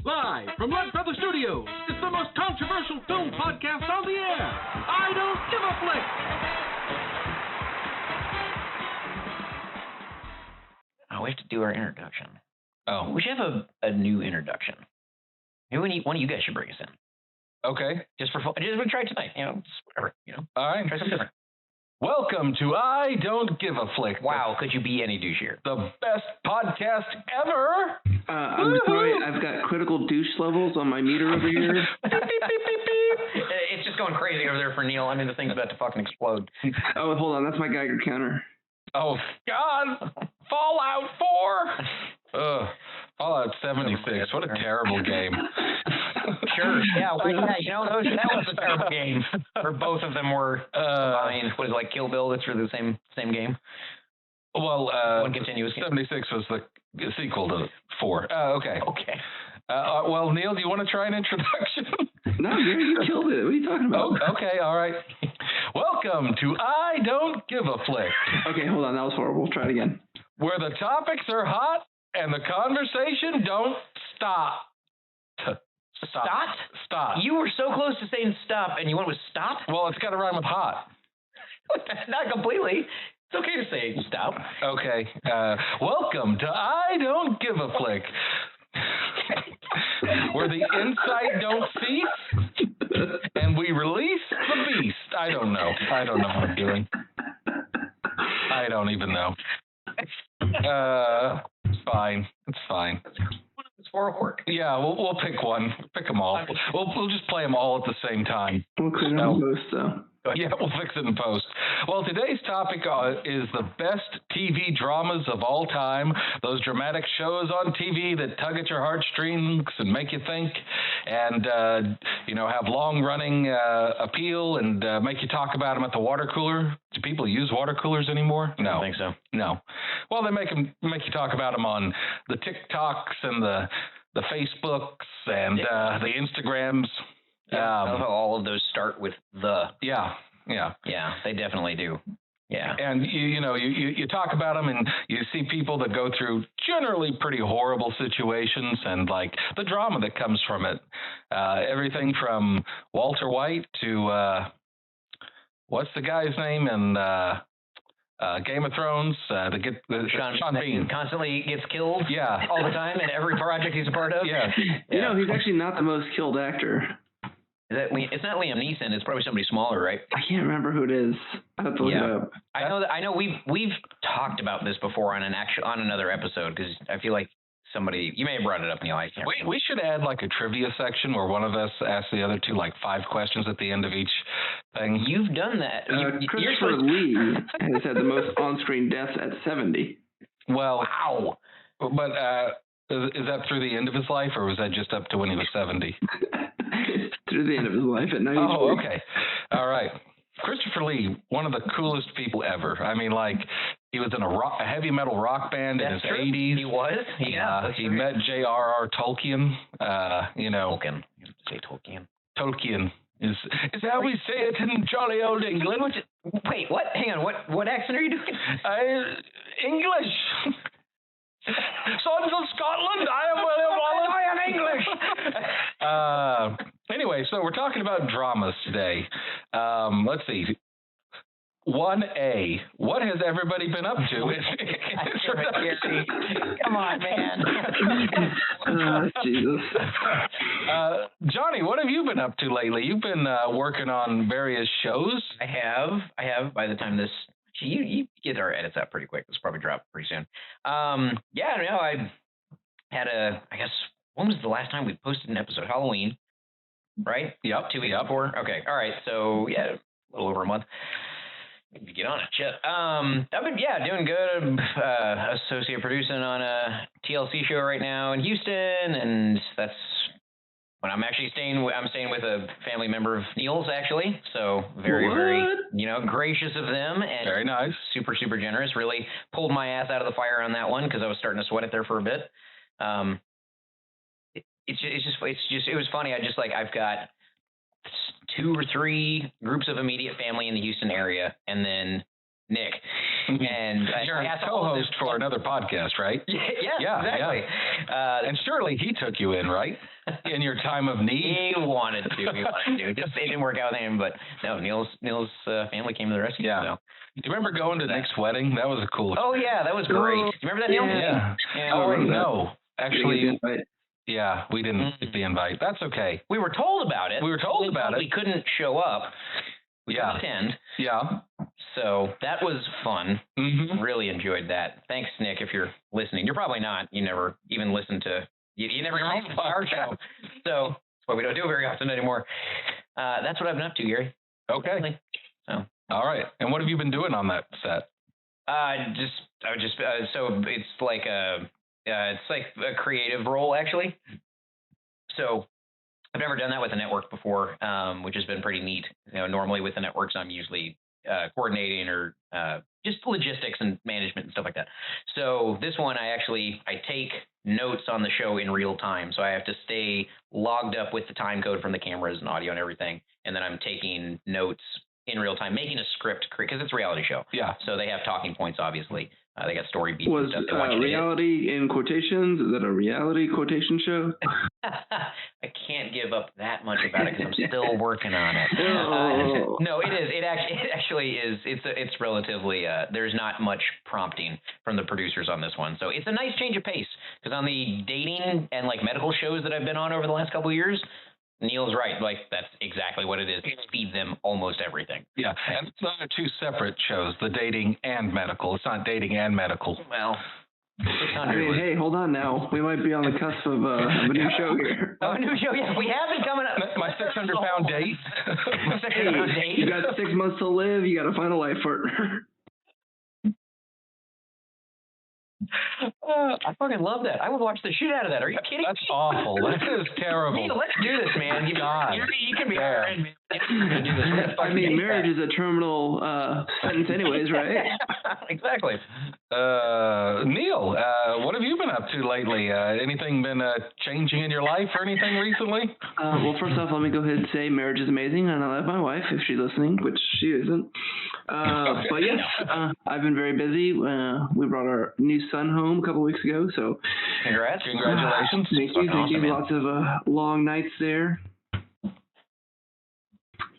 Live from Lead Feather Studios, it's the most controversial film podcast on the air. I Don't Give a Flick. Oh, we have to do our introduction. Oh. We should have a new introduction. Maybe one of you guys should bring us in. Okay. Just for fun. Just try it tonight. Just whatever. All right. Try something different. Welcome to I Don't Give a Flick. Wow, could you be any douchier? The best podcast ever. I'm sorry, I've got critical douche levels on my meter over here. Beep, beep, beep, beep, beep. It's just going crazy over there for Neil. I mean, the thing's about to fucking explode. Oh, hold on, that's my Geiger counter. Oh, God. Fallout 4. Ugh. Fallout 76. What a terrible game. Sure. Yeah, that was a terrible game. Or both of them were combined. What is it, like Kill Bill? That's really the same game. Well, one continuous game. 76 was the sequel to 4. Okay. Okay. Well, Neil, do you want to try an introduction? No, you killed it. What are you talking about? Oh, okay, all right. Welcome to I Don't Give a Flick. Okay, hold on. That was horrible. Try it again. Where the topics are hot and the conversation don't stop. Stop. You were so close to saying stop, and you went with stop? Well, it's got to rhyme with hot. Not completely. It's okay to say stop. Okay. Welcome to I Don't Give a Flick. Where the insight don't cease, and we release the beast. I don't know what I'm doing. I don't even know. It's fine. It's for work. Yeah, we'll pick one. Pick them all. We'll just play them all at the same time. We'll clean up most, though. Yeah, we'll fix it in post. Well, today's topic is the best TV dramas of all time. Those dramatic shows on TV that tug at your heartstrings and make you think, and have long-running appeal and make you talk about them at the water cooler. Do people use water coolers anymore? No, I don't think so. No. Well, they make you talk about them on the TikToks and the Facebooks and the Instagrams. All of those start with the. Yeah, they definitely do. Yeah, and you talk about them, and you see people that go through generally pretty horrible situations, and like the drama that comes from it. Everything from Walter White to what's the guy's name in Game of Thrones? Sean Bean constantly gets killed. Yeah, all the time in every project he's a part of. Yeah. He's actually not the most killed actor. It's not Liam Neeson. It's probably somebody smaller, right? I can't remember who it is. I have to look it up. I know. We've talked about this before on another episode, because I feel like you may have brought it up, Neil. I can't. We should add like a trivia section where one of us asks the other two like 5 questions at the end of each thing. You've done that. Christopher Lee has had the most on-screen deaths at 70. Well, wow. But is that through the end of his life, or was that just up to when he was 70? Through the end of his life at 93. Oh, okay. All right. Christopher Lee, one of the coolest people ever. I mean, like, he was in a heavy metal rock band in his 80s. He was? Yeah. He met J.R.R. Tolkien. Tolkien. You say Tolkien. Tolkien is how we say it in jolly old England. Wait, what? Hang on. What accent are you doing? English. Sons of Scotland, I am William Wallace. I am English. Anyway, so we're talking about dramas today. Let's see. 1A. What has everybody been up to? Come on, man. Jesus. Jonny, what have you been up to lately? You've been working on various shows. I have. By the time this. You get our edits out pretty quick. This will probably drop pretty soon. I had I guess, when was the last time we posted an episode? Halloween, right? Yep. 2 weeks before? Okay. All right. So, a little over a month. Maybe get on it. Shit. I've been, doing good. Associate producing on a TLC show right now in Houston, and that's when I'm actually staying with a family member of Neil's, actually. So very, very, gracious of them, and very nice, super, super generous. Really pulled my ass out of the fire on that one, because I was starting to sweat it there for a bit. It was funny. I've got 2 or 3 groups of immediate family in the Houston area, and then Nick. And you're a co-host for another podcast, right? Yeah, exactly. Yeah. And surely he took you in, right? In your time of need. He wanted to. Just it didn't work out with him, but no, Neil's family came to the rescue. Yeah. So. Do you remember going to Nick's wedding? That was a cool. Oh yeah, that was great. Do you remember that, Neil? Yeah. Oh wait, no. Actually, yeah, we didn't get the invite. That's okay. We were told about it. We couldn't show up. We couldn't attend. Yeah. So that was fun. Mm-hmm. Really enjoyed that. Thanks, Nick, if you're listening. You're probably not. You never even listened to. You never listened to our show. So that's why we don't do it very often anymore. That's what I've been up to, Gary. Okay. So. All right. And what have you been doing on that set? So it's like a creative role actually. So I've never done that with a network before, which has been pretty neat. Normally with the networks, I'm usually coordinating or just logistics and management and stuff like that. So this one, I take notes on the show in real time. So I have to stay logged up with the time code from the cameras and audio and everything. And then I'm taking notes in real time, making a script, because it's a reality show. Yeah. So they have talking points, obviously. They got story beats. Was and stuff. reality in quotations? Is that a reality quotation show? I can't give up that much about it because I'm still working on it. No, it is. It actually is. It's relatively. There's not much prompting from the producers on this one, so it's a nice change of pace. Because on the dating and like medical shows that I've been on over the last couple of years, Neil's right. Like, that's exactly what it is. Feed them almost everything. Yeah, and those are two separate shows, the dating and medical. It's not dating and medical. Well, hey, hold on now. We might be on the cusp of a new show here. A new show, yeah. We have it coming up. My 600-pound date. Hey, you got 6 months to live. You got to find a life partner. I fucking love that. I would watch the shit out of that. Are you kidding? That's awful. That is terrible. Neil, let's do this, man. You can be our friend, man. I mean, marriage is a terminal sentence anyways, right? Exactly. Neil, what have you been up to lately? Anything been changing in your life or anything recently? Well, first off, let me go ahead and say marriage is amazing, and I love my wife, if she's listening, which she isn't. But yes, I've been very busy. We brought our new son home a couple weeks ago, so Congratulations. Thank you. Awesome, Lots of long nights there,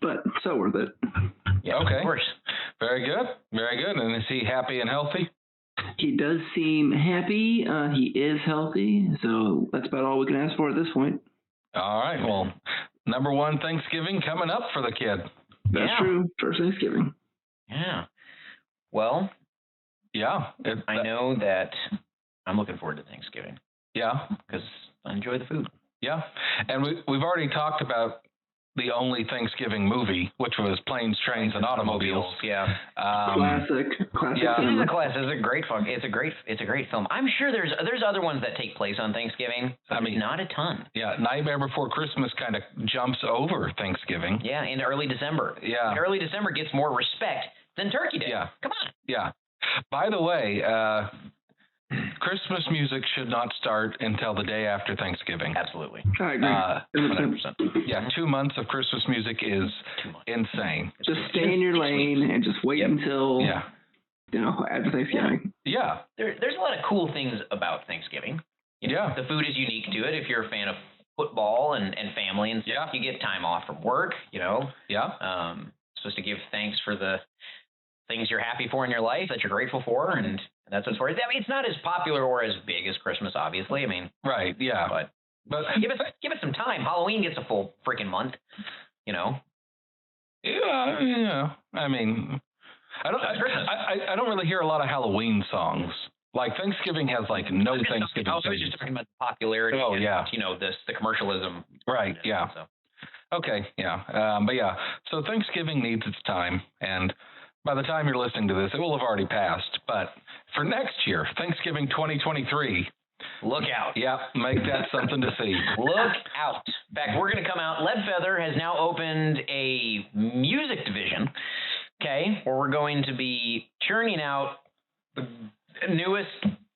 but so worth it. Yeah, okay. Of course. Very good. And is he happy and healthy? He does seem happy. He is healthy, so that's about all we can ask for at this point. All right. Well, number one, Thanksgiving coming up for the kid. That's true. First Thanksgiving. Yeah. Well, yeah. I know that I'm looking forward to Thanksgiving. Yeah. Because I enjoy the food. Yeah. And we've already talked about the only Thanksgiving movie, which was Planes, Trains, and Automobiles. Yeah. Classic. Yeah. Cinema. It is a classic. It's a great film. I'm sure there's other ones that take place on Thanksgiving. I mean, not a ton. Yeah. Nightmare Before Christmas kind of jumps over Thanksgiving. Yeah, in early December. Yeah. And early December gets more respect than Turkey Day. Yeah. Come on. Yeah. By the way, Christmas music should not start until the day after Thanksgiving. Absolutely. I agree. 100%. Yeah, 2 months of Christmas music is insane. Just stay in your lane and just wait until after Thanksgiving. Yeah. There's a lot of cool things about Thanksgiving. The food is unique to it. If you're a fan of football and family and stuff, you get time off from work, Yeah. Supposed to give thanks for the things you're happy for in your life that you're grateful for, and that's what it's for. I mean, it's not as popular or as big as Christmas, obviously. I mean, right, yeah, but give it some time. Halloween gets a full freaking month, Yeah. I mean, I don't really hear a lot of Halloween songs. Like Thanksgiving has like no Thanksgiving. I was just talking about popularity. Oh, and, yeah. The commercialism. Right. Yeah. So. Okay. Yeah. But yeah. So Thanksgiving needs its time, and by the time you're listening to this, it will have already passed. But for next year, Thanksgiving 2023. Look out. Yeah, make that something to see. Look out. In fact, we're going to come out. Lead Feather has now opened a music division, where we're going to be churning out the newest,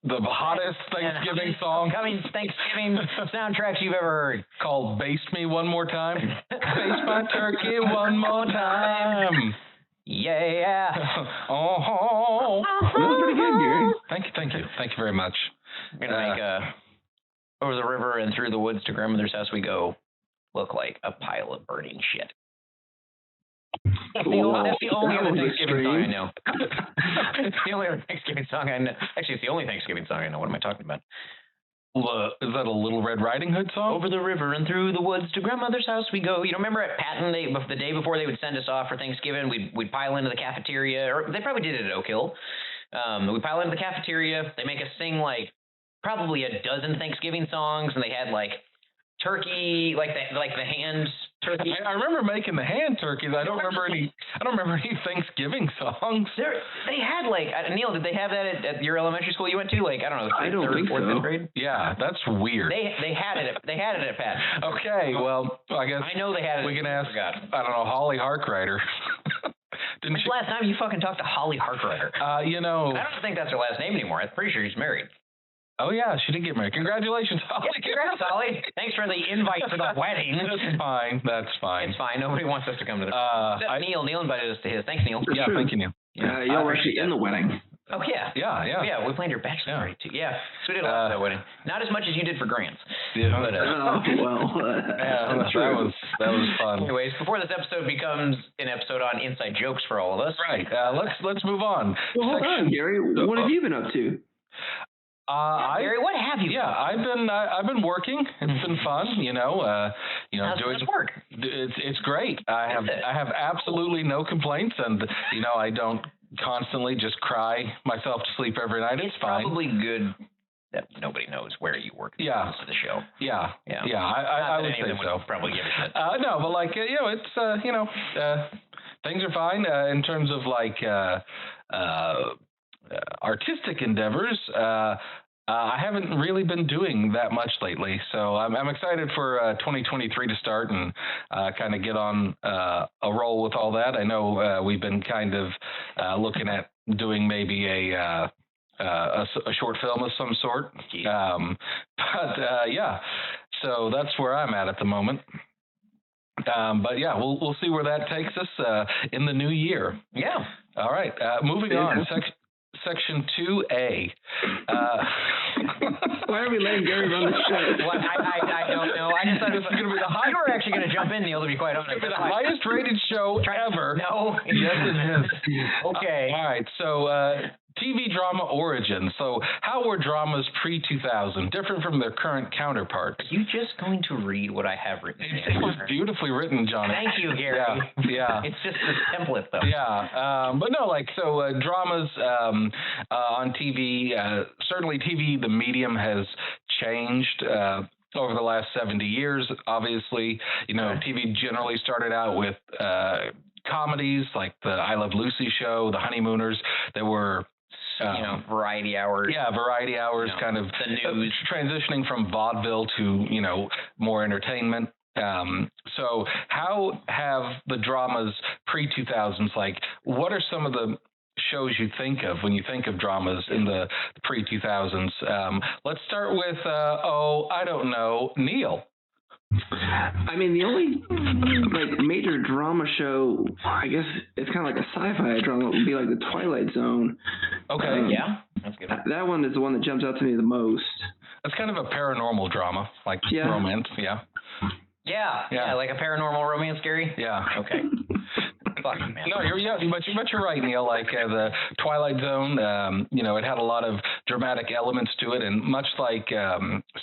the hottest Thanksgiving song. Coming Thanksgiving soundtracks you've ever heard. Called Baste Me One More Time. Baste my turkey one more time. Yeah. Oh. That was pretty good, Gary. Thank you very much. I'm going to make over the river and through the woods to grandmother's house we go look like a pile of burning shit. That's the only other Thanksgiving song I know. It's the only other Thanksgiving song I know. Actually, it's the only Thanksgiving song I know. What am I talking about? Is that a Little Red Riding Hood song? Over the river and through the woods to grandmother's house we go. You know, remember at Patton, the day before they would send us off for Thanksgiving, we'd pile into the cafeteria, or they probably did it at Oak Hill. We'd pile into the cafeteria. They make us sing like probably a dozen Thanksgiving songs, and they had like turkey, like the hand turkey. I remember making the hand turkeys. I don't remember any Thanksgiving songs. They had like Neil. Did they have that at your elementary school you went to? Like I don't know, third, fourth, fifth grade. Yeah, that's weird. They had it. They had it at Pat. Okay, well I guess I know they had it. We can ask. I don't know, Holly Harkrider. When's the last time you fucking talked to Holly Harkrider? I don't think that's her last name anymore. I'm pretty sure she's married. Oh, yeah, she did get married. Congratulations, Holly. Yeah, congrats, Holly. Thanks for the invite to the wedding. That's fine. It's fine. Nobody wants us to come to the except Neil. Neil invited us to his. Thanks, Neil. Yeah, thank you, Neil. Y'all were actually in the wedding. Oh, yeah. Yeah, we planned your bachelor party, too. Yeah, so we did a lot of that wedding. Not as much as you did for Grant's. Yeah, but, that was fun. Anyways, before this episode becomes an episode on inside jokes for all of us. Right. Let's move on. Well, hold on, Gary. What have you been up to? Gary, what have you? Yeah, I've been working. It's been fun, How's doing work. It's great. I have absolutely no complaints, and I don't constantly just cry myself to sleep every night. It's fine. Probably good that nobody knows where you work. Yeah. The show. Yeah. I would say so. Probably give a shit. No, but like it's things are fine in terms of like artistic endeavors. I haven't really been doing that much lately, so I'm excited for 2023 to start and kind of get on a roll with all that. I know we've been kind of looking at doing maybe a short film of some sort, yeah. So that's where I'm at the moment. But yeah, we'll see where that takes us in the new year. Yeah. All right. Moving on. Section 2A. Why are we letting Gary run the show? Well, I don't know. I just thought this was going to be the highest. You were actually going to jump in, Neil, to be quite honest. It's the highest rated show ever. No. Yes, it is. Okay. All right. So, TV drama origins. So, how were dramas pre-2000 different from their current counterparts? Are you just going to read what I have written? It was beautifully written, Jonny. Thank you, Gary. Yeah. It's just a template, though. Yeah. But no, dramas on TV, certainly TV, the medium has changed over the last 70 years. Obviously, TV generally started out with comedies like the I Love Lucy show, The Honeymooners. There were variety hours. Yeah, variety hours, kind of the news, transitioning from vaudeville to more entertainment. So how have the dramas pre-2000s, what are some of the shows you think of when you think of dramas in the pre-2000s? Let's start with I don't know, Neil. I mean, the only major drama show, I guess it's kind of like a sci-fi drama, would be like the Twilight Zone. Okay, yeah, that's good. That one is the one that jumps out to me the most. That's kind of a paranormal drama, romance. Yeah, like a paranormal romance, Gary. Yeah. Okay. Fuck, man. No, you're right, Neil. The Twilight Zone, it had a lot of dramatic elements to it, and much like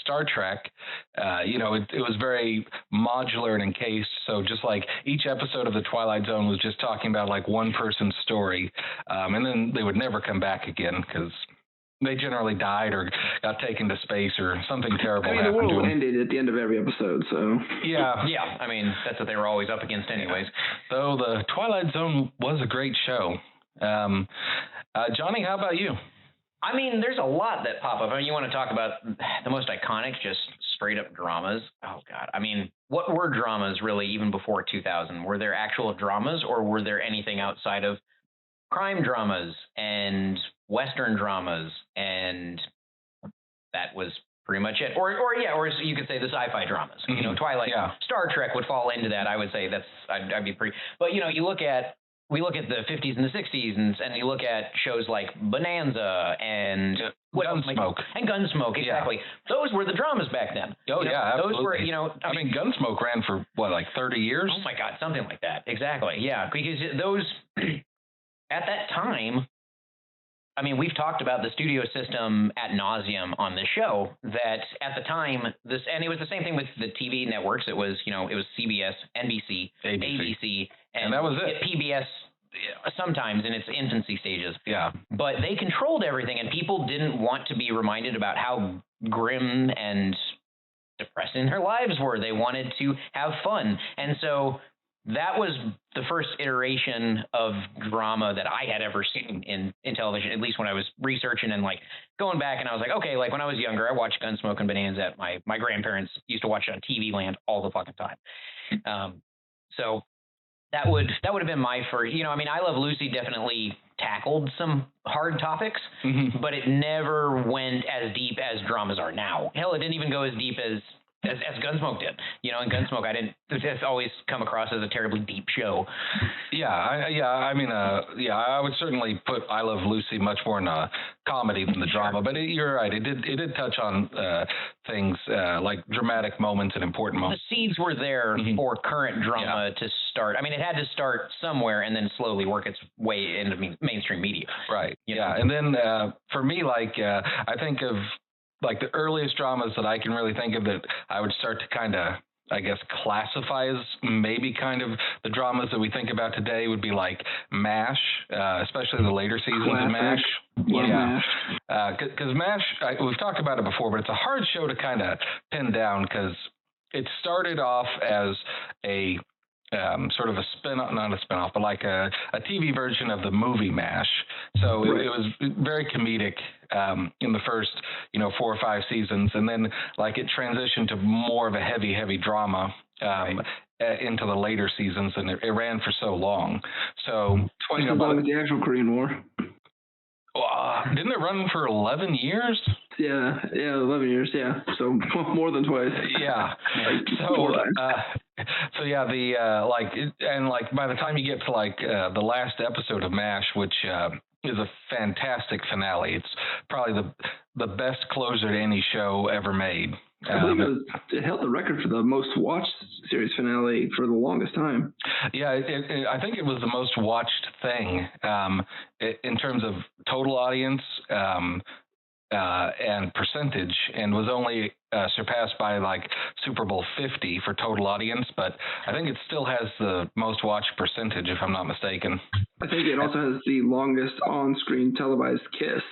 Star Trek, it was very modular and encased. So just like each episode of the Twilight Zone was just talking about one person's story, and then they would never come back again because they generally died or got taken to space or something terrible happened to them. The world ended at the end of every episode, so. Yeah. I mean, that's what they were always up against anyways. Though the Twilight Zone was a great show. Jonny, how about you? I mean, there's a lot that pop up. I mean, you want to talk about the most iconic, just straight up dramas. Oh, God. I mean, what were dramas really even before 2000? Were there actual dramas, or were there anything outside of crime dramas and Western dramas, and that was pretty much it. Or you could say the sci-fi dramas. Twilight, Star Trek would fall into that. I would say I'd be pretty. But you look at we look at the 50s and the 60s, and you look at shows like Bonanza and Gunsmoke. And Gunsmoke, exactly. Yeah. Those were the dramas back then. Oh, yeah, absolutely. Those were, I mean, Gunsmoke ran for, what, like 30 years? Oh, my God, something like that. Exactly, yeah. Because those, at that time, I mean, we've talked about the studio system ad nauseum on this show, that at the time, and it was the same thing with the TV networks. It was, it was CBS, NBC, ABC, and that was it. PBS sometimes in its infancy stages. Yeah. But they controlled everything, and people didn't want to be reminded about how grim and depressing their lives were. They wanted to have fun. And so that was the first iteration of drama that I had ever seen in television, at least when I was researching and like going back, and I was like, okay, like when I was younger, I watched Gunsmoke and Bonanza at my grandparents used to watch it on TV Land all the fucking time. So that would have been my first, I mean, I Love Lucy definitely tackled some hard topics, but it never went as deep as dramas are now. Hell, it didn't even go as deep as Gunsmoke did. In Gunsmoke, it's always come across as a terribly deep show. I would certainly put I Love Lucy much more in a comedy than the drama, but you're right. It did touch on things like dramatic moments and important moments. The seeds were there for current drama to start. I mean, it had to start somewhere and then slowly work its way into mainstream media. Right. And then for me, I think of like the earliest dramas that I can really think of that I would start to kind of, I guess, classify as maybe kind of the dramas that we think about today would be like MASH, especially the later seasons of MASH. Yeah. Because MASH, we've talked about it before, but it's a hard show to kind of pin down because it started off as a sort of a not a spin-off, but like a TV version of the movie MASH. So it was very comedic in the first, 4 or 5 seasons. And then like it transitioned to more of a heavy drama into the later seasons. And it ran for so long. So twice as long as the actual Korean War. Didn't it run for 11 years? Yeah, 11 years, yeah. So more than twice. Yeah. So yeah, by the time you get to the last episode of MASH, which is a fantastic finale. It's probably the best closer to any show ever made. I believe it held the record for the most watched series finale for the longest time. Yeah, I think it was the most watched thing in terms of total audience and percentage, and was only surpassed by Super Bowl 50 for total audience, but I think it still has the most watched percentage, if I'm not mistaken. I think it also has the longest on-screen televised kiss.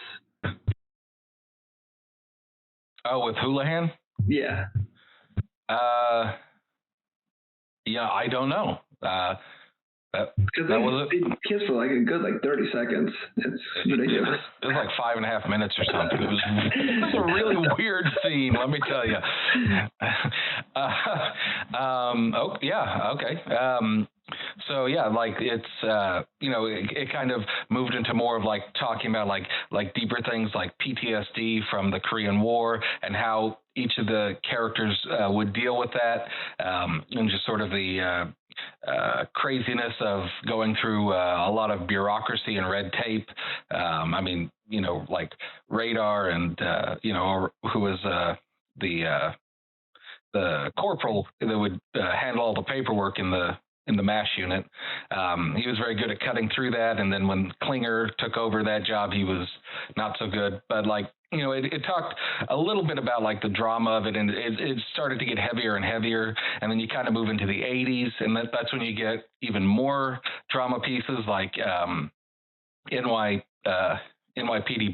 Oh, with Houlihan? Yeah. Yeah, I don't know. Because they kiss for a good 30 seconds. It's ridiculous. It was 5.5 minutes or something. It was a really weird scene, let me tell you. Okay. So yeah, it's it kind of moved into more of talking about deeper things like PTSD from the Korean War and how each of the characters would deal with that, and just sort of the craziness of going through a lot of bureaucracy and red tape. I mean, Radar and who was the corporal that would handle all the paperwork in the MASH unit. He was very good at cutting through that, and then when Klinger took over that job, he was not so good. But it talked a little bit about the drama of it, and it started to get heavier and heavier, and then you kind of move into the 80s, and that's when you get even more drama pieces like NYPD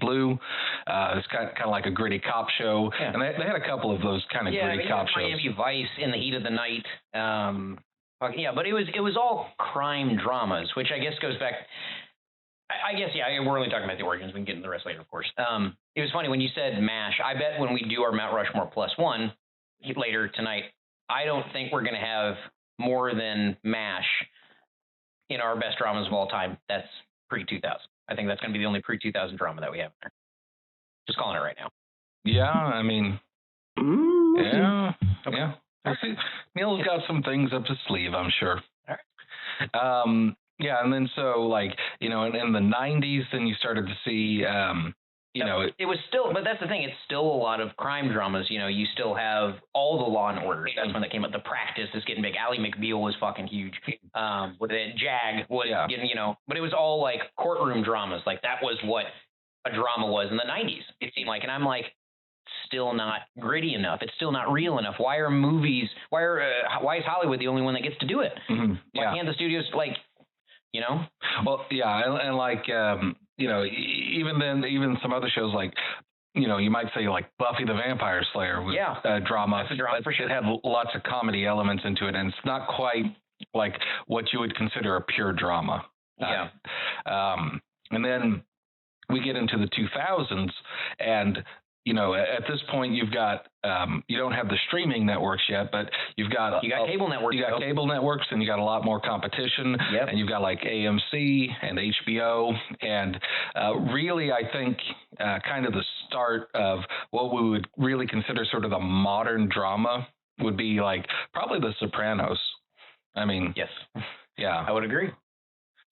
Blue. It's kind of like a gritty cop show, and they had a couple of those kind of gritty cop shows. Miami Vice, In the Heat of the Night. But it was all crime dramas, which I guess goes back. We're only talking about the origins. We can get into the rest later, of course. It was funny when you said MASH. I bet when we do our Mount Rushmore +1 later tonight, I don't think we're going to have more than MASH in our best dramas of all time. That's pre-2000. I think that's going to be the only pre-2000 drama that we have there. Just calling it right now. Yeah, I mean, yeah. I see. Neil's got some things up his sleeve, I'm sure. All right. Yeah, and then so like in the '90s, then you started to see it was still, but that's the thing. It's still a lot of crime dramas. You still have all the Law and Orders. That's when that came up. The Practice is getting big. Ally McBeal was fucking huge. With it, Jag was, but it was all like courtroom dramas. Like that was what a drama was in the '90s. It seemed like, and I'm like, still not gritty enough. It's still not real enough. Why are movies? Why is Hollywood the only one that gets to do it? Mm-hmm. Why can't the studios Well, yeah, and like even some other shows like you might say like Buffy the Vampire Slayer was drama. That's a drama for sure. It had lots of comedy elements into it, and it's not quite like what you would consider a pure drama. Yeah. And then we get into the 2000s, and at this point you've got you don't have the streaming networks yet, but you got cable networks. You got cable networks, and you got a lot more competition. Yep. And you've got like AMC and HBO, and really I think kind of the start of what we would really consider sort of the modern drama would be like probably The Sopranos. I mean, yes, yeah, I would agree.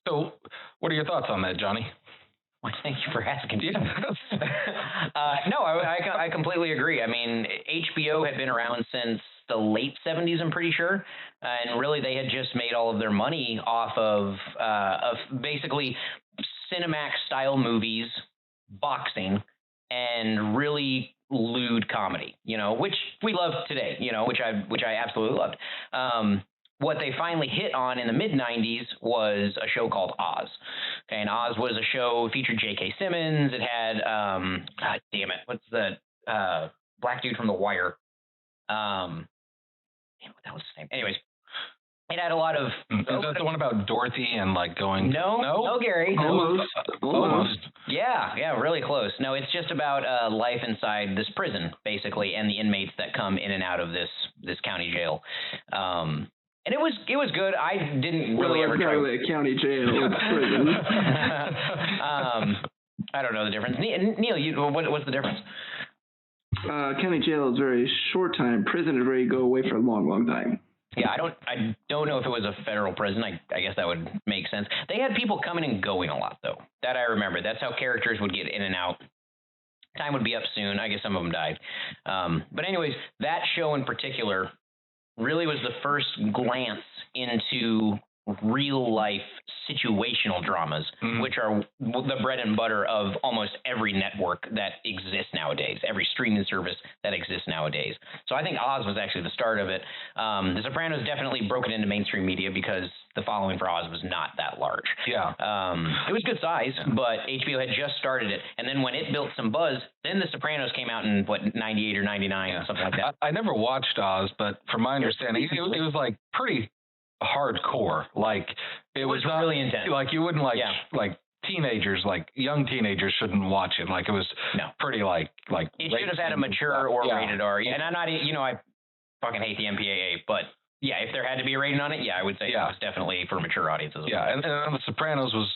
So, what are your thoughts on that, Johnny? Well, thank you for asking. Yeah. No, I completely agree. I mean, HBO had been around since the late '70s, I'm pretty sure, and really they had just made all of their money off of basically Cinemax style movies, boxing, and really lewd comedy. Which we love today. Which I absolutely loved. What they finally hit on in the mid-'90s was a show called Oz. Okay, and Oz was a show featured J.K. Simmons. It had, God damn it, what's the black dude from The Wire? Damn, what the hell's his name? Anyways, it had a lot of. Is that the one about Dorothy and like going? No, Gary. Almost. Yeah, really close. No, it's just about life inside this prison, basically, and the inmates that come in and out of this county jail. And it was good. I didn't really ever try. Really a county jail. It's prison. I don't know the difference. Neil, what's the difference? County jail is very short time. Prison is where you go away for a long, long time. Yeah, I don't know if it was a federal prison. I guess that would make sense. They had people coming and going a lot, though. That I remember. That's how characters would get in and out. Time would be up soon. I guess some of them died. But anyways, that show in particular really was the first glance into real life situational dramas, which are the bread and butter of almost every network that exists nowadays, every streaming service that exists nowadays. So I think Oz was actually the start of it. The Sopranos definitely broke it into mainstream media because the following for Oz was not that large. Yeah. It was good size, but HBO had just started it. And then when it built some buzz, then The Sopranos came out in, 98 or 99, something like that. I never watched Oz, but from my understanding, it was like pretty hardcore. Like it was not really intense. Like you wouldn't like teenagers, like young teenagers shouldn't watch it. Like it was pretty like it should have had a mature or rated R. Yeah, and I'm not, I fucking hate the MPAA, but yeah, if there had to be a rating on it, I would say it was definitely for mature audiences. Yeah, and The Sopranos was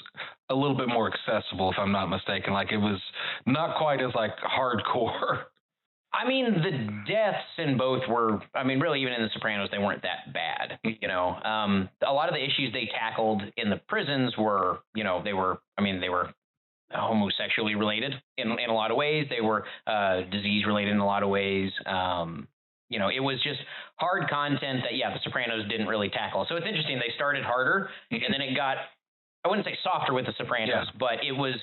a little bit more accessible, if I'm not mistaken. Like it was not quite as like hardcore. I mean, the deaths in both were, really even in The Sopranos, they weren't that bad, A lot of the issues they tackled in the prisons were, they were homosexually related in a lot of ways. They were disease related in a lot of ways. It was just hard content that, The Sopranos didn't really tackle. So it's interesting. They started harder, and then it got, I wouldn't say softer with The Sopranos, but it was,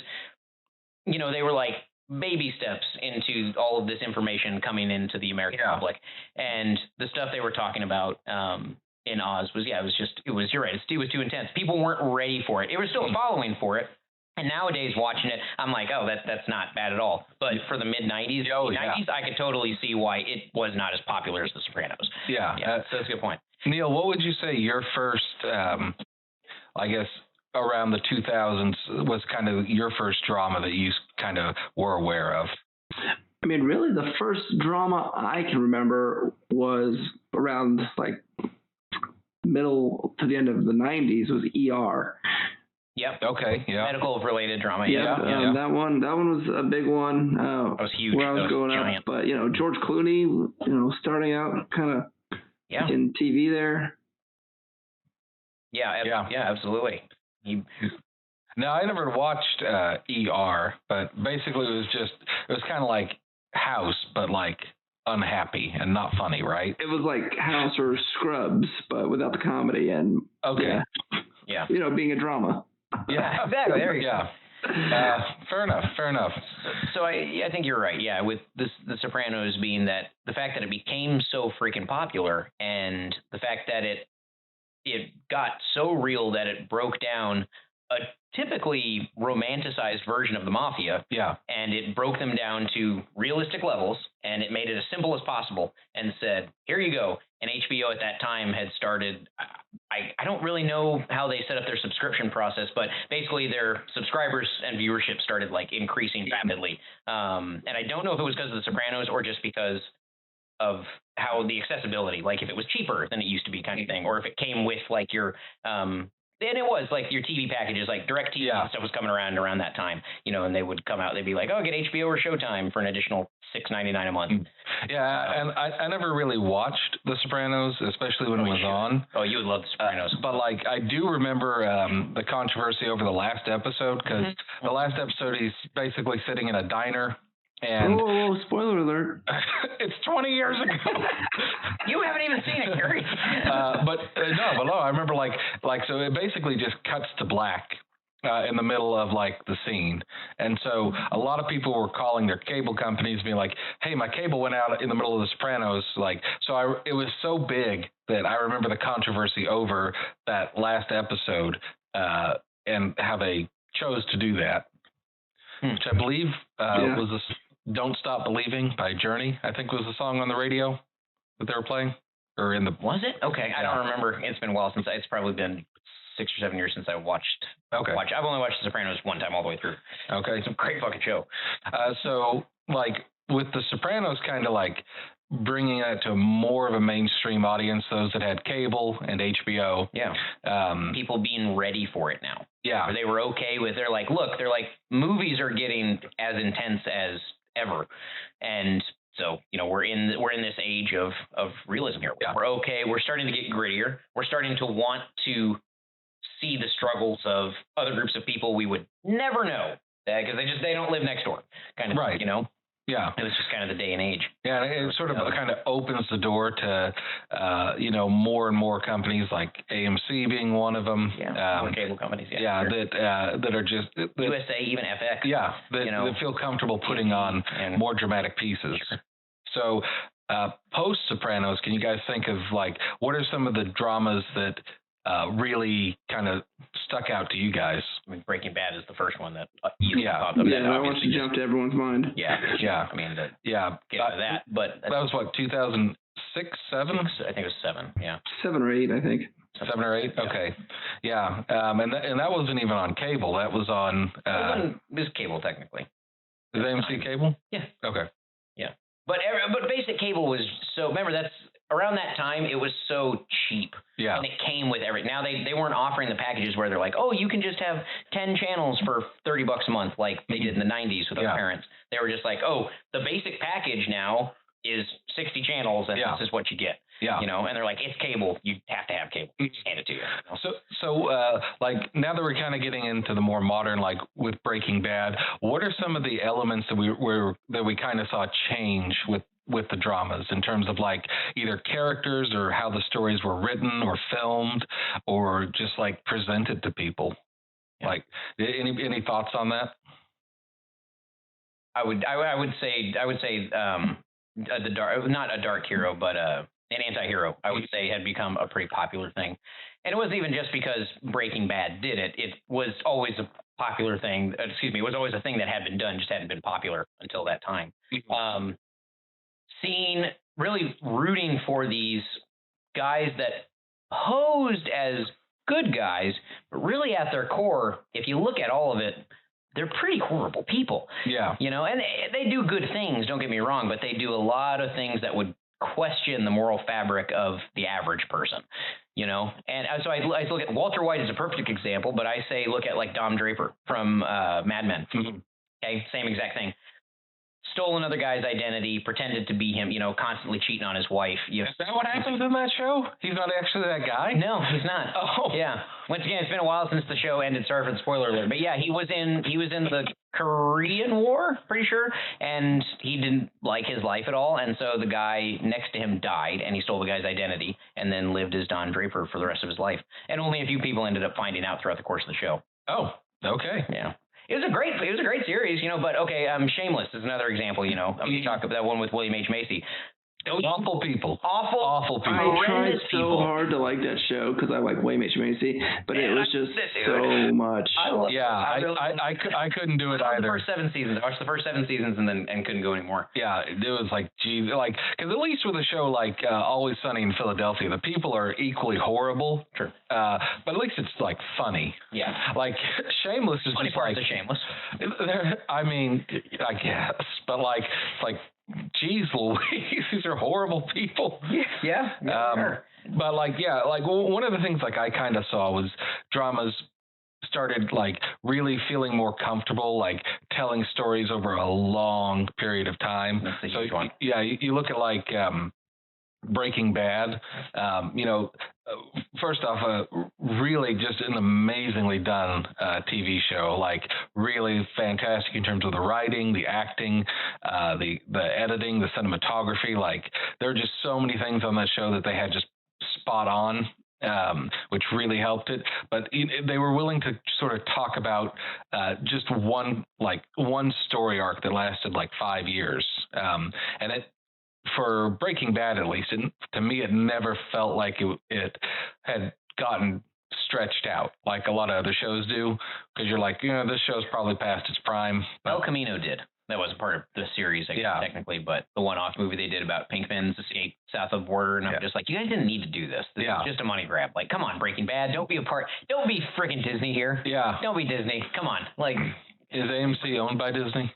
they were like baby steps into all of this information coming into the American public. And the stuff they were talking about in Oz was, you're right. It was too intense. People weren't ready for it. It was still a following for it. And nowadays, watching it, I'm like, oh, that's not bad at all. But for the mid-'90s, I could totally see why it was not as popular as The Sopranos. Yeah. So that's a good point. Neil, what would you say your first, I guess, around the 2000s was kind of your first drama that you kind of were aware of? I mean, really, the first drama I can remember was around like middle to the end of the 90s was ER. Yep. Okay. Yeah. Medical related drama. That one was a big one. That was huge. Where I was going up, but George Clooney, starting out kind of in TV there. Yeah, absolutely. Now, I never watched ER, but basically it was kind of like House, but like unhappy and not funny, right? It was like House or Scrubs, but without the comedy and Yeah. Being a drama. Yeah, exactly. There you go. Fair enough. So I think you're right. Yeah, with The Sopranos being that the fact that it became so freaking popular, and the fact that it got so real that it broke down a typically romanticized version of the mafia. Yeah. And it broke them down to realistic levels, and it made it as simple as possible and said, here you go. And HBO at that time had started, I don't really know how they set up their subscription process, but basically their subscribers and viewership started like increasing rapidly. And I don't know if it was because of The Sopranos or just because of how the accessibility, like if it was cheaper than it used to be kind of thing, or if it came with like your, and it was like your TV packages, like DirecTV and stuff was coming around that time, and they would come out, they'd be like, oh, get HBO or Showtime for an additional $6.99 a month. Yeah, and I never really watched The Sopranos, especially when it was on. Oh, you would love The Sopranos. But like, I do remember the controversy over the last episode, because the last episode he's basically sitting in a diner. And spoiler alert. It's 20 years ago. You haven't even seen it, Gary. But I remember like so it basically just cuts to black in the middle of like the scene. And so a lot of people were calling their cable companies being like, hey, my cable went out in the middle of The Sopranos. It was so big that I remember the controversy over that last episode and how they chose to do that. Which I believe was this Don't Stop Believing by Jonny, I think was the song on the radio that they were playing. Or in the... Was it? Okay, I don't remember. It's been a while since... It's probably been 6 or 7 years since I watched... Okay. I've only watched The Sopranos one time all the way through. Okay. It's a great fucking show. So, like, with The Sopranos kind of like bringing it to more of a mainstream audience, those that had cable and HBO. Yeah. People being ready for it now. Yeah. Or they were okay with, they're like, movies are getting as intense as ever. And so, we're in this age of realism here. Yeah. We're okay. We're starting to get grittier. We're starting to want to see the struggles of other groups of people we would never know, because they don't live next door kind of right. thing, Yeah. It was just kind of the day and age. Yeah, it sort of kind of opens the door to, more and more companies like AMC being one of them. Yeah, more cable companies. Yeah, sure. that are just... USA, even FX. Yeah, that feel comfortable putting on more dramatic pieces. Sure. So, post-Sopranos, can you guys think of, like, what are some of the dramas that really kind of stuck out to you guys? I mean, Breaking Bad is the first one that popped up. Yeah, that wants to jump to everyone's mind. Yeah. I mean, get into that, but that was what, 2006, 7? I think it was 7. Yeah, 7 or 8, I think. 7 or 8. Okay. Yeah. And that wasn't even on cable. That was on. It was cable technically. Is AMC cable? Yeah. Okay. Yeah, but basic cable was so. Remember, that's around that time. It was so cheap. Yeah. And it came with everything. Now they weren't offering the packages where they're like, oh, you can just have 10 channels for $30 a month, like they did in the 90s with our parents. They were just like, oh, the basic package now is 60 channels, and this is what you get. Yeah. And they're like, it's cable. You have to have cable. Just hand it to you. So like now that we're kind of getting into the more modern, like with Breaking Bad, what are some of the elements that we kind of saw change with the dramas in terms of like either characters or how the stories were written or filmed or just like presented to people? Yeah. Like any thoughts on that? I would say the dark, not a dark hero, but an anti-hero, I would say, had become a pretty popular thing. And it wasn't even just because Breaking Bad did it. It was always a popular thing. It was always a thing that had been done, just hadn't been popular until that time. Mm-hmm. Really rooting for these guys that posed as good guys, but really at their core, if you look at all of it, they're pretty horrible people. Yeah. And they do good things, don't get me wrong, but they do a lot of things that would question the moral fabric of the average person, And so I look at Walter White as a perfect example, but I say look at like Dom Draper from Mad Men. Mm-hmm. Okay, same exact thing. stole another guy's identity, pretended to be him, constantly cheating on his wife. Is that what happens in that show? He's not actually that guy? No, he's not. Oh. Yeah. Once again, it's been a while since the show ended. Sorry for the spoiler alert. But yeah, he was in the Korean War, pretty sure, and he didn't like his life at all, and so the guy next to him died, and he stole the guy's identity, and then lived as Don Draper for the rest of his life. And only a few people ended up finding out throughout the course of the show. Oh, okay. Yeah. It was a great series, but okay, Shameless is another example, you talk about that one with William H. Macy. Those awful people. Awful people. I tried so people. hard to like that show because I like William H. Macy, but it was just so much. I couldn't do it either. The first 7 seasons. I watched the first 7 seasons and couldn't go anymore. Yeah, it was like, geez, because at least with a show like Always Sunny in Philadelphia, the people are equally horrible. Sure. But at least it's like funny. Yeah. Like Shameless is funny just parts like of Shameless. I mean, I guess, but it's like. Geez Louise, these are horrible people. Yeah. Sure. But one of the things I kind of saw was dramas started really feeling more comfortable telling stories over a long period of time. That's a huge one. Yeah, you look at Breaking Bad, first off, really just an amazingly done TV show, really fantastic in terms of the writing, the acting, the editing, the cinematography. There are just so many things on that show that they had just spot on. Which really helped it, but they were willing to sort of talk about just one story arc that lasted 5 years, and it. For Breaking Bad, at least, to me, it never felt like it had gotten stretched out like a lot of other shows do, because you're this show's probably past its prime. El Camino did. That wasn't part of the series, technically, but the one-off movie they did about Pinkman's escape south of the border, and I'm just you guys didn't need to do this. This is just a money grab. Come on, Breaking Bad, don't be friggin' Disney here. Yeah. Don't be Disney. Come on. Is AMC owned by Disney?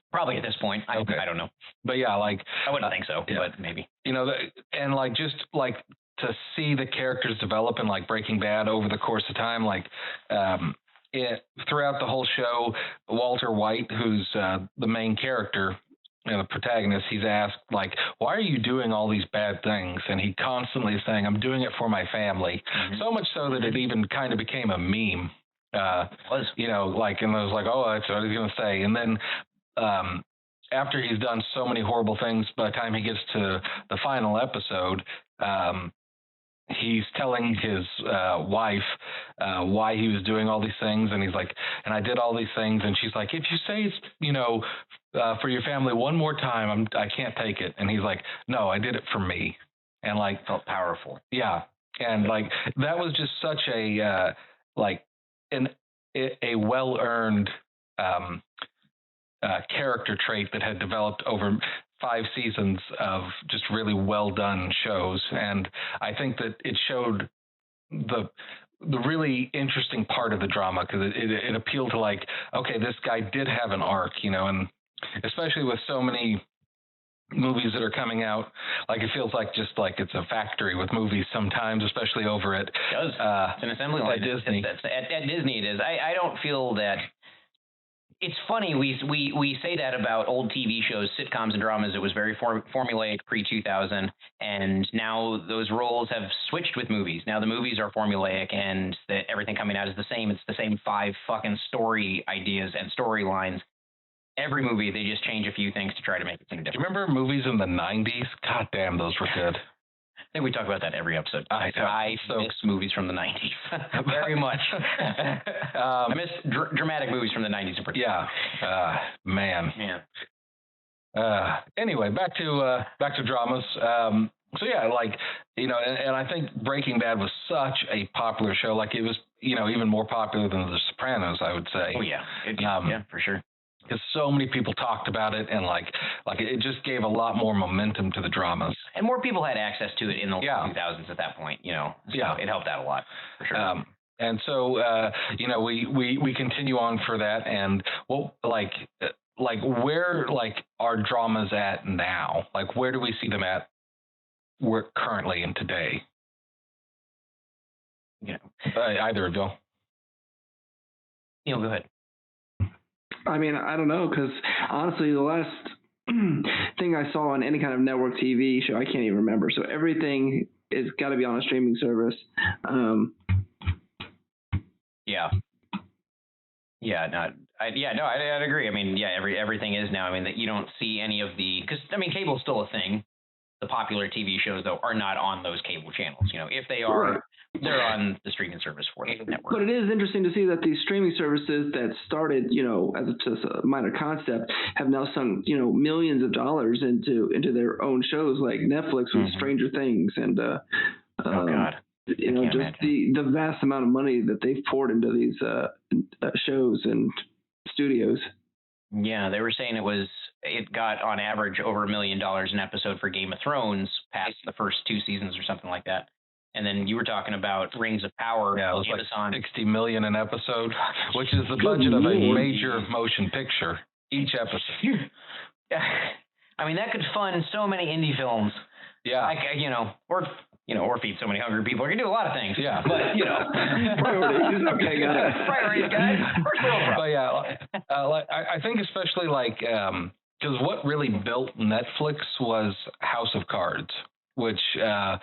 Probably at this point. I don't know. But yeah, I wouldn't think so, but maybe. And to see the characters develop in Breaking Bad over the course of time, throughout the whole show, Walter White, who's the main character, the protagonist, he's asked why are you doing all these bad things? And he constantly is saying, I'm doing it for my family. Mm-hmm. So much so that it even kind of became a meme. And it was oh, that's what he's going to say. And then after he's done so many horrible things, by the time he gets to the final episode, he's telling his wife why he was doing all these things, and he's and I did all these things, and she's if you say it's for your family one more time, I can't take it, and he's no, I did it for me, and felt powerful. Yeah, and that was just such a a well-earned character trait that had developed over 5 seasons of just really well done shows, and I think that it showed the really interesting part of the drama, because it appealed to okay, this guy did have an arc, and especially with so many movies that are coming out, it feels just it's a factory with movies sometimes, especially over at it's an assembly line at Disney. At Disney it is. I don't feel that. It's funny, we say that about old TV shows, sitcoms and dramas. It was very formulaic pre-2000, and now those roles have switched with movies. Now the movies are formulaic, and everything coming out is the same. It's the same 5 fucking story ideas and storylines. Every movie, they just change a few things to try to make it seem different. Do you remember movies in the 90s? God damn, those were good. I think we talk about that every episode. I miss movies from the 90s very much. I miss dramatic movies from the 90s in particular. Yeah, man. Yeah. Anyway, back to dramas. So yeah, and I think Breaking Bad was such a popular show. It was, even more popular than The Sopranos, I would say. Oh yeah, yeah, for sure. Because so many people talked about it, and it just gave a lot more momentum to the dramas. And more people had access to it in the 2000s at that point, So it helped out a lot, for sure. And so, we continue on for that, and where are dramas at now? Where do we see them at? We're currently in today. Yeah. Either of you. Go ahead. I mean, I don't know, because honestly, the last thing I saw on any kind of network TV show, I can't even remember. So everything is got to be on a streaming service. Yeah. Yeah, I'd agree. I mean, yeah, everything is now. I mean, that you don't see any of because I mean, cable's still a thing. The popular TV shows, though, are not on those cable channels. You know, if they are, right, they're on the streaming service for the network. But it is interesting to see that these streaming services that started, you know, as just a minor concept, have now sunk, you know, millions of dollars into their own shows, like Netflix with Stranger Things and oh God. You know, just the vast amount of money that they've poured into these shows and studios. Yeah, they were saying it got on average over $1 million an episode for Game of Thrones past the first 2 seasons or something like that. And then you were talking about Rings of Power. Yeah, it was like $60 million an episode, which is the budget of a major motion picture each episode. I mean, that could fund so many indie films. Yeah. Like, or feed so many hungry people. You can do a lot of things. Yeah. But, priorities. Okay, got it. Priorities, guys. But yeah, I think especially like, because what really built Netflix was House of Cards, which, because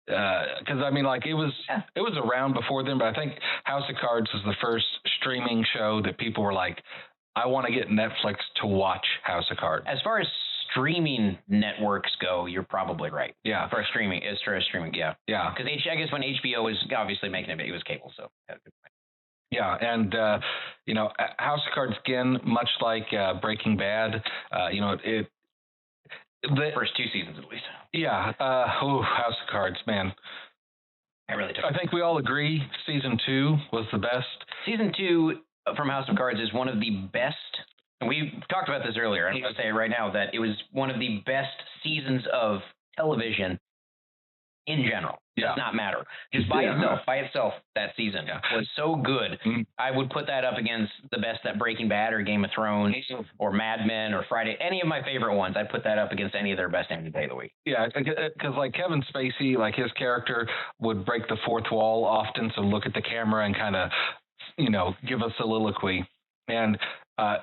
I mean, like it was around before then, but I think House of Cards was the first streaming show that people were like, I want to get Netflix to watch House of Cards. As far as streaming networks go, you're probably right. Yeah. For streaming, yeah. Yeah. Because I guess when HBO was obviously making it was cable, so that's a good point. Yeah, and House of Cards again, much like Breaking Bad, the first 2 seasons at least. Yeah. House of Cards, man. I think we all agree season 2 was the best. Season 2 from House of Cards is one of the best. And we talked about this earlier. I'm going to say right now that it was one of the best seasons of television in general. It does not matter. Just by itself, that season was so good. Mm-hmm. I would put that up against the best that Breaking Bad or Game of Thrones or Mad Men or Friday, any of my favorite ones. I'd put that up against any of their best any day of the week. Yeah, because like Kevin Spacey, like his character would break the fourth wall often, so look at the camera and kind of, give a soliloquy. And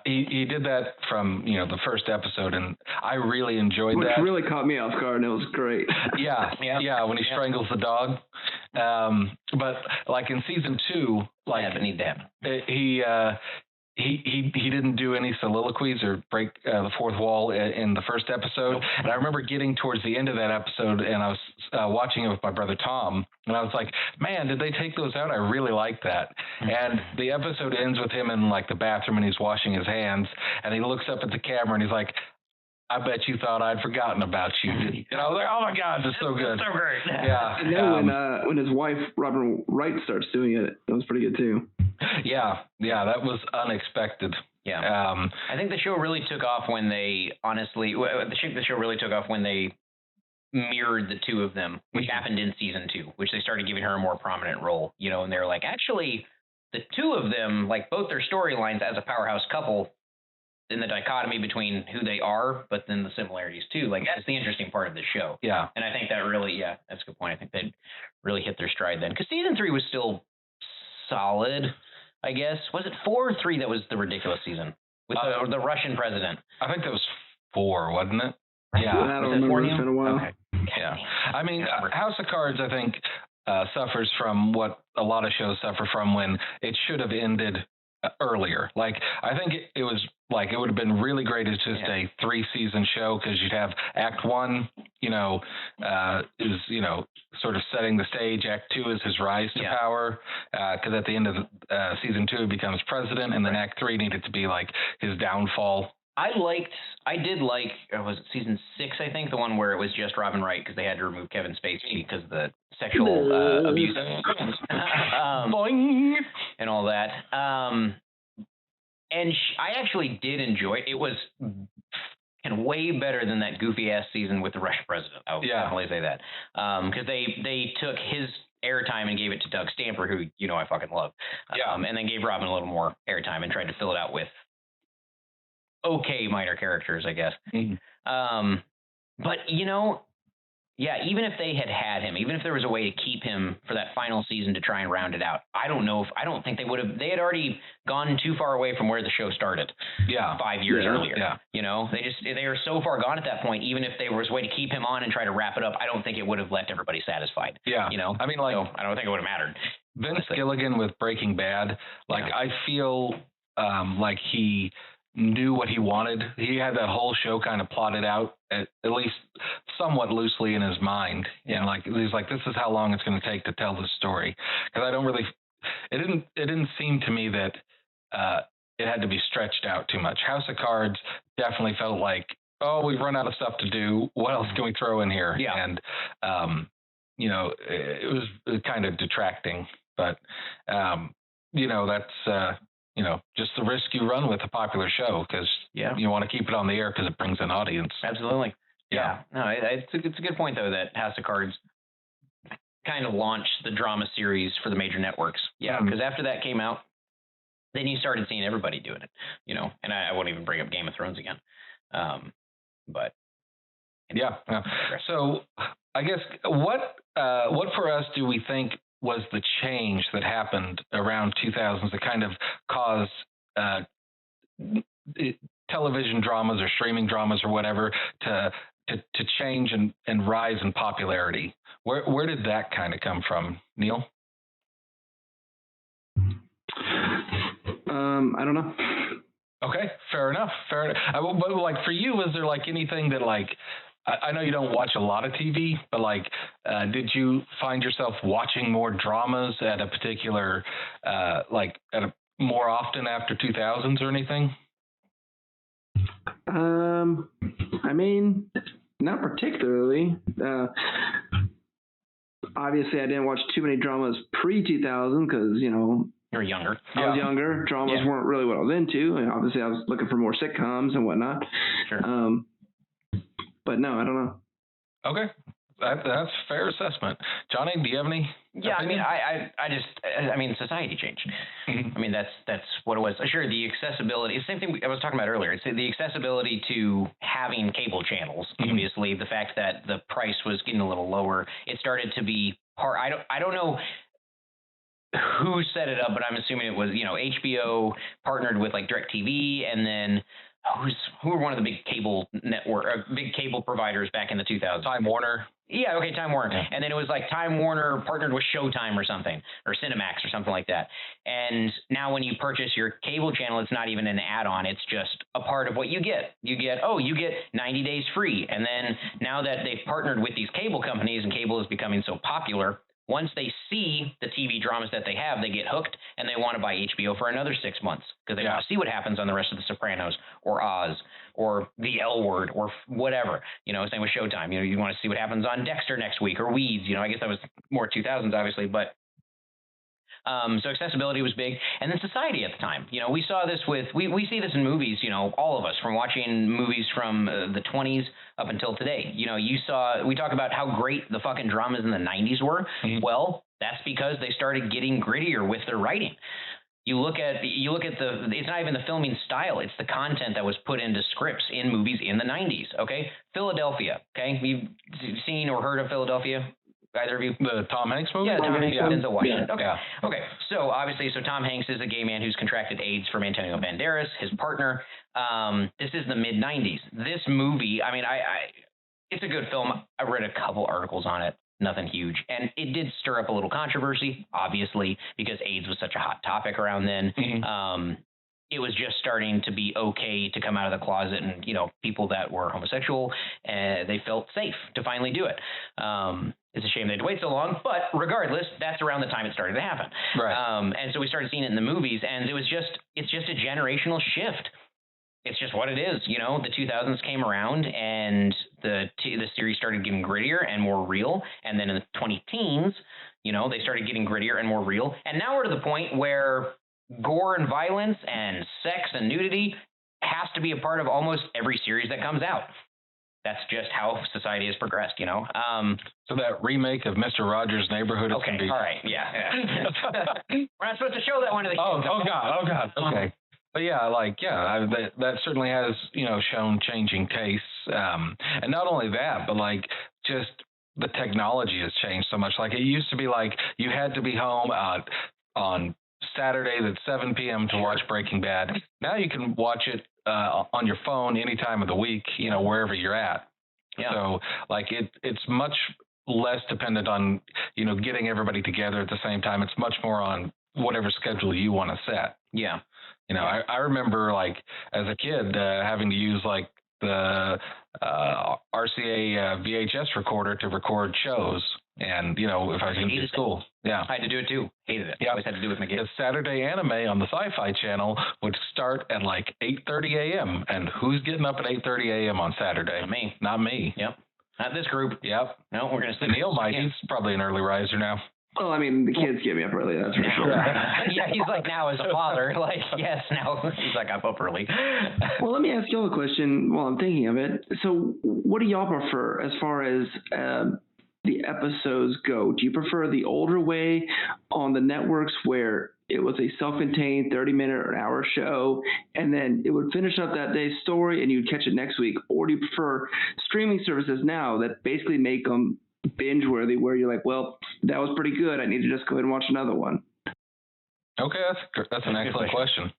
he did that from, the first episode, and I really enjoyed that. Which really caught me off guard, and it was great. Yeah, when he strangles the dog. But like in season 2, like he didn't do any soliloquies or break the fourth wall in the first episode. Nope. And I remember getting towards the end of that episode, and I was watching it with my brother Tom, and I was like, man, did they take those out? I really liked that. And the episode ends with him in like the bathroom, and he's washing his hands, and he looks up at the camera, and he's like, I bet you thought I'd forgotten about you. And I was like, oh my God, this is so good. So great. Yeah. And then when his wife, Robin Wright, starts doing it, it was pretty good too. Yeah, that was unexpected. Yeah. I think the show really took off when they mirrored the two of them, which happened in season 2, which they started giving her a more prominent role, and they were like, actually, the two of them, like both their storylines as a powerhouse couple, in the dichotomy between who they are, but then the similarities too. Like that's the interesting part of the show. Yeah. And I think that really, that's a good point. I think they really hit their stride then. Because season 3 was still solid, I guess. Was it 4 or 3 that was the ridiculous season? With the Russian president. I think that was 4, wasn't it? Yeah. I don't remember. It's been a while. Okay. Yeah. I mean, House of Cards, I think, suffers from what a lot of shows suffer from when it should have ended earlier. Like, I think it was like, it would have been really great as just a 3-season show, because you'd have Act 1, is, sort of setting the stage. Act 2 is his rise to power, because at the end of season 2, he becomes president, and then Act 3 needed to be like his downfall. I did like, was it season 6, I think, the one where it was just Robin Wright, because they had to remove Kevin Spacey because of the sexual abuse and all that. And I actually did enjoy it. It was way better than that goofy ass season with the Russian president. I would definitely say that, because they took his airtime and gave it to Doug Stamper, who I fucking love, and then gave Robin a little more airtime and tried to fill it out with minor characters, I guess. Mm-hmm. But Yeah, even if they had him, even if there was a way to keep him for that final season to try and round it out, I don't think they would have. They had already gone too far away from where the show started. Yeah. 5 years earlier. Yeah. You know, they were so far gone at that point. Even if there was a way to keep him on and try to wrap it up, I don't think it would have left everybody satisfied. Yeah. You know, I mean, like, so I don't think it would have mattered. Vince Gilligan with Breaking Bad, like, I feel like he knew what he wanted. He had that whole show kind of plotted out, at least somewhat loosely in his mind. And like, he's like, this is how long it's going to take to tell this story. Because it didn't seem to me that it had to be stretched out too much. House of Cards definitely felt like, oh, we've run out of stuff to do. What else can we throw in here? Yeah. And, you know, it was kind of detracting. But, you know, that's, you know, just the risk you run with a popular show, because you want to keep it on the air because it brings an audience. Absolutely. Yeah. No, it's a good point, though, that House of Cards kind of launched the drama series for the major networks. Yeah, because after that came out, then you started seeing everybody doing it, you know, and I won't even bring up Game of Thrones again. But yeah. So I guess what for us do we think was the change that happened around 2000s that kind of caused television dramas or streaming dramas or whatever to change and rise in popularity? Where did that kind of come from, Neil? I don't know. Okay, fair enough. But like, for you, was there like anything that, like, I know you don't watch a lot of TV, but like, did you find yourself watching more dramas at a particular, more often after 2000s or anything? I mean, not particularly. Obviously, I didn't watch too many dramas pre-2000 because, you know, you were younger. I was younger. Dramas weren't really what I was into, and obviously I was looking for more sitcoms and whatnot. Sure. But no, I don't know. Okay, that's a fair assessment. Jonny, do you have any? Yeah, opinion? I mean, society changed. I mean, that's what it was. Sure, the accessibility, same thing I was talking about earlier. It's the accessibility to having cable channels. Obviously, the fact that the price was getting a little lower, it started to be part. I don't know who set it up, but I'm assuming it was, you know, HBO partnered with like DirecTV, and then who were one of the big cable big cable providers back in the 2000s? Time Warner. Yeah, okay, Time Warner. Yeah. And then it was like Time Warner partnered with Showtime or something, or Cinemax or something like that. And now when you purchase your cable channel, it's not even an add-on. It's just a part of what you get. You get 90 days free. And then now that they've partnered with these cable companies and cable is becoming so popular, once they see the TV dramas that they have, they get hooked and they want to buy HBO for another 6 months because they want to see what happens on the rest of The Sopranos or Oz or The L Word or whatever. You know, same with Showtime. You know, you want to see what happens on Dexter next week or Weeds. You know, I guess that was more 2000s, obviously, but so accessibility was big. And then society at the time. You know, we saw this we see this in movies, you know, all of us, from watching movies from the 20s up until today. You know, we talk about how great the fucking dramas in the 90s were. Well, that's because they started getting grittier with their writing. You look at it's not even the filming style, it's the content that was put into scripts in movies in the 90s, okay? Philadelphia, okay? You've seen or heard of Philadelphia? Either of you? The Tom Hanks movie? Yeah, Tom Hanks, Denzel Washington. Yeah. Okay. So obviously, Tom Hanks is a gay man who's contracted AIDS from Antonio Banderas, his partner. This is the mid '90s. This movie, I mean, it's a good film. I read a couple articles on it. Nothing huge, and it did stir up a little controversy, obviously, because AIDS was such a hot topic around then. It was just starting to be okay to come out of the closet, and, you know, people that were homosexual, they felt safe to finally do it. It's a shame they had to wait so long, but regardless, that's around the time it started to happen. Right. And so we started seeing it in the movies, and it's just a generational shift. It's just what it is. You know, the 2000s came around, and the series started getting grittier and more real. And then in the 20-teens, you know, they started getting grittier and more real. And now we're to the point where gore and violence and sex and nudity has to be a part of almost every series that comes out. That's just how society has progressed, you know. So that remake of Mr. Rogers' Neighborhood. Okay, all right, yeah. We're not supposed to show that one to the kids. Oh God. Okay. But yeah, that certainly has, you know, shown changing tastes. And not only that, but like just the technology has changed so much. Like it used to be like you had to be home on Saturdays at 7 p.m. to watch Breaking Bad. Now you can watch it on your phone any time of the week, wherever you're at. Yeah. So like it's much less dependent on, getting everybody together at the same time. It's much more on whatever schedule you want to set. Yeah. I remember like as a kid having to use like the RCA VHS recorder to record shows. And, if I was going to school. Yeah. I had to do it too. Hated it. Yeah. Always had to do it with my kids. The Saturday anime on the Sci-Fi Channel would start at like 8:30 a.m. And who's getting up at 8:30 a.m. on Saturday? Not me. Not me. Yep. Not this group. Yep. No, we're going to stay. Neil might. He's probably an early riser now. Well, I mean, the kids get me up early, that's for sure. Yeah, he's like now as a father, like, yes, now he's like, I'm up early. Well, let me ask y'all a question while I'm thinking of it. So what do y'all prefer as far as the episodes go? Do you prefer the older way on the networks where it was a self-contained 30-minute or an hour show, and then it would finish up that day's story and you'd catch it next week? Or do you prefer streaming services now that basically make them binge-worthy, where you're like, well, that was pretty good, I need to just go ahead and watch another one? Okay, that's an excellent question.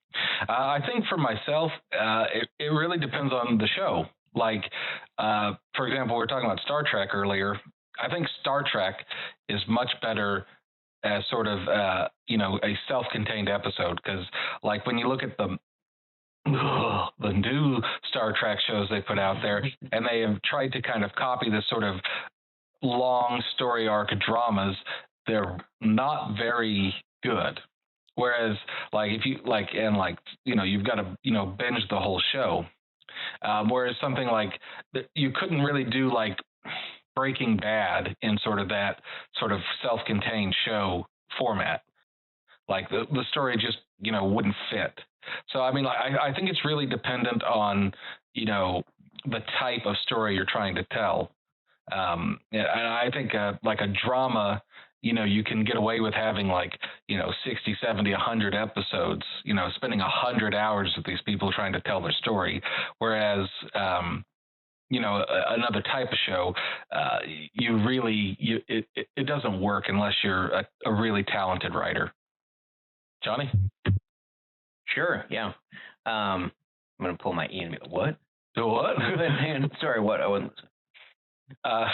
I think for myself, it really depends on the show. Like, for example, we were talking about Star Trek earlier. I think Star Trek is much better as sort of, a self-contained episode, because like when you look at the new Star Trek shows they put out there, and they have tried to kind of copy this sort of long story arc dramas, they're not very good. Whereas like if you you've got to binge the whole show. Whereas something like you couldn't really do like Breaking Bad in sort of that sort of self-contained show format. Like the story just wouldn't fit. So I mean, I think it's really dependent on the type of story you're trying to tell. And I think like a drama, you can get away with having like 60, 70, 100 episodes, spending 100 hours with these people trying to tell their story. Whereas another type of show, it doesn't work unless you're a really talented writer. Jonny? Sure, yeah. I'm going to pull my Ian. What? What? Sorry, what? I wasn't listening.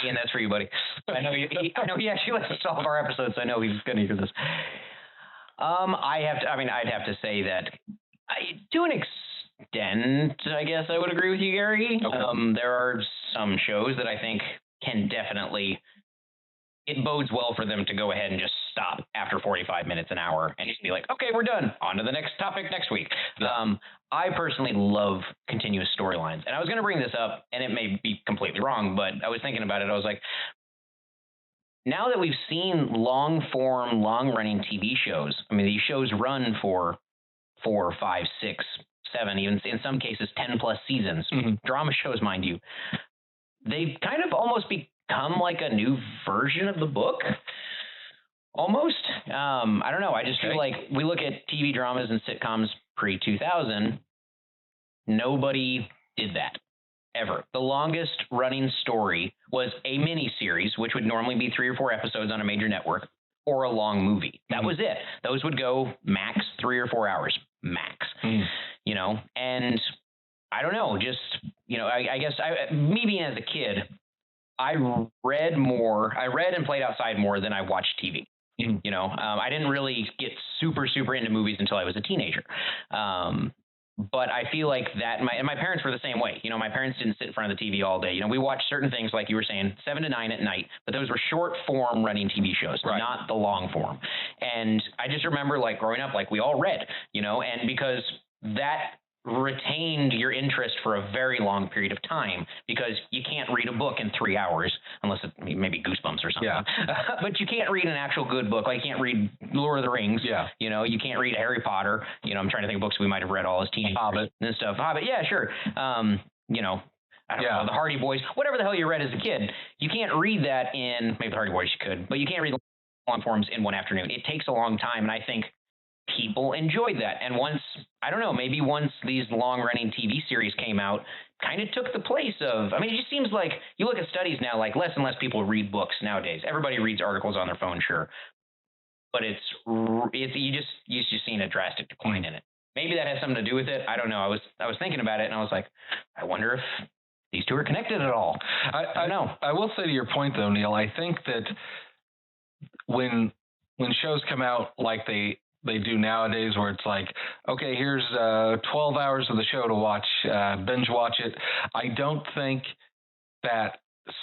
Ian, that's for you, buddy. I know he actually listens to all of our episodes, so I know he's going to hear this. I'd have to say that to an extent, I guess I would agree with you, Gary. Okay. There are some shows that I think can definitely, it bodes well for them to go ahead and just stop after 45 minutes, an hour, and just be like, okay, we're done. On to the next topic next week. Yeah. I personally love continuous storylines. And I was going to bring this up, and it may be completely wrong, but I was thinking about it. I was like, now that we've seen long-form, long-running TV shows, I mean, these shows run for 4, 5, 6, 7, even in some cases 10-plus seasons, drama shows, mind you, they've kind of almost become like a new version of the book. Almost. I don't know. I just feel like we look at TV dramas and sitcoms pre-2000, nobody did that ever. The longest running story was a mini-series, which would normally be 3 or 4 episodes on a major network, or a long movie. That was it. Those would go max 3 or 4 hours, max. And I don't know, just, I guess me being as a kid, I read and played outside more than I watched TV. I didn't really get super, super into movies until I was a teenager. But I feel like that, my parents were the same way. My parents didn't sit in front of the TV all day. We watched certain things, like you were saying, 7 to 9 at night, but those were short form running TV shows, not the long form. And I just remember like growing up, like we all read, and because that retained your interest for a very long period of time, because you can't read a book in 3 hours unless it maybe Goosebumps or something. Yeah. But you can't read an actual good book. Like you can't read Lord of the Rings. Yeah. You can't read Harry Potter. I'm trying to think of books we might have read all as teenagers. Hobbit and stuff. Hobbit. Yeah, sure. I don't know, the Hardy Boys, whatever the hell you read as a kid. You can't read that in, maybe the Hardy Boys you could, but you can't read long forms in one afternoon. It takes a long time, and I think people enjoyed that. And once these long-running TV series came out, kind of took the place of. I mean, it just seems like you look at studies now, like less and less people read books nowadays. Everybody reads articles on their phone, sure, but it's you just seeing a drastic decline in it. Maybe that has something to do with it. I don't know. I was thinking about it, and I was like, I wonder if these two are connected at all. I don't know. I will say to your point, though, Neil, I think that when shows come out like they do nowadays, where it's like, okay, here's 12 hours of the show to watch, binge watch it, I don't think that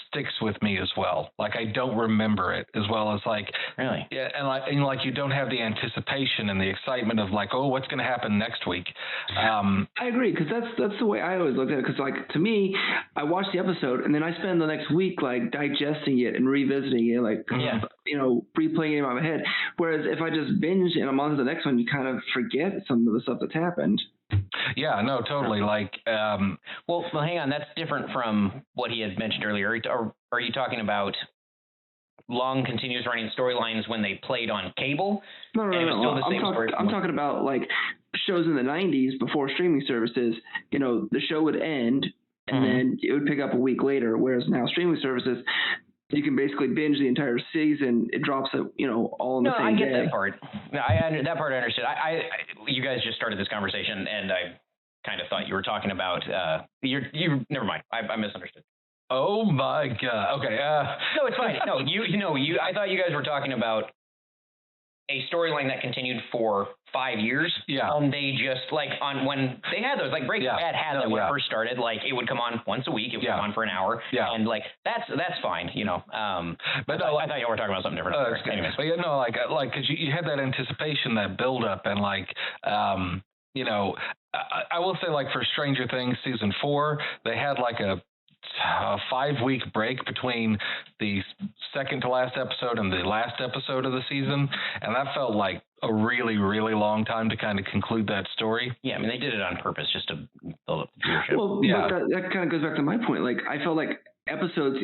sticks with me as well. Like, I don't remember it as well as like, really, yeah, and like you don't have the anticipation and the excitement of like, oh, what's going to happen next week. I agree, because that's the way I always look at it. Because like, to me, I watch the episode and then I spend the next week like digesting it and revisiting it, like replaying it in my head. Whereas if I just binge and I'm on to the next one, you kind of forget some of the stuff that's happened. Yeah, no, totally. Like, well, hang on. That's different from what he had mentioned earlier. Are you talking about long, continuous running storylines when they played on cable? No. I'm talking about like shows in the 90s before streaming services. You know, the show would end and then it would pick up a week later. Whereas now streaming services, you can basically binge the entire season. It drops it, all in the same day. No, I get that part. No, that part I understood. You guys just started this conversation, and I kind of thought you were talking about you. Never mind. I misunderstood. Oh my God. Okay. No, it's fine. No, you. I thought you guys were talking about a storyline that continued for 5 years. Yeah. They just like when they had those, like Breaking Bad had that when it first started. Like it would come on once a week. It would come on for an hour. Yeah. And like that's fine. But no, I thought you were talking about something different. Anyways. But because you had that anticipation, that build up, and like I will say, like for Stranger Things season 4, they had like a 5-week break between the second to last episode and the last episode of the season, and that felt like a really, really long time to kind of conclude that story. Yeah, I mean, they did it on purpose just to build up the viewership. Well, but that kind of goes back to my point. Like, I felt like episodes,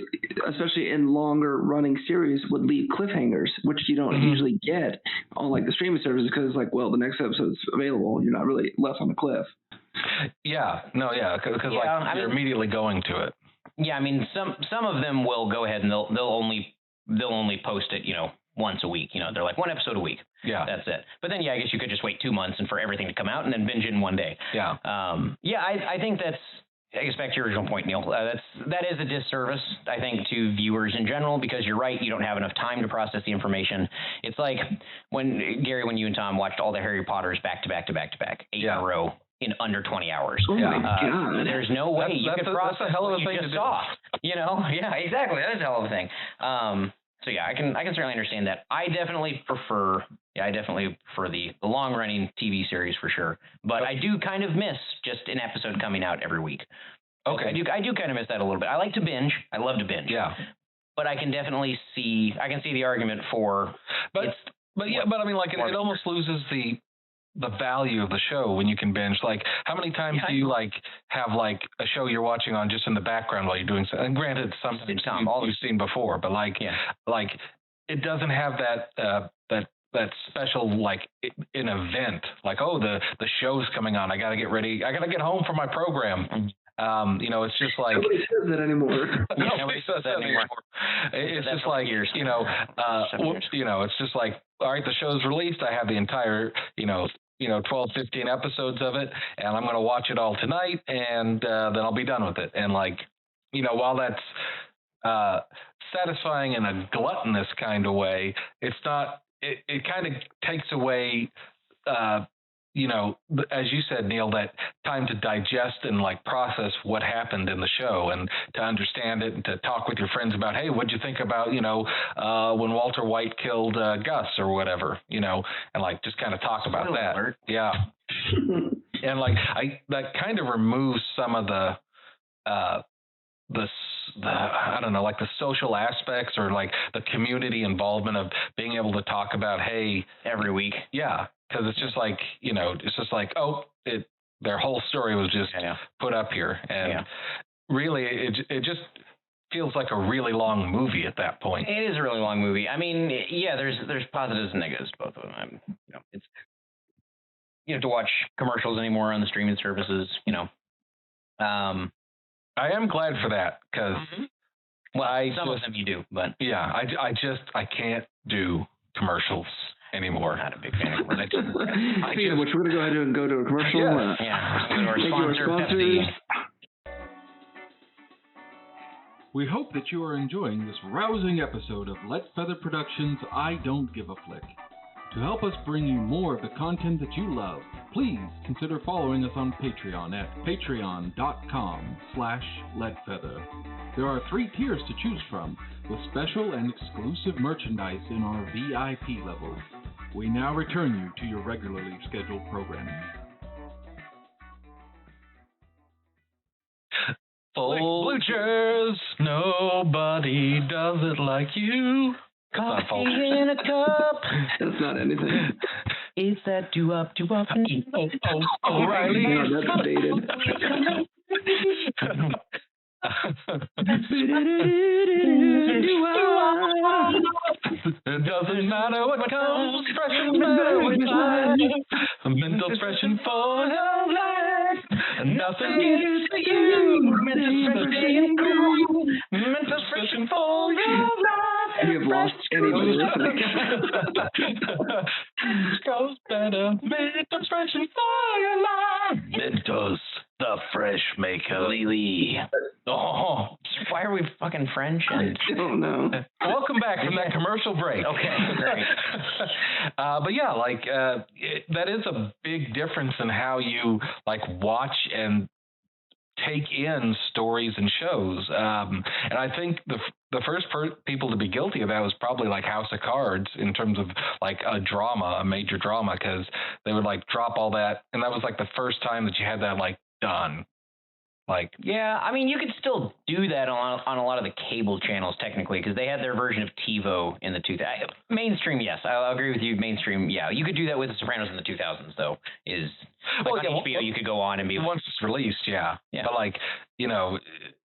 especially in longer running series, would leave cliffhangers, which you don't usually get on like the streaming services, because it's like, well, the next episode's available. You're not really left on a cliff. Yeah, no, yeah, because you're immediately going to it. Yeah, I mean, some of them will go ahead and they'll only post it, once a week. They're like one episode a week. Yeah, that's it. But then, I guess you could just wait 2 months and for everything to come out and then binge it in one day. Yeah. I think that's. I guess back to your original point, Neil. That is a disservice, I think, to viewers in general, because you're right. You don't have enough time to process the information. It's like when you and Tom watched all the Harry Potters back to back, 8 in a row in under 20 hours. Oh my God! There's no way you could process that's a hell of a what thing you to just do. saw. Yeah, exactly. That is a hell of a thing. So yeah, I can certainly understand that. I definitely prefer the long running TV series for sure. But I do kind of miss just an episode coming out every week. Okay. I do kind of miss that a little bit. I like to binge. I love to binge. Yeah. But I can definitely see the argument for. But I mean, like it almost loses the value of the show when you can binge. Like, how many times do you like have like a show you're watching on just in the background while you're doing something? And granted, sometimes you've seen before, but like it doesn't have that special like an event. Like, oh, the show's coming on. I got to get ready. I got to get home from my program. It's just like nobody says that anymore. Nobody says that anymore. It's just like it's just like, all right, the show's released. I have the entire 12, 15 episodes of it, and I'm going to watch it all tonight, and then I'll be done with it. And like, while that's satisfying in a gluttonous kind of way, it's not. It kind of takes away. As you said, Neil, that time to digest and like process what happened in the show, and to understand it, and to talk with your friends about, hey, what'd you think about, when Walter White killed Gus or whatever, and like just kind of talk about that. Alert. Yeah. And like that kind of removes some of the I don't know, like the social aspects or like the community involvement of being able to talk about, hey, every week. Yeah. Because it's just like, their whole story was just put up here. And really, it just feels like a really long movie at that point. It is a really long movie. I mean, yeah, there's positives and negatives, both of them. It's to watch commercials anymore on the streaming services, I am glad for that because well, some of them you do, but yeah, I can't do commercials anymore. I'm not a big fan of commercials. Speaking of which, we're gonna go ahead and go to a commercial. Yes. Yeah, go to our Thank you, our sponsor, sponsors. Pepsi. We hope that you are enjoying this rousing episode of Let Feather Productions' I Don't Give a Flick. To help us bring you more of the content that you love, please consider following us on Patreon at patreon.com/letfeather. There are 3 tiers to choose from, with special and exclusive merchandise in our VIP level. We now return you to your regularly scheduled programming. Folgers, nobody does it like you. Coffee in a cup. That's not anything. It's that do-up. O'Reilly. No, that's dated. It doesn't matter what comes, fresh and better with life. Mental's fresh and full of life. Nothing gets to you. Mental's fresh and cool. Mental's fresh and full of life. We have lost anybody listening. Goes better. Mental's fresh and full of life. Mentos, the fresh maker. Lily. Oh. Why are we fucking French? I don't know. Welcome back from that commercial break. Okay, great. But yeah, like that is a big difference in how you like watch and take in stories and shows. And I think the first people to be guilty of that was probably like House of Cards in terms of like a major drama, because they would like drop all that, and that was like the first time that you had that like done. Like, yeah, I mean, you could still do that on a lot of the cable channels, technically, because they had their version of TiVo in the 2000s. Mainstream, yes, I'll agree with you. Mainstream, yeah, you could do that with The Sopranos in the 2000s, though. On HBO, you could go on and be once it's released, yeah. Yeah. But like, you know,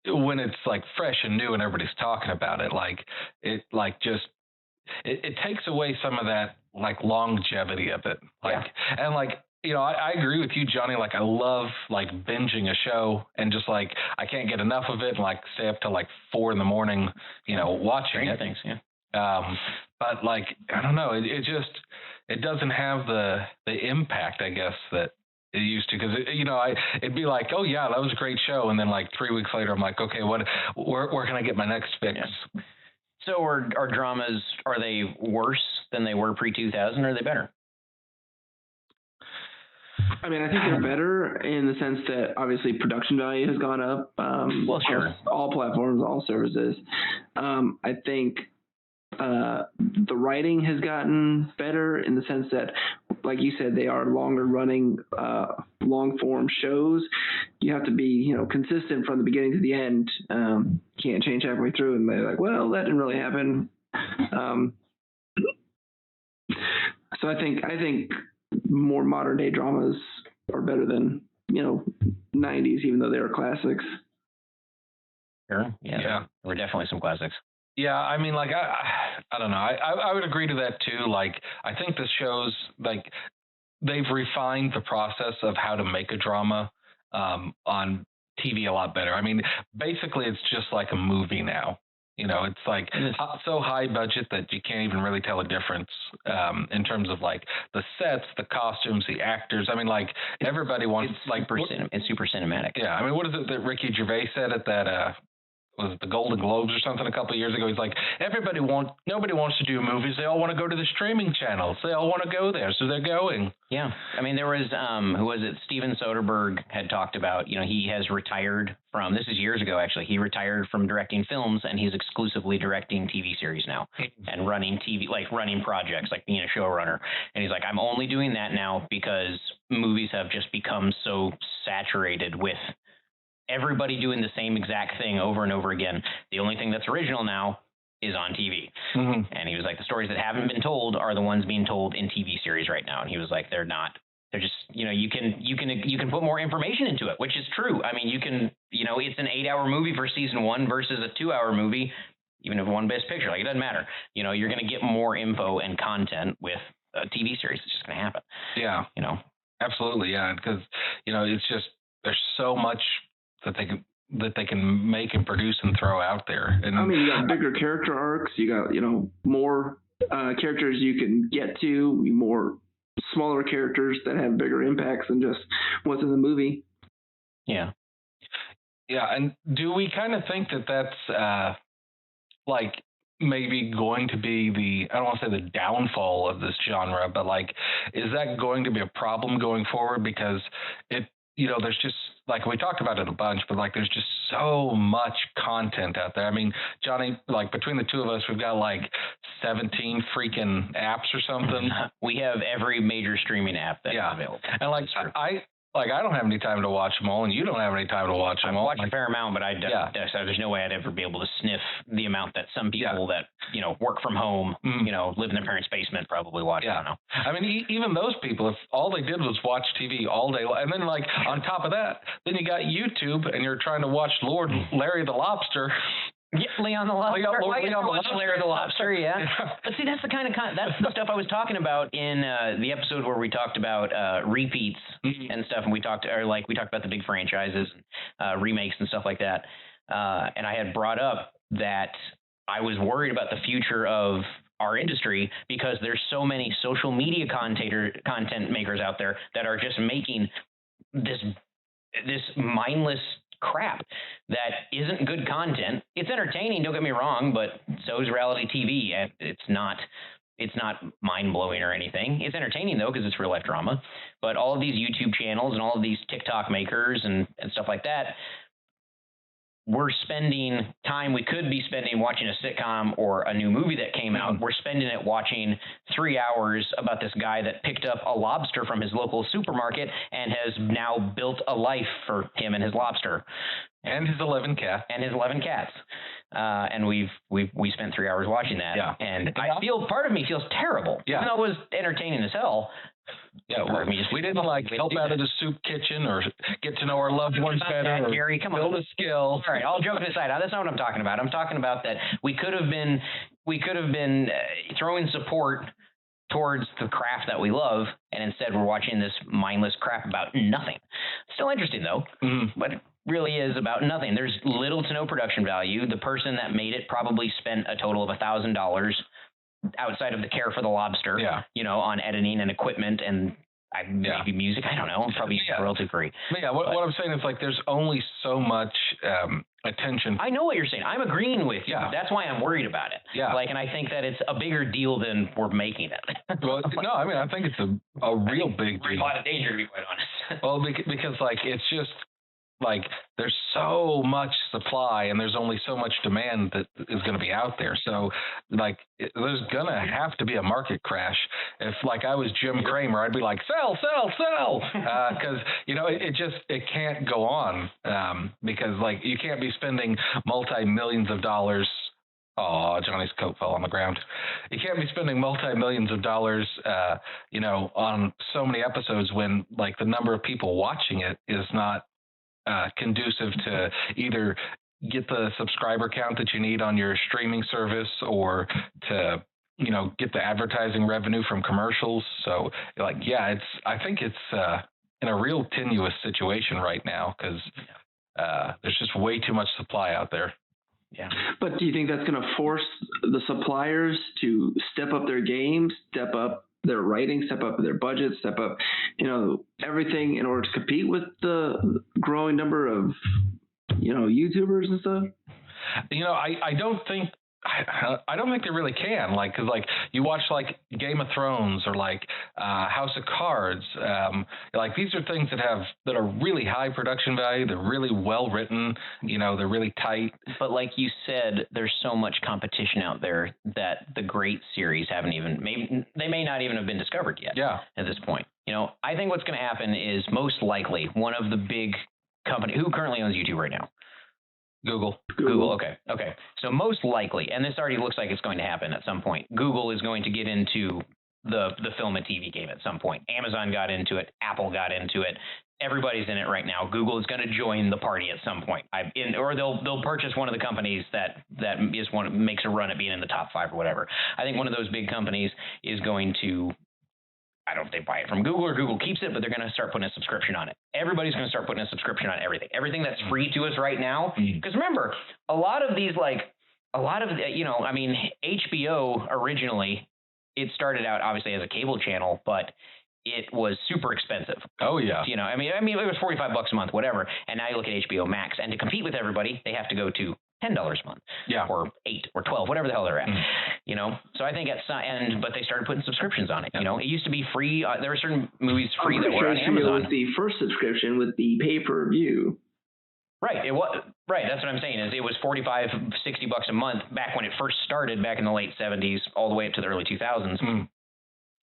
when it's like fresh and new and everybody's talking about it, like it like just it takes away some of that like longevity of it, like and like. You know, I agree with you, Johnny. Like, I love like binging a show and just like I can't get enough of it. And, like, stay up till like 4 a.m, you know, watching it. Things, yeah. But like, I don't know. It doesn't have the impact, I guess, that it used to. Because you know, it'd be like, oh yeah, that was a great show, and then like 3 weeks later, I'm like, okay, where can I get my next fix? Yeah. So are dramas, are they worse than they were pre-2000, or are they better? I mean, I think they're better in the sense that obviously production value has gone up. Well, sure. All platforms, all services. I think the writing has gotten better in the sense that, like you said, they are longer running, long form shows. You have to be, you know, consistent from the beginning to the end. Can't change halfway through and they're like, well, that didn't really happen. So I think more modern day dramas are better than, you know, 90s, even though they were classics. Sure. Yeah. There were definitely some classics. Yeah, I mean, like, I don't know. I would agree to that too. Like, I think this shows, like, they've refined the process of how to make a drama on TV a lot better. I mean, basically, it's just like a movie now. You know, it's like so high budget that you can't even really tell a difference in terms of like the sets, the costumes, the actors. I mean, like everybody wants it's super cinematic. Yeah, I mean, what is it that Ricky Gervais said at that was it the Golden Globes or something a couple of years ago? He's like, nobody wants to do movies. They all want to go to the streaming channels. They all want to go there, so they're going. Yeah, I mean, there was who was it? Steven Soderbergh had talked about, you know, he has retired from, this is years ago actually. He retired from directing films and he's exclusively directing TV series now and running running projects, like being a showrunner. And he's like, I'm only doing that now because movies have just become so saturated with everybody doing the same exact thing over and over again. The only thing that's original now is on TV. Mm-hmm. And he was like, the stories that haven't been told are the ones being told in TV series right now. And he was like, they're just, you know, you can put more information into it, which is true. I mean, you can, you know, it's an 8-hour movie for season 1 versus a 2-hour movie, even if one Best Picture, like it doesn't matter. You know, you're going to get more info and content with a TV series. It's just going to happen. Yeah. You know? Absolutely. Yeah. Because, you know, it's just, there's so much that they can that they can make and produce and throw out there. And I mean, you got bigger character arcs. You got more characters you can get to, more smaller characters that have bigger impacts than just what's in the movie. Yeah. Yeah, and do we kind of think that that's like maybe going to be I don't want to say the downfall of this genre, but like, is that going to be a problem going forward? Because there's just, like, we talked about it a bunch, but like, there's just so much content out there. I mean, Jonny, like, between the two of us, we've got like 17 freaking apps or something. We have every major streaming app that's available. And like, I don't have any time to watch them all, and you don't have any time to watch them all. I watch a fair amount, but there's no way I'd ever be able to sniff the amount that some people that work from home, live in their parents' basement probably watch. I don't know. I mean, even those people, if all they did was watch TV all day, and then like on top of that, then you got YouTube, and you're trying to watch Lord Larry the Lobster. Yeah, Leon the Lobster. Larry the Lobster. Yeah. But see, that's the that's the stuff I was talking about in the episode where we talked about repeats and stuff, and we talked about the big franchises, remakes and stuff like that. And I had brought up that I was worried about the future of our industry because there's so many social media content makers out there that are just making this mindless crap that isn't good content. It's entertaining, don't get me wrong, but so is reality TV. And it's not mind-blowing or anything. It's entertaining though, because it's real life drama. But all of these YouTube channels and all of these TikTok makers and stuff like that, we're spending time we could be spending watching a sitcom or a new movie that came out. We're spending it watching 3 hours about this guy that picked up a lobster from his local supermarket and has now built a life for him and his lobster. And his 11 cats. And we spent 3 hours watching that. Yeah. And I feel, part of me feels terrible. Yeah. Even though it was entertaining as hell. Yeah, we didn't help out at the soup kitchen or get to know our loved ones better. Or Gary, come on, build a skill. All right, all joking aside, that's not what I'm talking about. I'm talking about that we could have been throwing support towards the craft that we love, and instead we're watching this mindless crap about nothing. Still interesting though, but it really is about nothing. There's little to no production value. The person that made it probably spent a total of $1,000 outside of the care for the lobster, on editing and equipment and maybe music. I don't know. Probably royalty free. What I'm saying is like there's only so much attention. I know what you're saying. I'm agreeing with you. Yeah. That's why I'm worried about it. Yeah. And I think that it's a bigger deal than we're making it. Well, no, I mean I think it's a real big deal. A lot of danger, to be quite honest. Well, because it's just. Like there's so much supply and there's only so much demand that is going to be out there. So there's going to have to be a market crash. If I was Jim Cramer, I'd be like, sell. Cause it can't go on. Because you can't be spending multi-millions of dollars. Oh, Johnny's coat fell on the ground. You can't be spending multi-millions of dollars, on so many episodes when the number of people watching it is not conducive to either get the subscriber count that you need on your streaming service or to get the advertising revenue from commercials. So I think it's in a real tenuous situation right now because there's just way too much supply out there. Yeah. But do you think that's going to force the suppliers to step up their game, step up their writing, step up their budget, step up, everything in order to compete with the growing number of, YouTubers and stuff? I don't think they really can. Because you watch Game of Thrones or House of Cards. These are things that are really high production value. They're really well written. They're really tight. But like you said, there's so much competition out there that the great series they may not even have been discovered yet. Yeah. At this point, I think what's going to happen is most likely one of the big companies who currently owns YouTube right now. Google. Okay. So most likely, and this already looks like it's going to happen at some point, Google is going to get into the film and TV game at some point. Amazon got into it. Apple got into it. Everybody's in it right now. Google is going to join the party at some point. Or they'll purchase one of the companies that makes a run at being in the top 5 or whatever. I think one of those big companies is going to I don't know if they buy it from Google or Google keeps it, but they're going to start putting a subscription on it. Everybody's going to start putting a subscription on everything. Everything that's free to us right now. Because remember, a lot of these, I mean, HBO originally, it started out obviously as a cable channel, but it was super expensive. Oh yeah. You know, I mean, it was $45 a month, whatever. And now you look at HBO Max, and to compete with everybody, they have to go to $10 a month, or $8 or $12, whatever the hell they're at. You know, so I think but they started putting subscriptions on it. You know, it used to be free. There were certain movies free that were on Amazon. With the first subscription with the pay-per-view. Right. It was right. That's what I'm saying. Is it was $45, $60 a month back when it first started back in the late 70s, all the way up to the early 2000s.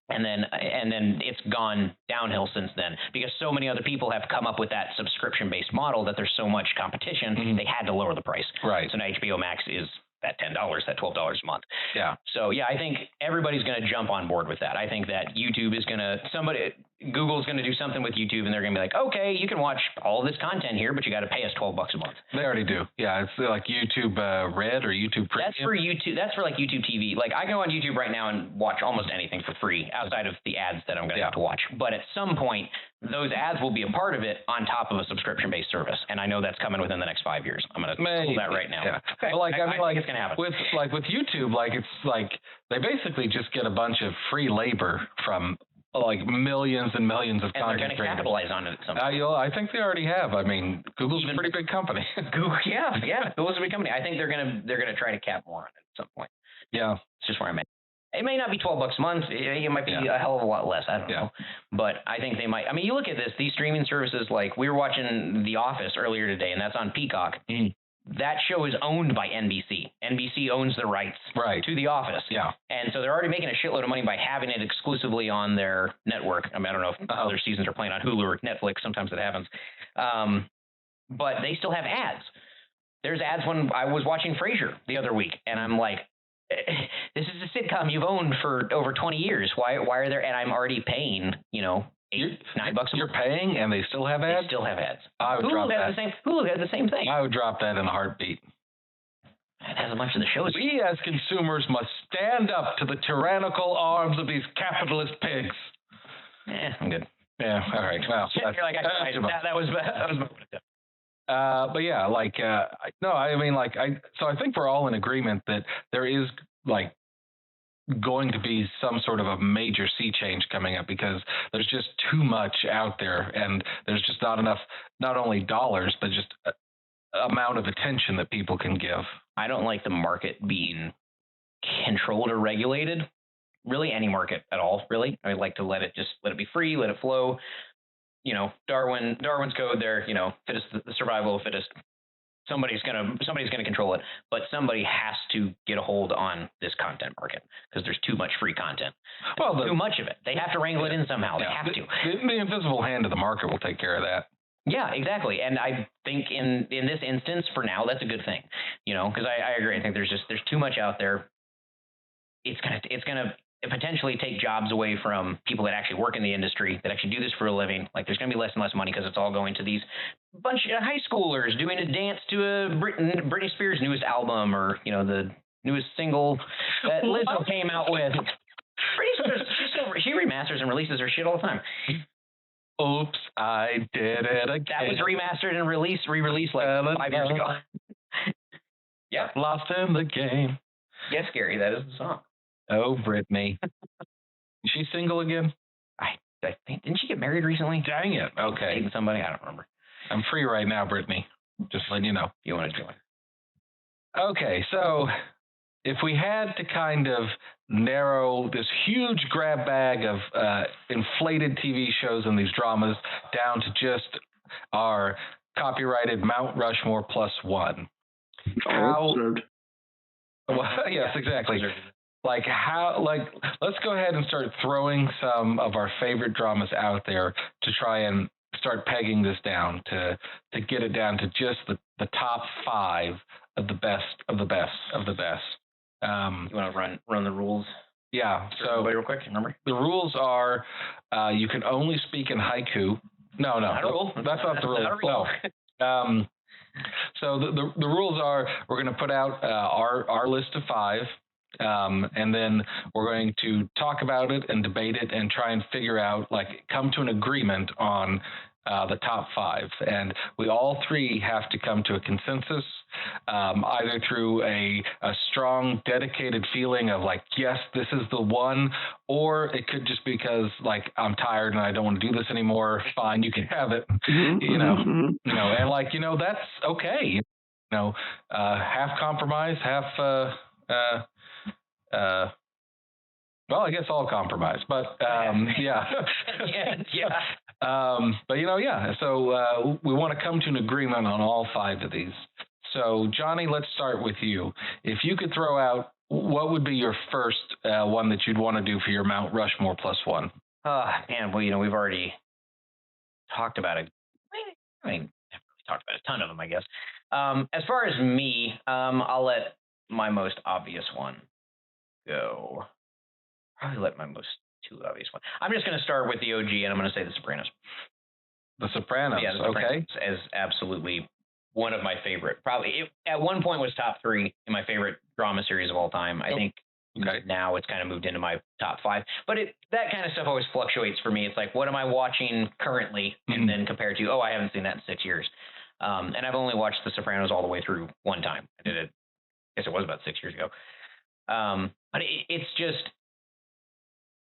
And then it's gone downhill since then because so many other people have come up with that subscription-based model that there's so much competition. They had to lower the price. Right. So now HBO Max is that $10, that $12 a month. Yeah. So yeah, I think everybody's going to jump on board with that. I think that YouTube is going to Google's going to do something with YouTube, and they're going to be like, okay, you can watch all this content here, but you got to pay us $12 a month. They already do. Yeah, it's like YouTube Red or YouTube Premium. That's for YouTube. That's for like YouTube TV. Like I go on YouTube right now and watch almost anything for free outside of the ads that I'm going to have to watch. But at some point, those ads will be a part of it on top of a subscription-based service, and I know that's coming within the next 5 years. I'm going to pull that right now. Yeah. Okay. Well, I think it's going to happen. With YouTube, it's like they basically just get a bunch of free labor from like millions and millions of content creators. And they're going to capitalize on it at some point. I think they already have. I mean, Google's a pretty big company. Google, yeah, Google's a big company. I think they're gonna try to cap more on it at some point. Yeah, it's just where I'm at. It may not be $12 a month. It might be a hell of a lot less. I don't know. But I think they might. I mean, you look at this. These streaming services, like we were watching The Office earlier today, and that's on Peacock. That show is owned by NBC. NBC owns the rights to The Office. Yeah. And so they're already making a shitload of money by having it exclusively on their network. I mean, I don't know if other seasons are playing on Hulu or Netflix. Sometimes it happens. But they still have ads. There's ads when I was watching Frasier the other week, and I'm like, this is a sitcom you've owned for over 20 years. Why are there? And I'm already paying, $8, $9 a month. You're paying, and they still have ads. They still have ads. I would drop that. Hulu has the same thing. I would drop that in a heartbeat. It has a bunch of the shows. We as consumers must stand up to the tyrannical arms of these capitalist pigs. I'm good. Yeah. All right. Well, that was but yeah, so I think we're all in agreement that there is going to be some sort of a major sea change coming up because there's just too much out there, and there's just not enough, not only dollars, but just amount of attention that people can give. I don't like the market being controlled or regulated. Really, any market at all, really. I like to let it be free, let it flow. Darwin's code there, fittest, the survival of fittest. Somebody's gonna control it, but somebody has to get a hold on this content market because there's too much free content. Too much of it. They have to wrangle it in somehow. They have to. The invisible hand of the market will take care of that. Yeah, exactly. And I think in this instance, for now, that's a good thing. Because I agree. I think there's too much out there. It's gonna potentially take jobs away from people that actually work in the industry, that actually do this for a living. Like there's going to be less and less money because it's all going to these bunch of high schoolers doing a dance to a Britney Spears newest album, or the newest single that Lizzo came out with. Britney Spears, she remasters and releases her shit all the time. Oops, I did it again. That was remastered and re-released like 5 years ago. Yeah, lost in the game. Yes, Gary, that is the song. Oh, Brittany. Is she single again? I think, didn't she get married recently? Dang it. Okay. Dating somebody? I don't remember. I'm free right now, Brittany. Just letting you know. You want to join? Okay, so if we had to kind of narrow this huge grab bag of inflated TV shows and these dramas down to just our copyrighted Mount Rushmore plus one. Yes, exactly. Let's go ahead and start throwing some of our favorite dramas out there to try and start pegging this down to get it down to just the top 5 of the best of the best of the best. You want to run the rules? Yeah. So real quick, remember? The rules are you can only speak in haiku. No, not a rule. That's not the rule. Not a rule. No. So the rules are we're going to put out our list of 5. And then we're going to talk about it and debate it and try and figure out, like, come to an agreement on the top 5. And we all 3 have to come to a consensus, either through a strong, dedicated feeling of like, yes, this is the one, or it could just be because like I'm tired and I don't want to do this anymore. Fine, you can have it. You know, and like, that's okay. Half compromise, half well, I guess all compromise, but yeah. But yeah. So we want to come to an agreement on all 5 of these. So Jonny, let's start with you. If you could throw out, what would be your first one that you'd want to do for your Mount Rushmore +1? Man, well, we've already talked about it. I mean, talked about a ton of them, I guess. As far as me, I'll let my most obvious one go. Probably let my most 2 obvious one. I'm just going to start with the OG, and I'm going to say The Sopranos. The Sopranos, yeah, The Sopranos is absolutely one of my favorite. Probably at one point was top 3 in my favorite drama series of all time. I think now it's kind of moved into my top 5. But that kind of stuff always fluctuates for me. It's like, what am I watching currently, and then compared to, I haven't seen that in 6 years. And I've only watched The Sopranos all the way through one time. I did it. I guess it was about 6 years ago. But it's just,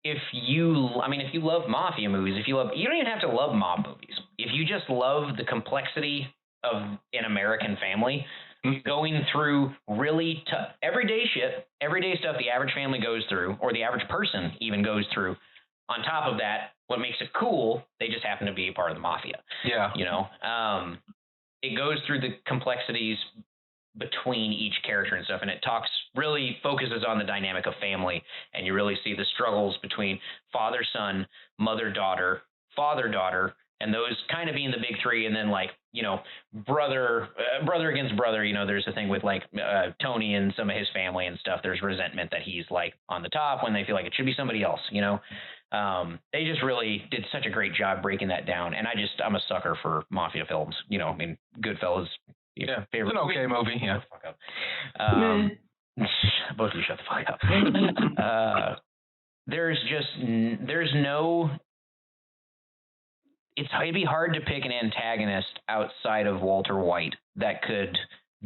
if you love mafia movies, you don't even have to love mob movies. If you just love the complexity of an American family, going through really tough, everyday stuff the average family goes through, or the average person even goes through. On top of that, what makes it cool, they just happen to be a part of the mafia. Yeah. It goes through the complexities between each character and stuff, and it really focuses on the dynamic of family, and you really see the struggles between father-son, mother-daughter, father-daughter, and those kind of being the big 3, and then like, brother against brother, there's a thing with like Tony and some of his family and stuff. There's resentment that he's like on the top when they feel like it should be somebody else, They just really did such a great job breaking that down, and I'm a sucker for mafia films. Goodfellas. Yeah, favorite. It's an okay movie. Yeah. Both of you shut the fuck up. There's no. It'd be hard to pick an antagonist outside of Walter White that could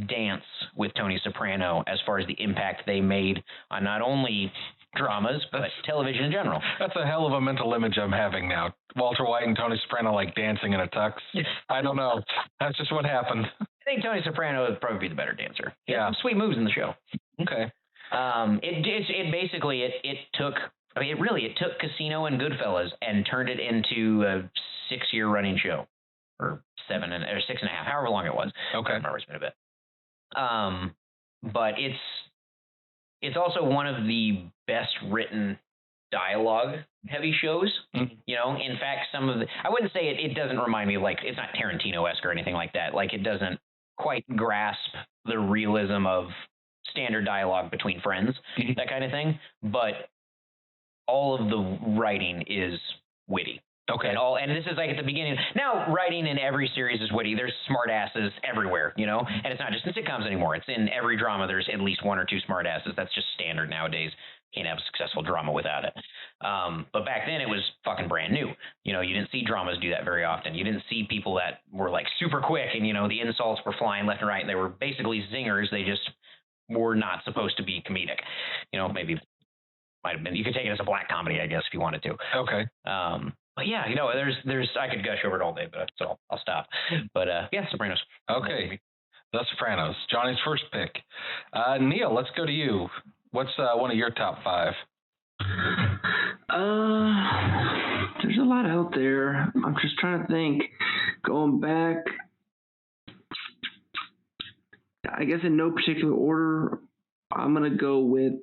dance with Tony Soprano as far as the impact they made on not only dramas but television in general. That's a hell of a mental image I'm having now. Walter White and Tony Soprano like dancing in a tux. I don't know. That's just what happened. I think Tony Soprano would probably be the better dancer. He had some sweet moves in the show. Okay. It took Casino and Goodfellas and turned it into a 6-year running show, or 6.5, however long it was. Okay. I remember, it's been a bit. But it's also one of the best written dialogue heavy shows. In fact, I wouldn't say it doesn't remind me of, like, it's not Tarantino-esque or anything like that. Like, it doesn't quite grasp the realism of standard dialogue between friends, that kind of thing. But all of the writing is witty. Okay. And this is like at the beginning. Now, writing in every series is witty. There's smart asses everywhere, and it's not just in sitcoms anymore. It's in every drama. There's at least 1 or 2 smart asses. That's just standard nowadays. Can't have a successful drama without it. But back then it was fucking brand new. You didn't see dramas do that very often. You didn't see people that were like super quick and, the insults were flying left and right. And they were basically zingers. They just were not supposed to be comedic. Maybe might have been. You could take it as a black comedy, I guess, if you wanted to. Okay. But yeah, there's I could gush over it all day, but so I'll stop. But Sopranos. Okay. The Sopranos. Jonny's first pick. Neil, let's go to you. What's one of your top 5? There's a lot out there. I'm just trying to think. Going back, I guess in no particular order, I'm gonna go with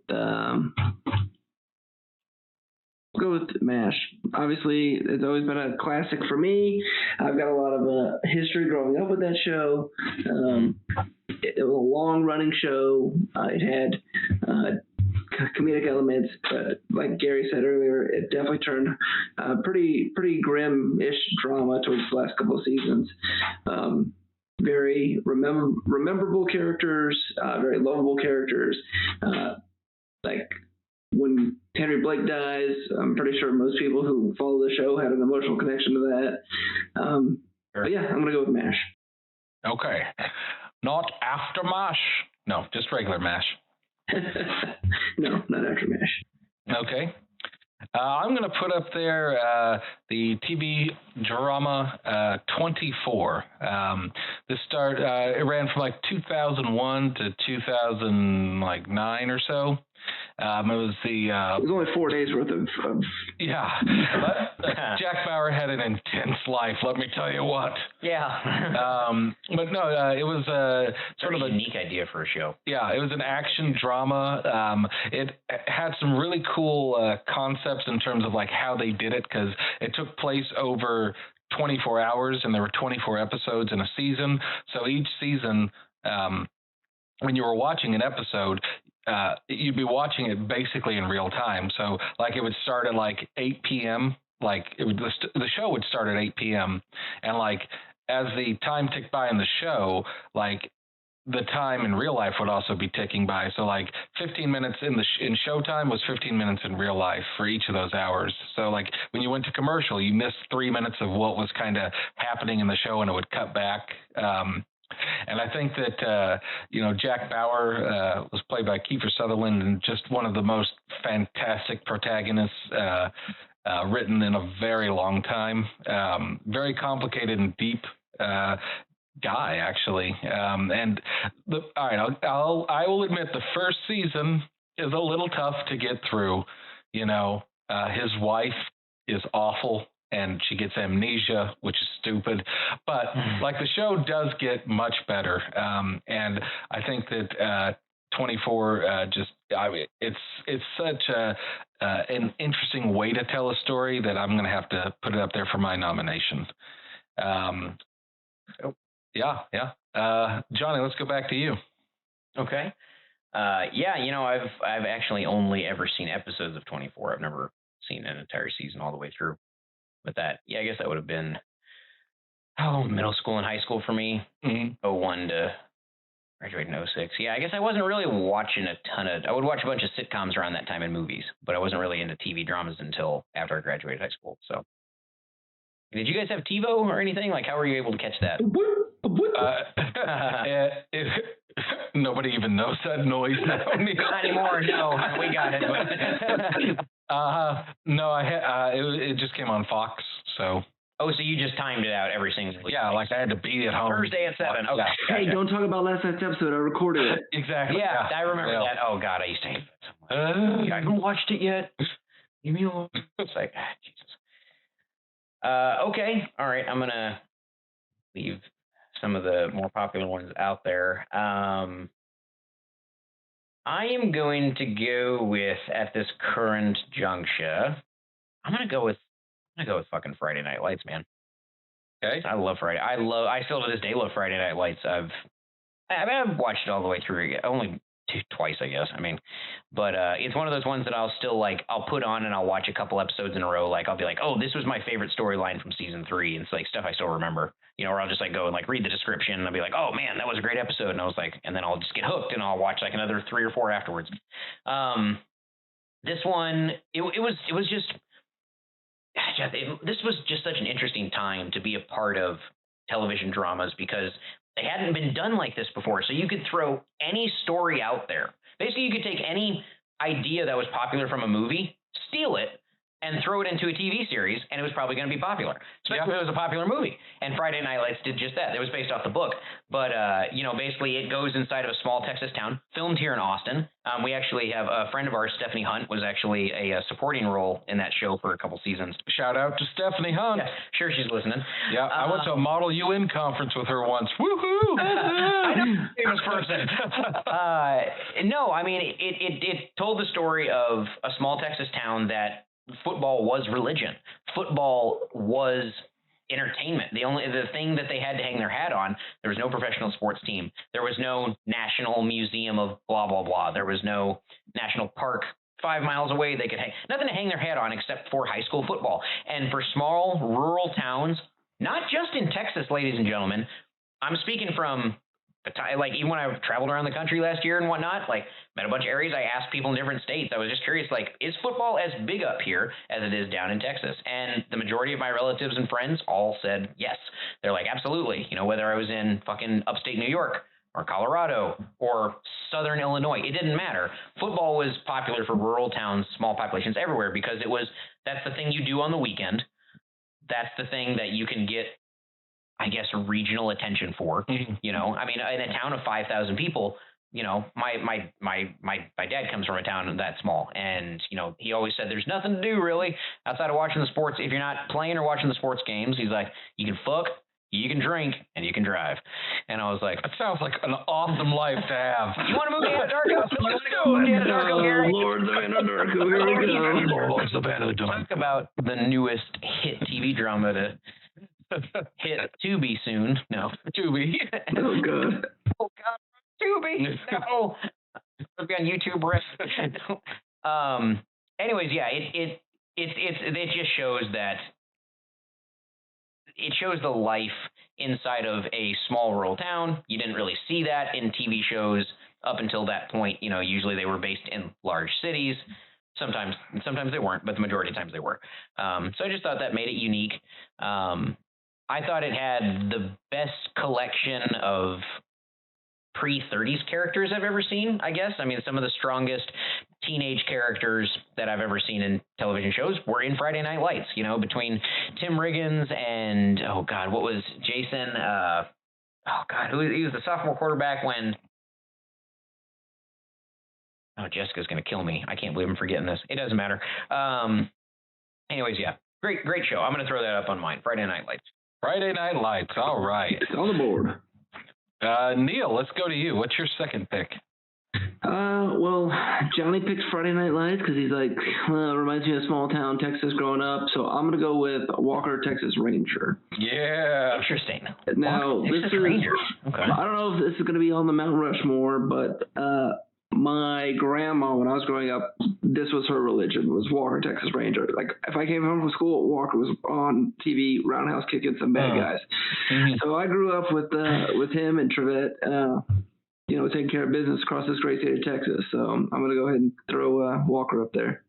MASH. Obviously, it's always been a classic for me. I've got a lot of history growing up with that show. It was a long-running show. It had comedic elements, but like Gary said earlier, it definitely turned pretty grim-ish drama towards the last couple of seasons. Very rememberable characters, very lovable characters. like when Henry Blake dies, I'm pretty sure most people who follow the show had an emotional connection to that. But yeah, I'm gonna go with MASH. Okay. Not after MASH. No, just regular MASH. No, not after MASH. Okay. I'm going to put up there the TV drama 24. It ran from like 2001 to 2009 or so. It was only 4 days worth of yeah. But Jack Bauer had an intense life, let me tell you what. Yeah. But no, it was sort of a unique idea for a show. Yeah, it was an action drama. It had some really cool concepts in terms of like how they did it, because it took place over 24 hours and there were 24 episodes in a season. So each season, when you were watching an episode, you'd be watching it basically in real time. So like it would start at like 8 p.m. Like the show would start at 8 p.m. and like as the time ticked by in the show, like the time in real life would also be ticking by. So like 15 minutes in showtime was 15 minutes in real life for each of those hours. So like when you went to commercial, you missed 3 minutes of what was kind of happening in the show and it would cut back. And I think that, Jack Bauer was played by Kiefer Sutherland, and just one of the most fantastic protagonists written in a very long time. Very complicated and deep guy, actually. All right, I will admit the first season is a little tough to get through. His wife is awful and she gets amnesia, which is stupid. But like the show does get much better. And I think that 24 it's such an interesting way to tell a story that I'm going to have to put it up there for my nomination. Yeah. Jonny, let's go back to you. Okay. I've actually only ever seen episodes of 24. I've never seen an entire season all the way through. But that, I guess that would have been middle school and high school for me. 01 to graduated in 06. Yeah, I guess I wasn't really watching I would watch a bunch of sitcoms around that time and movies, but I wasn't really into TV dramas until after I graduated high school. So, did you guys have TiVo or anything? Like, how were you able to catch that? Nobody even knows that noise now. Not anymore. No, we got it. No, it just came on Fox. So. Oh, so you just timed it out every single week? Yeah, like I had to be at home. Thursday at 7. Okay. Hey, don't talk about last night's episode. I recorded it. Exactly. Yeah, I remember that. Oh God, I used to hate that. I haven't watched it yet. Leave me alone. It's like, Jesus. Okay. All right. I'm gonna leave some of the more popular ones out there. I am going to go with, at this current juncture, I'm gonna go with fucking Friday Night Lights, man. Okay. I love Friday. I still to this day love Friday Night Lights. I've watched it all the way through, only twice, I guess. I mean, but it's one of those ones that I'll still I'll put on and I'll watch a couple episodes in a row. Like I'll be like, oh, this was my favorite storyline from season 3, and it's like stuff I still remember. Or I'll just go and read the description and I'll be like, oh man, that was a great episode, and I was like, and then I'll just get hooked and I'll watch another 3 or 4 afterwards. This one, it was just. This was just such an interesting time to be a part of television dramas because they hadn't been done like this before. So you could throw any story out there. Basically, you could take any idea that was popular from a movie, steal it, and throw it into a TV series, and it was probably going to be popular, especially if it was a popular movie. And Friday Night Lights did just that. It was based off the book. But, basically it goes inside of a small Texas town, filmed here in Austin. We actually have a friend of ours, Stephanie Hunt, was actually a supporting role in that show for a couple seasons. Shout out to Stephanie Hunt. Yeah, sure, she's listening. Yeah, I went to a Model UN conference with her once. Woohoo! Famous person. No, I mean, it told the story of a small Texas town that football was religion. Football was entertainment. The thing that they had to hang their hat on, there was no professional sports team. There was no national museum of blah, blah, blah. There was no national park 5 miles away they could nothing to hang their hat on except for high school football. And for small rural towns, not just in Texas, ladies and gentlemen, I'm speaking from like even when I traveled around the country last year and whatnot, like met a bunch of areas, I asked people in different states. I was just curious, like, is football as big up here as it is down in Texas? And the majority of my relatives and friends all said yes. They're like, absolutely. Whether I was in fucking upstate New York or Colorado or southern Illinois, it didn't matter. Football was popular for rural towns, small populations everywhere because that's the thing you do on the weekend. That's the thing that you can get, I guess, regional attention for. Mm-hmm. I mean, in a town of 5,000 people, my dad comes from a town that small, and he always said there's nothing to do really outside of watching the sports. If you're not playing or watching the sports games, he's like, you can fuck, you can drink, and you can drive. And I was like, that sounds like an awesome life to have. You want to move to Anadarko? You want to go move to Anadarko, Gary? Lords of Anadarko, here we go. Lords of Anadarko. Talk about the newest hit TV drama to hit Tubi soon. No, Tubi. Oh god. Oh god, Tubi. No. It'll be on YouTube. Anyways, yeah, it just shows that. It shows the life inside of a small rural town. You didn't really see that in TV shows up until that point. Usually they were based in large cities. Sometimes they weren't, but the majority of times they were. So I just thought that made it unique. I thought it had the best collection of pre-30s characters I've ever seen, I guess. I mean, some of the strongest teenage characters that I've ever seen in television shows were in Friday Night Lights, between Tim Riggins and, oh God, what was Jason? He was the sophomore quarterback when, Jessica's going to kill me. I can't believe I'm forgetting this. It doesn't matter. Anyways, yeah, great show. I'm going to throw that up on mine. Friday Night Lights. Friday Night Lights. All right. It's on the board. Neil, let's go to you. What's your second pick? Well, Jonny picked Friday Night Lights because he's like, reminds me of small town Texas growing up. So I'm going to go with Walker, Texas Ranger. Yeah. Interesting. Now, Walker, this Texas is, Ranger. Okay. I don't know if this is going to be on the Mount Rushmore, but my grandma, when I was growing up, this was her religion, was Walker, Texas Ranger. Like, if I came home from school, Walker was on TV, roundhouse kicking some bad guys. Mm-hmm. So I grew up with him and Trevette, taking care of business across this great state of Texas. So I'm going to go ahead and throw Walker up there.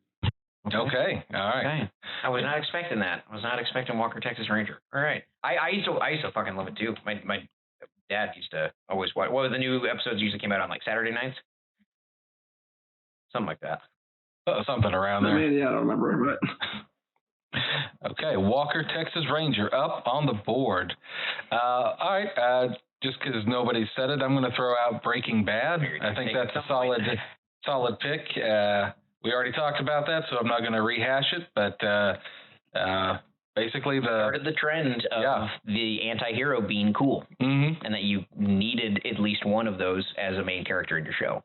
Okay. All right. Okay. I was not expecting that. I was not expecting Walker, Texas Ranger. All right. I used to fucking love it too. My dad used to always watch. What were the new episodes usually came out on, like Saturday nights? Something like that. Something around there. I don't remember. But okay, Walker, Texas Ranger, up on the board. All right, just because nobody said it, I'm going to throw out Breaking Bad. I think that's a solid pick. We already talked about that, so I'm not going to rehash it. But basically, started the trend of the anti-hero being cool, mm-hmm. and that you needed at least one of those as a main character in your show.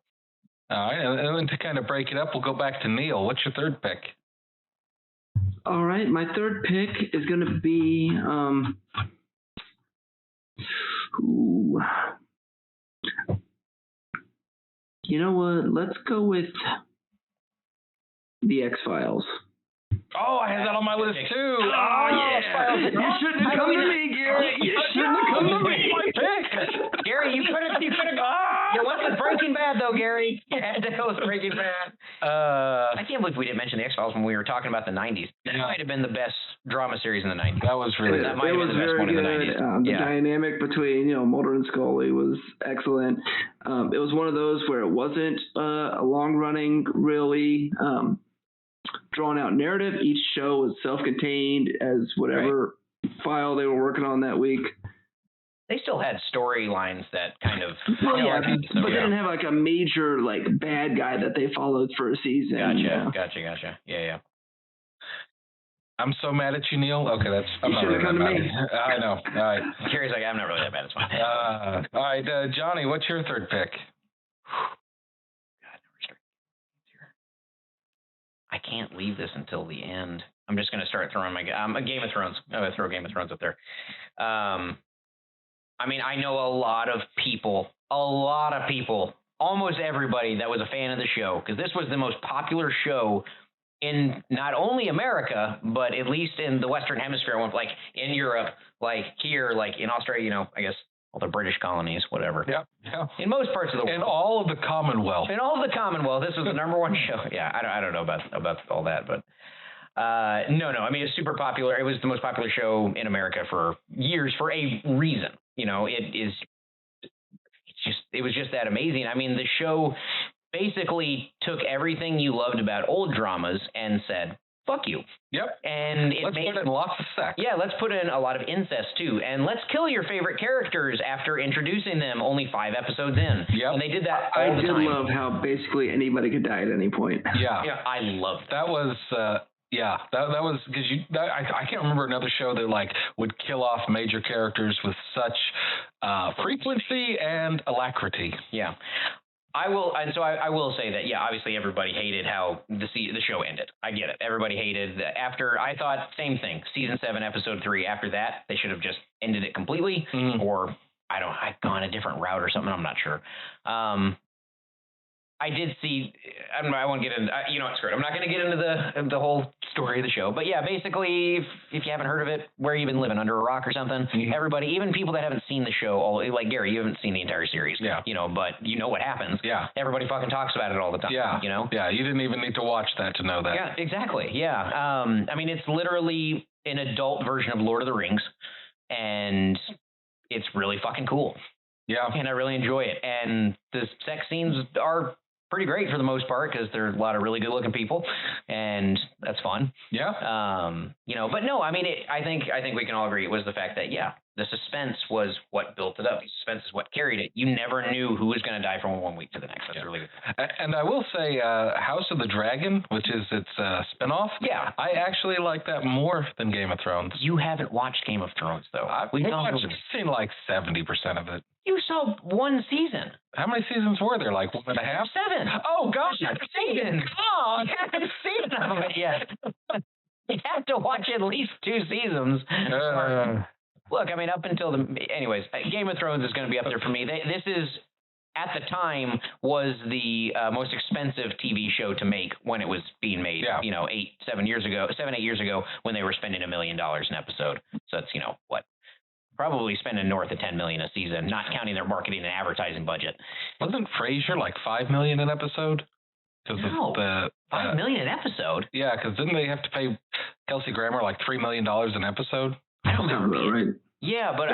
All right, and then to kind of break it up, we'll go back to Neil. What's your third pick? All right, my third pick is going to be you know what? Let's go with The X-Files. Oh, I had that on my list too. Oh yeah! You shouldn't have come to me, Gary. You shouldn't have come to me. My pick. Gary, you could have. You went with Breaking Bad though, Gary. You had to go with Breaking Bad. I can't believe we didn't mention the X-Files when we were talking about the '90s. That might have been the best drama series in the '90s. That was really. That might have been the best one in the '90s. The dynamic between Mulder and Scully was excellent. It was one of those where it wasn't a long-running, really. Drawn out narrative. Each show was self-contained as whatever file they were working on that week. They still had storylines that kind of but they didn't have like a major bad guy that they followed for a season. Gotcha. Yeah. I'm so mad at you, Neil. Okay, I'm you not really come that to mad. me. I know. All right. Gary's like, I'm not really that bad. It's fine. All right, Jonny, what's your third pick? I can't leave this until the end. I'm just going to start throwing my Game of Thrones. I'm going to throw Game of Thrones up there. I mean, I know a lot of people, almost everybody that was a fan of the show, because this was the most popular show in not only America, but at least in the Western Hemisphere, like in Europe, like here, like in Australia, I guess all the British colonies, whatever. Yeah, yeah. In most parts of the world. In all of the Commonwealth. In all of the Commonwealth, this was the number one show. Yeah, I don't know about all that, but no. I mean, it's super popular. It was the most popular show in America for years for a reason. You know, it was just that amazing. I mean, the show basically took everything you loved about old dramas and said, fuck you. Yep. And let's put in lots of sex. Yeah, let's put in a lot of incest too. And let's kill your favorite characters after introducing them only 5 episodes in. Yep. And they did that all the time. I did love how basically anybody could die at any point. Yeah. Yeah, I loved that. That was that was because I can't remember another show that like would kill off major characters with such frequency and alacrity. Yeah. I will say that, yeah, obviously everybody hated how the show ended. I get it. Everybody hated that. After, I thought, same thing, season 7, episode 3, after that, they should have just ended it completely, or I've gone a different route or something, I'm not sure. I did see, I won't get into, you know what, screw it. I'm not going to get into the whole story of the show. But yeah, basically, if you haven't heard of it, where you been living, under a rock or something? Everybody, even people that haven't seen the show, like Gary, you haven't seen the entire series. Yeah. You know, but you know what happens. Yeah. Everybody fucking talks about it all the time. Yeah. You know? Yeah, you didn't even need to watch that to know that. Yeah, exactly. Yeah. I mean, it's literally an adult version of Lord of the Rings. And it's really fucking cool. Yeah. And I really enjoy it. And the sex scenes are pretty great for the most part because there are a lot of really good looking people, and that's fun. Yeah. You know, but no, I mean, I think we can all agree it was the fact that, yeah, the suspense was what built it up. The suspense is what carried it. You never knew who was going to die from one week to the next. That's really good. And I will say, House of the Dragon, which is its spinoff. Yeah. I actually like that more than Game of Thrones. You haven't watched Game of Thrones, though. I've seen like 70% of it. You saw one season. How many seasons were there? Like 1.5? 7. Oh, gosh. You haven't seen it. Oh, you haven't seen none of it yet. You have to watch at least 2 seasons. Look, I mean, up until anyways, Game of Thrones is going to be up there for me. This is, at the time, was the most expensive TV show to make when it was being made. Yeah. You know, 8 years ago, when they were spending $1 million an episode. So it's, you know, what? Probably spending north of $10 million a season, not counting their marketing and advertising budget. Wasn't Frasier like $5 million an episode? No, $5 million an episode. Yeah, because didn't they have to pay Kelsey Grammer like $3 million an episode? I don't remember. Right. Yeah, but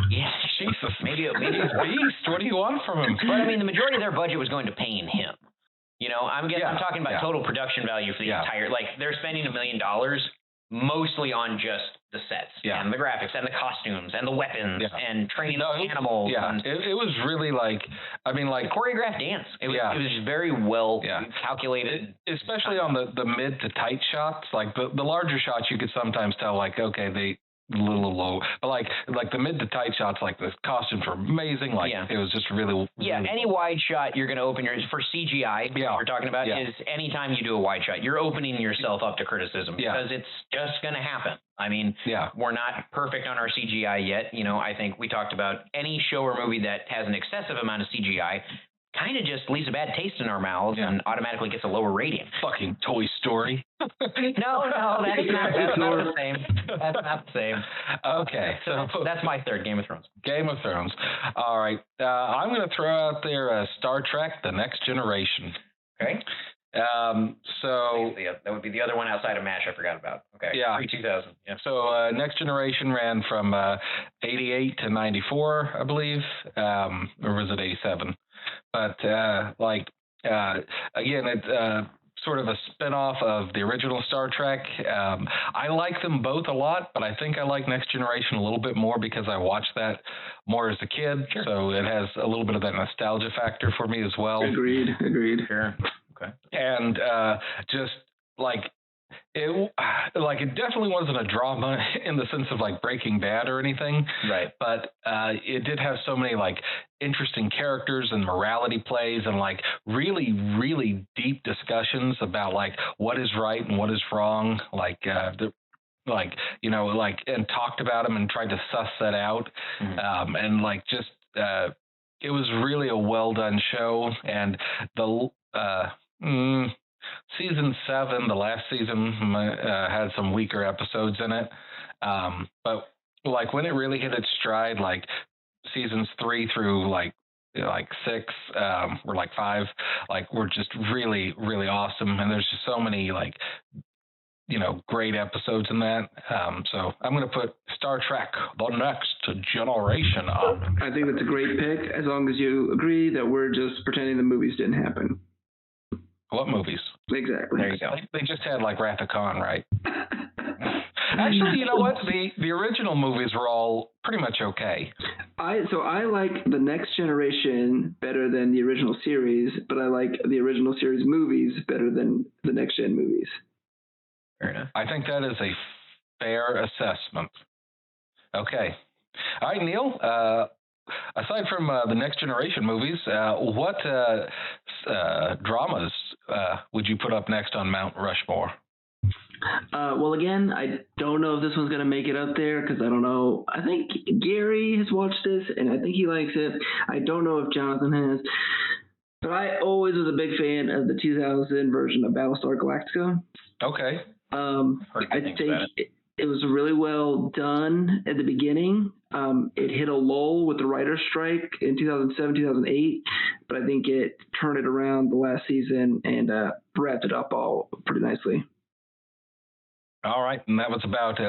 yeah, Jesus, maybe it's beast. What do you want from him? But I mean, the majority of their budget was going to paying him. You know, I'm talking about total production value for the entire. Like they're spending $1 million mostly on just the sets and the graphics and the costumes and the weapons and training animals. Yeah, it was really like, I mean, like choreographed dance. It was just very well calculated. Especially on the mid to tight shots, like the larger shots, you could sometimes tell like, okay, they a little low, but like the mid to tight shots, like the costumes were amazing. Like it was just really any wide shot you're going to open for CGI. We're talking about is anytime you do a wide shot, you're opening yourself up to criticism because it's just going to happen. I mean, we're not perfect on our CGI yet. You know, I think we talked about any show or movie that has an excessive amount of CGI kind of just leaves a bad taste in our mouths and automatically gets a lower rating. Fucking Toy Story. No, that's not the same. That's not the same. Okay. So that's my third, Game of Thrones. Game of Thrones. All right. I'm going to throw out there Star Trek: The Next Generation. Okay. So that would be the other one outside of MASH I forgot about. Okay. Yeah. Pre-2000. Yeah. So Next Generation ran from 88 to 94, I believe, or was it 87? But again, it's sort of a spin-off of the original Star Trek. I like them both a lot, but I think I like Next Generation a little bit more because I watched that more as a kid. Sure. So it has a little bit of that nostalgia factor for me as well. Agreed. Sure. Okay. And just like it definitely wasn't a drama in the sense of like Breaking Bad or anything. Right. But it did have so many like interesting characters and morality plays and like really, really deep discussions about like what is right and what is wrong. And talked about them and tried to suss that out. And like just it was really a well done show. And the Season 7, the last season, had some weaker episodes in it. But like when it really hit its stride, like seasons 3 through like 6, or like 5, like were just really, really awesome. And there's just so many like, great episodes in that. So I'm going to put Star Trek: The Next Generation up. I think that's a great pick, as long as you agree that we're just pretending the movies didn't happen. What movies? Exactly. There you go. They just had like Wrath of Khan, right? Actually, you know what? The original movies were all pretty much okay. I like The Next Generation better than the original series, but I like the original series movies better than the Next Gen movies. Fair enough. I think that is a fair assessment. Okay. All right, Neil. Aside from the Next Generation movies, what dramas would you put up next on Mount Rushmore? Well, again, I don't know if this one's going to make it up there because I don't know. I think Gary has watched this, and I think he likes it. I don't know if Jonathan has. But I always was a big fan of the 2000 version of Battlestar Galactica. Okay. I think it was really well done at the beginning. It hit a lull with the writer's strike in 2007, 2008, but I think it turned it around the last season and wrapped it up all pretty nicely. All right, and that was about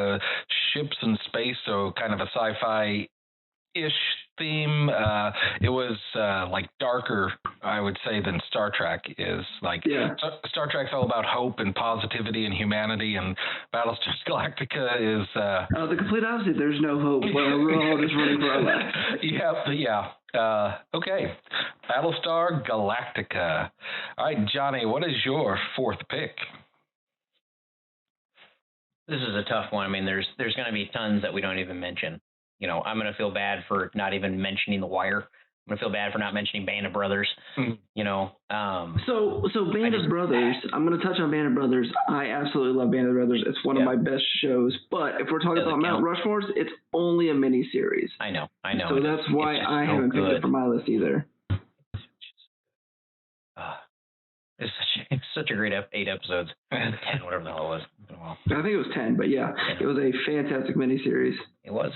ships in space, so kind of a sci-fi-ish theme. It was like darker, I would say, than Star Trek is. Like, yeah. Star Trek's all about hope and positivity and humanity, and Battlestar Galactica is the complete opposite. There's no hope. We're all just running for our lives. Yeah. Okay, Battlestar Galactica. All right, Johnny, what is your fourth pick? This is a tough one. I mean, there's going to be tons that we don't even mention. I'm going to feel bad for not even mentioning The Wire. I'm going to feel bad for not mentioning Band of Brothers. Mm-hmm. So Band of Brothers, I'm going to touch on Band of Brothers. I absolutely love Band of Brothers. It's one of my best shows. But if we're talking about Mount Rushmore's, it's only a mini-series. I know. So that's why I haven't picked it for my list either. It's such a great 8 episodes. 10, whatever the hell it was. I think it was 10, but yeah, it was a fantastic miniseries. It was.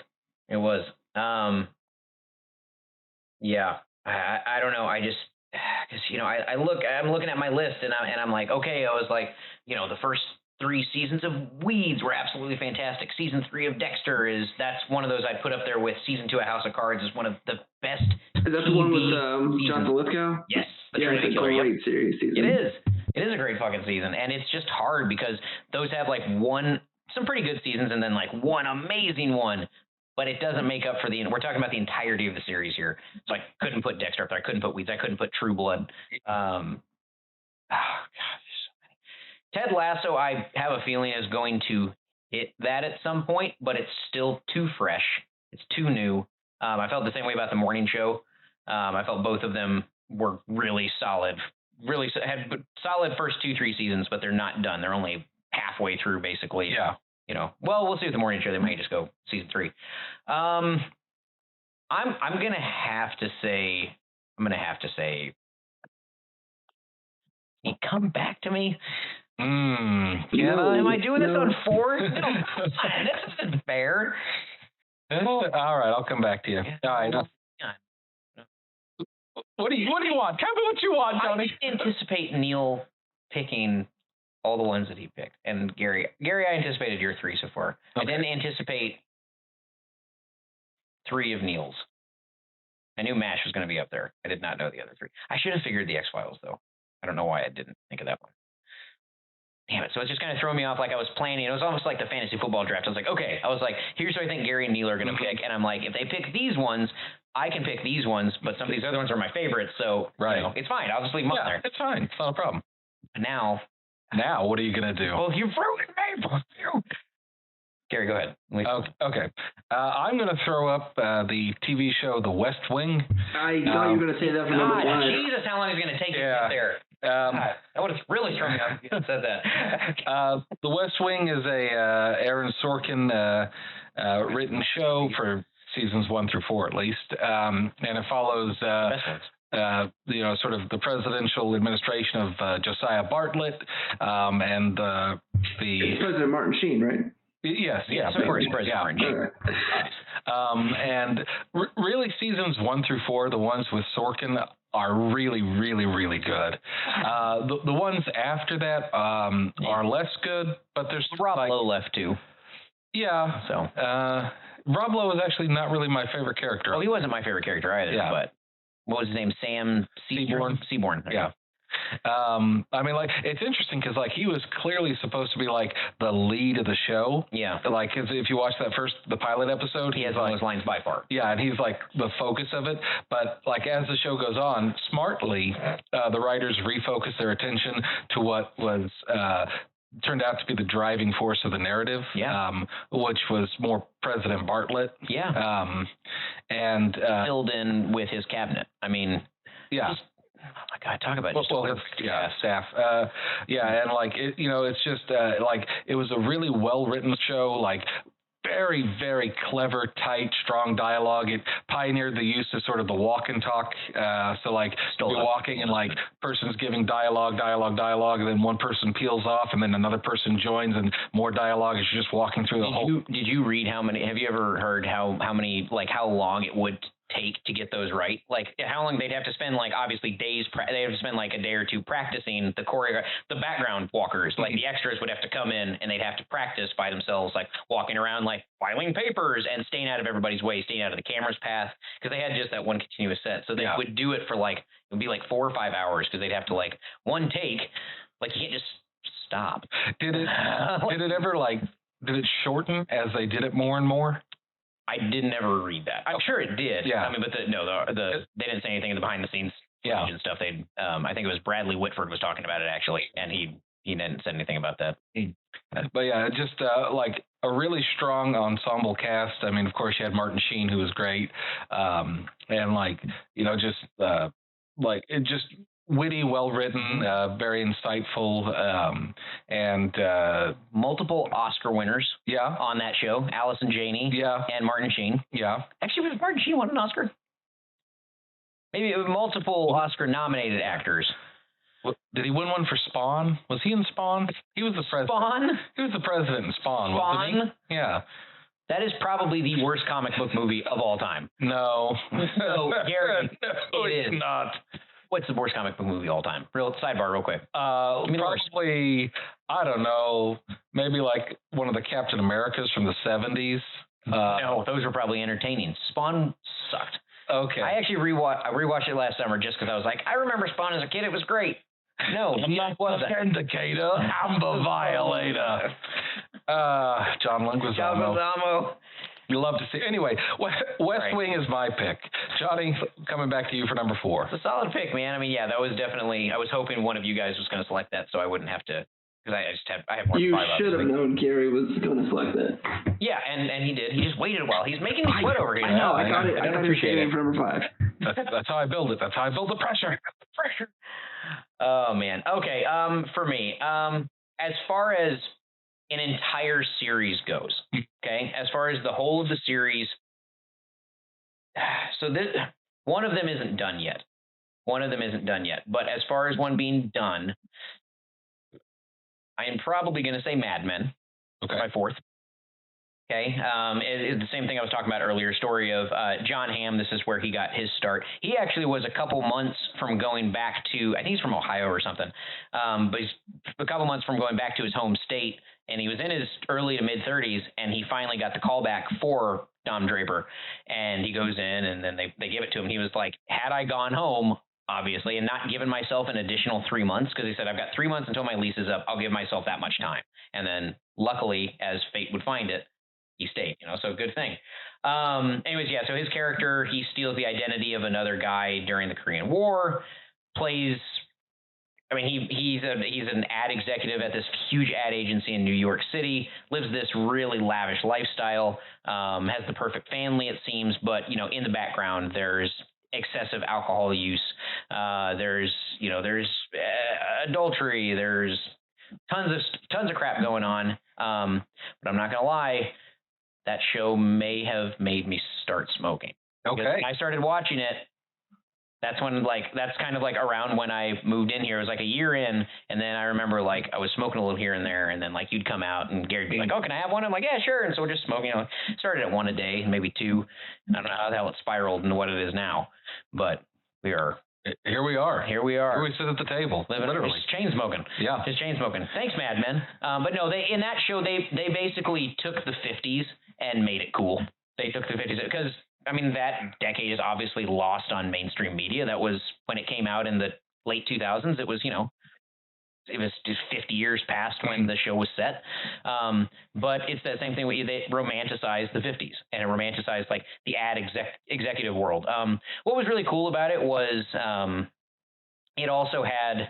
Yeah, I don't know. I just, because I'm looking at my list and I'm like, okay, I was like, the first 3 seasons of Weeds were absolutely fantastic. Season 3 of Dexter that's one of those I'd put up there with season 2 of House of Cards is one of the best. Is that the one with Jonathan Lithgow? Yes. It's a great series season. It is a great fucking season, and it's just hard because those have like some pretty good seasons and then like one amazing one, but it doesn't make up for we're talking about the entirety of the series here. So I couldn't put Dexter up there. I couldn't put Weeds. I couldn't put True Blood. God, there's so many. Ted Lasso, I have a feeling is going to hit that at some point, but it's still too fresh. It's too new. I felt the same way about The Morning Show. I felt both of them were really solid. Really had solid first 2-3 seasons, but they're not done. They're only halfway through, basically. Yeah. Well, we'll see with The Morning Show. They might just go season 3. I'm gonna have to say. Can you come back to me? Am I doing this on 4? No, this isn't fair. All right, I'll come back to you. All right. What do you want? Tell me what you want, Jonny. I didn't anticipate Neil picking all the ones that he picked, and Gary, I anticipated your 3 so far. Okay. I didn't anticipate 3 of Neil's. I knew MASH was going to be up there. I did not know the other 3. I should have figured the X-Files, though. I don't know why I didn't think of that one. Damn it. So it's just kind of throwing me off like I was planning. It was almost like the fantasy football draft. I was like, okay. Here's what I think Gary and Neil are going to pick. And I'm like, if they pick these ones, I can pick these ones, but some of these other ones are my favorites. So, it's fine. I'll just leave them up there. It's fine. It's not a problem. Now, what are you going to do? Well, you've ruined me. Gary, go ahead. Okay. I'm going to throw up the TV show The West Wing. I thought you were going to say that for number 5. Jesus, how long is it going to take you to get there? That would have really thrown me off if you had said that. The West Wing is a Aaron Sorkin written show for seasons 1 through 4 at least, and it follows sort of the presidential administration of Josiah Bartlett and the it's President Martin Sheen, right? Yes, Yes, of course, President Orange. And really, seasons 1 through 4, the ones with Sorkin, are really, really, really good. The ones after that are less good, but there's Rob Lowe left too. Yeah. So Rob Lowe is actually not really my favorite character. Oh, he wasn't my favorite character either. Yeah. But what was his name? Sam Seaborn. Yeah. I mean, like, it's interesting because, like, he was clearly supposed to be, like, the lead of the show. Yeah. Like, if you watch the pilot episode, he has all his lines by far. Yeah, and he's, like, the focus of it. But, like, as the show goes on, smartly, the writers refocus their attention to what was turned out to be the driving force of the narrative, which was more President Bartlett. Yeah. And filled in with his cabinet. I mean, yeah. Oh my God! Talk about staff. And like it's just like it was a really well written show. Like very, very clever, tight, strong dialogue. It pioneered the use of sort of the walk and talk. So like you're walking and like person's giving dialogue, and then one person peels off, and then another person joins, and more dialogue as you're just walking through the whole. Did you read how many? Have you ever heard how many, like how long it would take to get those right? Like how long they'd have to spend, like obviously days, they have to spend like a day or two practicing the choreography. The background walkers, like the extras would have to come in and they'd have to practice by themselves, like walking around, like filing papers and staying out of everybody's way, staying out of the camera's path, because they had just that one continuous set. So they would do it for like, it would be like 4 or 5 hours, because they'd have to like one take, like you can't just stop. Did it ever like, did it shorten as they did it more and more? I didn't ever read that. I'm sure it did. Yeah. I mean, but they didn't say anything in the behind the scenes and stuff. They, I think it was Bradley Whitford was talking about it actually, and he didn't say anything about that. But yeah, just like a really strong ensemble cast. I mean, of course, you had Martin Sheen, who was great, and like just like it just. Witty, well written, very insightful, and multiple Oscar winners. Yeah, on that show, Allison Janney. Yeah, and Martin Sheen. Yeah, actually, was Martin Sheen won an Oscar? Maybe multiple Oscar-nominated actors. Did he win one for Spawn? Was he in Spawn? He was the president. Spawn. He was the president in Spawn. Wasn't he? Yeah. That is probably the worst comic book movie of all time. No. No, Gary, it's not. What's the worst comic book movie of all time? Sidebar, real quick. Probably, I don't know, maybe like one of the Captain Americas from the 70s. No, those were probably entertaining. Spawn sucked. Okay. I actually rewatched it last summer just because I was like, I remember Spawn as a kid. It was great. No, I'm not the indicator. I'm the violator. John Leguizamo. You love to see. Anyway, West Wing is my pick. Jonny, coming back to you for number 4. It's a solid pick, man. I mean, yeah, that was definitely. I was hoping one of you guys was going to select that, so I wouldn't have to. Because I have more. You should have known Gary was going to select that. Yeah, and he did. He just waited a while. He's making me sweat over here. I know. I got it. I appreciate it for number 5. That's how I build it. That's how I build the pressure. Pressure. Oh man. Okay. For me, as far as an entire series goes, okay, as far as the whole of the series, so one of them isn't done yet. But as far as one being done, I am probably going to say Mad Men. Okay. My 4th. Okay. It's the same thing I was talking about earlier. Story of John Hamm. This is where he got his start. He actually was a couple months from going back to, I think he's from Ohio or something, but he's a couple months from going back to his home state, and he was in his early to mid 30s, and he finally got the call back for Dom Draper, and he goes in, and then they give it to him. He was like, had I gone home, obviously, and not given myself an additional 3 months, because he said, I've got 3 months until my lease is up. I'll give myself that much time. And then luckily, as fate would find it, he stayed, so good thing. Anyways, yeah, so his character, he steals the identity of another guy during the Korean War, plays, I mean, he's an ad executive at this huge ad agency in New York City, lives this really lavish lifestyle, has the perfect family, it seems, but, in the background, there's excessive alcohol use, there's adultery, there's tons of crap going on, but I'm not going to lie, that show may have made me start smoking. Okay. Because when I started watching it, That's when that's kind of like around when I moved in here. It was like a year in, and then I remember like I was smoking a little here and there, and then like you'd come out and Gary'd be like, "Oh, can I have one?" I'm like, "Yeah, sure." And so we're just smoking. Started at one a day, maybe two. I don't know how the hell it spiraled into what it is now, but we are. Here we are. Here we are. Here we sit at the table, literally. Just chain smoking. Yeah. Just chain smoking. Thanks, Mad Men. But no, in that show they basically took the 50s and made it cool. They took the 50s because. I mean, that decade is obviously lost on mainstream media. That was when it came out in the late 2000s. It was, it was just 50 years past when the show was set. But it's that same thing. They romanticized the 50s and it romanticized like the ad executive world. What was really cool about it was it also had,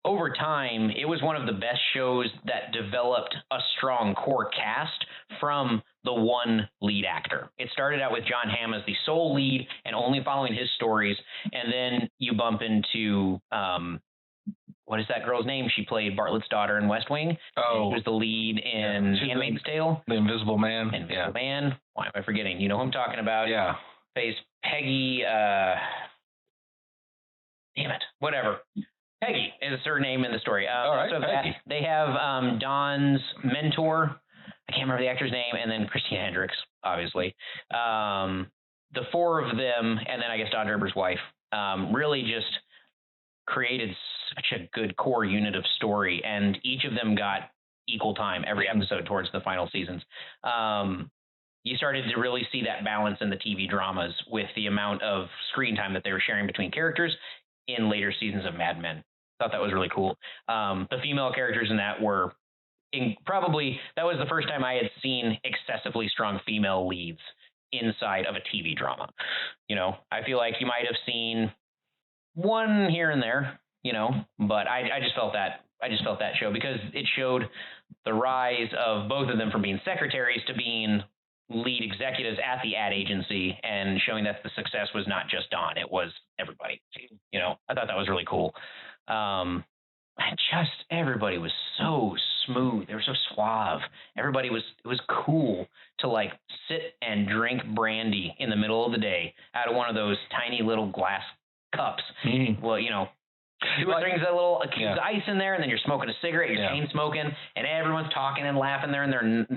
over time, it was one of the best shows that developed a strong core cast from the one lead actor. It started out with John Hamm as the sole lead and only following his stories. And then you bump into, what is that girl's name? She played Bartlett's daughter in West Wing. Oh. She was the lead in Handmaid's Tale. The Invisible Man. Invisible Man. Why am I forgetting? You know who I'm talking about? Yeah. Plays Peggy, damn it, whatever. Peggy is her name in the story. All right, so Peggy. They have Don's mentor. I can't remember the actor's name, and then Christina Hendricks, obviously. The four of them, and then I guess Don Draper's wife, really just created such a good core unit of story, and each of them got equal time every episode towards the final seasons. You started to really see that balance in the TV dramas with the amount of screen time that they were sharing between characters in later seasons of Mad Men. Thought that was really cool. The female characters in that were that was the first time I had seen excessively strong female leads inside of a TV drama. I feel like you might have seen one here and there, but I just felt that show because it showed the rise of both of them from being secretaries to being lead executives at the ad agency, and showing that the success was not just Don, it was everybody. I thought that was really cool. Everybody was so smooth. They were so suave. It was cool to like sit and drink brandy in the middle of the day out of one of those tiny little glass cups. Well, two or things, a little ice in there, and then you're smoking a cigarette, you're chain smoking, and everyone's talking and laughing there in their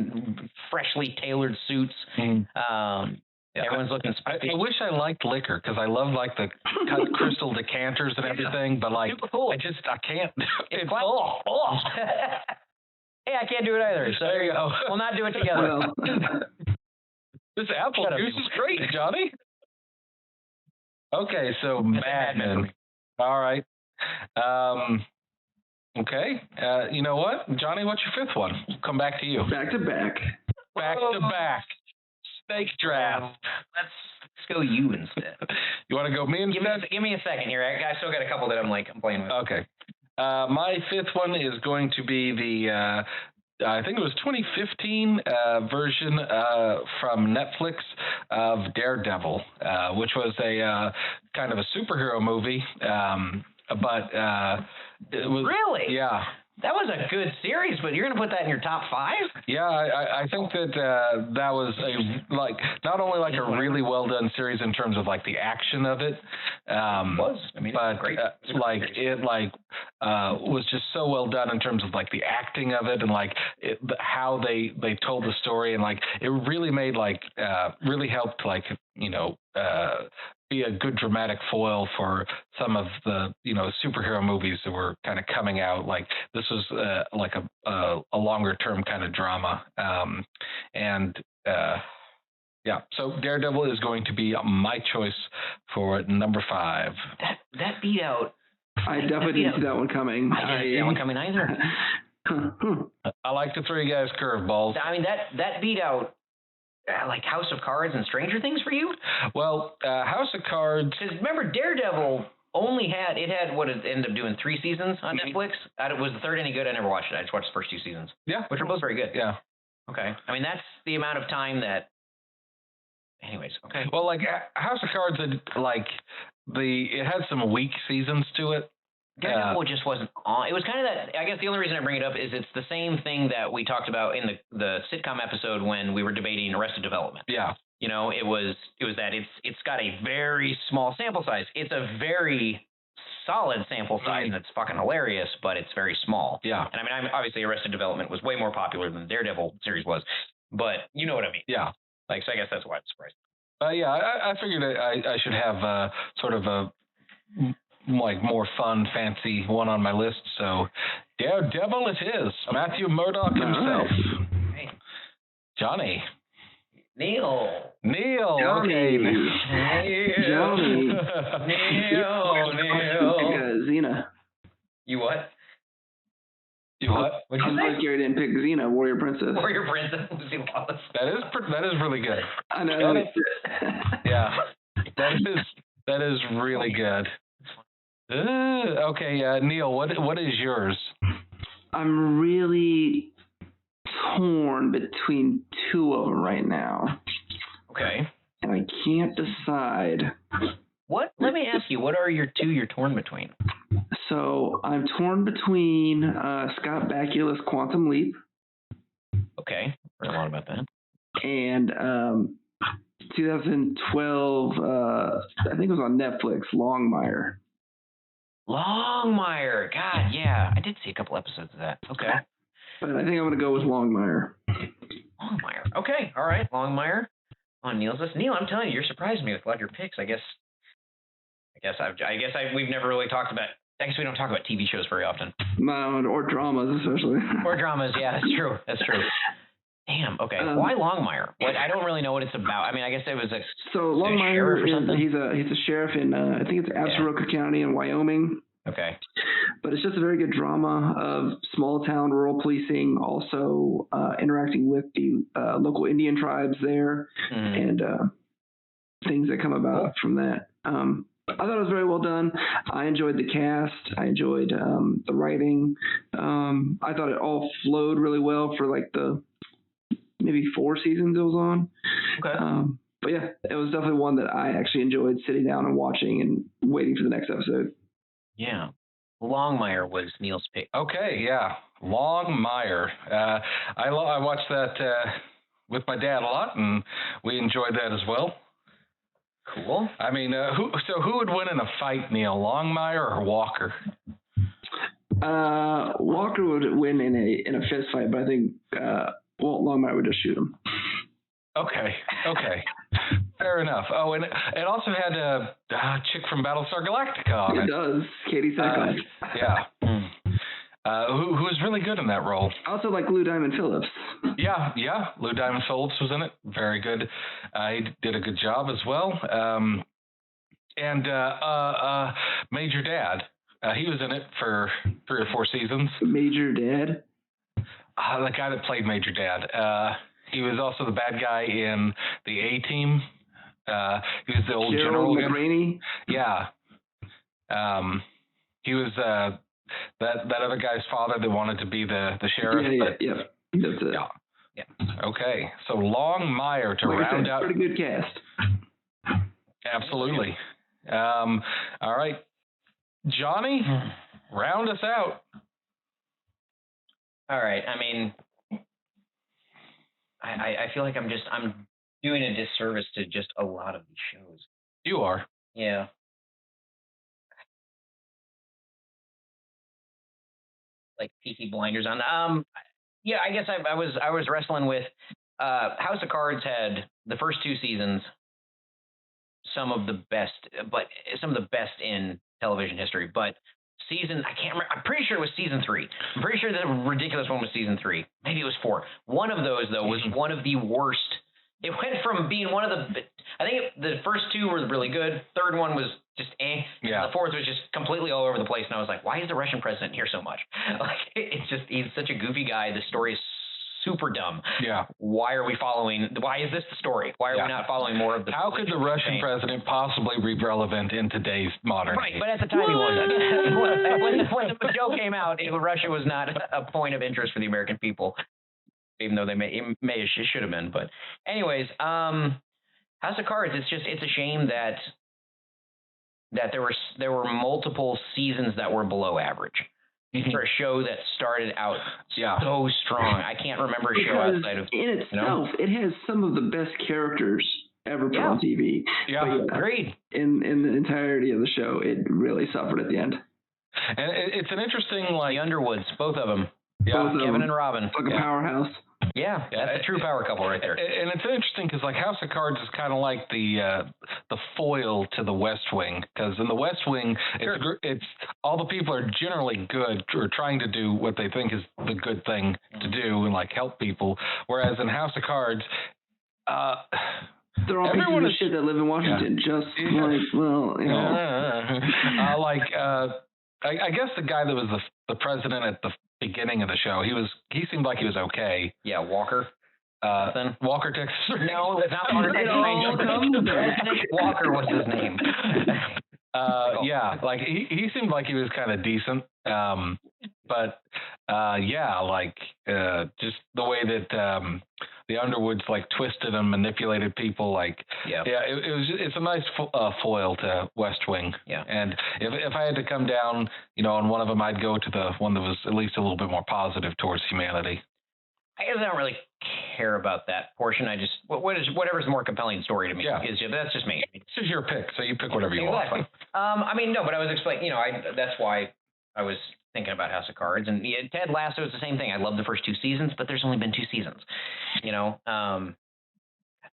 freshly tailored suits. Everyone's looking spicy. I wish I liked liquor because I love like the crystal decanters and everything, but like super cool. I can't. It's Hey, I can't do it either. So there you go. We'll not do it together. This apple juice is great, Johnny. Okay, so Mad Men. All right. Okay. You know what, Johnny? What's your fifth one? We'll come back to you. Back to back. Back to back. Steak draft. Let's go you instead. You want to go me instead? Give me a second here. I still got a couple that I'm playing with. Okay. My fifth one is going to be the I think it was 2015 version from Netflix of Daredevil, which was a kind of a superhero movie, but it was really, yeah. That was a good series, but you're going to put that in your top 5? Yeah, I think that that was not only like a really well done series in terms of like the action of it, but great. Was just so well done in terms of like the acting of it and like how they told the story, and like it really made really helped be a good dramatic foil for some of the superhero movies that were kind of coming out. Like this was like a longer term kind of drama, so Daredevil is going to be my choice for number 5. That beat out. I definitely didn't see that one coming. I didn't see that one coming either. I like to throw you guys curveballs. I mean that beat out. Like House of Cards and Stranger Things for you? Well, House of Cards. Because remember, Daredevil had what it ended up doing 3 seasons on Netflix. Was the third any good? I never watched it. I just watched the first 2 seasons. Yeah, which were both very good. Yeah. Okay. I mean, that's the amount of time that. Anyways, okay. Well, like House of Cards it had some weak seasons to it. Daredevil just wasn't on. It was kind of that. I guess the only reason I bring it up is it's the same thing that we talked about in the sitcom episode when we were debating Arrested Development. Yeah. You know, it was that it's got a very small sample size. It's a very solid sample size, and it's fucking hilarious, but it's very small. Yeah. And I mean, obviously Arrested Development was way more popular than the Daredevil series was, but you know what I mean. Yeah. Like, so I guess that's why I'm surprised. Yeah, I figured I should have sort of a like more fun, fancy one on my list. So, Daredevil it is. Matthew Murdock himself. Hey. Jonny. Neil. Johnny. Okay. Johnny. Neil. Xena. You what? You what? What'd you I'm say? surprised Gary didn't pick Xena, Warrior Princess. Warrior Princess. Lucy Lawless. That is really good. I know. Yeah. That is really good. Okay, Neil, what is yours? I'm really torn between two of them right now, Okay. and I can't decide. What? Let me ask you. What are your two you're torn between? So I'm torn between Scott Bakula's Quantum Leap Okay. Heard a lot about that. and 2012. I think it was on Netflix. Longmire. Longmire. God, yeah. I did see a couple episodes of that. Okay. But I think I'm gonna go with Longmire. Longmire. Okay. All right. Longmire on Neil's list. Neil, I'm telling you, you're surprising me with a lot of your picks. I guess we've never really talked about. I guess we don't talk about TV shows very often. No, or dramas especially. Or dramas. Yeah, that's true. That's true. Damn. Okay. Why Longmire? What? I don't really know what it's about. I mean, I guess it was a. So Longmire he's a sheriff in I think it's Absaroka County in Wyoming. Okay. But it's just a very good drama of small town rural policing, also interacting with the local Indian tribes there, and things that come about from that. I thought it was very well done. I enjoyed the cast. I enjoyed the writing. I thought it all flowed really well for like the maybe 4 seasons it was on. Okay. But yeah, it was definitely one that I actually enjoyed sitting down and watching and waiting for the next episode. Yeah. Longmire was Neil's pick. Okay, yeah. Longmire. I watched that with my dad a lot, and we enjoyed that as well. Cool. I mean, who would win in a fight, Neil? Longmire or Walker? Walker would win in a fist fight, but I think Longmire would just shoot him. Okay. Fair enough. Oh, and it also had a chick from Battlestar Galactica on it. It does. Katie Sackhoff. Yeah. Who was really good in that role. I also like Lou Diamond Phillips. Yeah. Lou Diamond Phillips was in it. Very good. He did a good job as well. And Major Dad. He was in it for 3 or 4 seasons. Major Dad? The guy that played Major Dad. He was also the bad guy in the A-Team. He was the old general. McRaney? Yeah. He was that other guy's father that wanted to be the sheriff. Yeah. That's it. Yeah. Okay. So Longmire to round out. Pretty good cast. Absolutely. All right. Jonny, round us out. All right. I mean, I feel like I'm doing a disservice to just a lot of these shows. You are. Yeah. Like Peaky Blinders on. Yeah, I guess I was wrestling with House of Cards had the first 2 seasons some of the best in television history, but I can't remember. I'm pretty sure it was season 3. I'm pretty sure the ridiculous one was season 3. Maybe it was 4. One of those though was one of the worst. It went from being one of the. I think the first 2 were really good. Third one was just eh. Yeah. The fourth was just completely all over the place, and I was like, why is the Russian president here so much? Like, he's such a goofy guy. The story is super dumb. Yeah. Why are we following? Why is this the story? Why are we not following more of the? How could the Russian president possibly be relevant in today's modern age? But at the time he wasn't. when the show came out, Russia was not a point of interest for the American people, even though it should have been. But anyways, House of Cards. It's a shame that there were multiple seasons that were below average. For a show that started out so strong. I can't remember a show outside of... in itself, it has some of the best characters ever put on TV. Yeah, agreed. In the entirety of the show, it really suffered at the end. And it's an interesting, like... The Underwoods, both of them. Yeah, Kevin and Robin. It's like a powerhouse. Yeah, that's a true power couple right there. And it's interesting because like House of Cards is kind of like the foil to the West Wing, because in the West Wing, it's all the people are generally good or trying to do what they think is the good thing to do and like help people, whereas in House of Cards, they're all pieces of shit that live in Washington. Just like, well, you know. I guess the guy that was the president at the beginning of the show, he seemed like he was okay. Yeah, Walker. Walker, Texas. No, it's not Walker, Texas Ranger. Walker was his name. Yeah, like he seemed like he was kind of decent. But just the way that the Underwoods like twisted and manipulated people, it's a nice foil to West Wing. Yeah. And if I had to come down, on one of them, I'd go to the one that was at least a little bit more positive towards humanity. I guess I don't really care about that portion. I just whatever's the more compelling story to me. Yeah. That's just me. This is your pick, so you pick whatever you want. But I was explaining. That's why I was thinking about House of Cards, and Ted Lasso is the same thing. I love the first 2 seasons, but there's only been 2 seasons.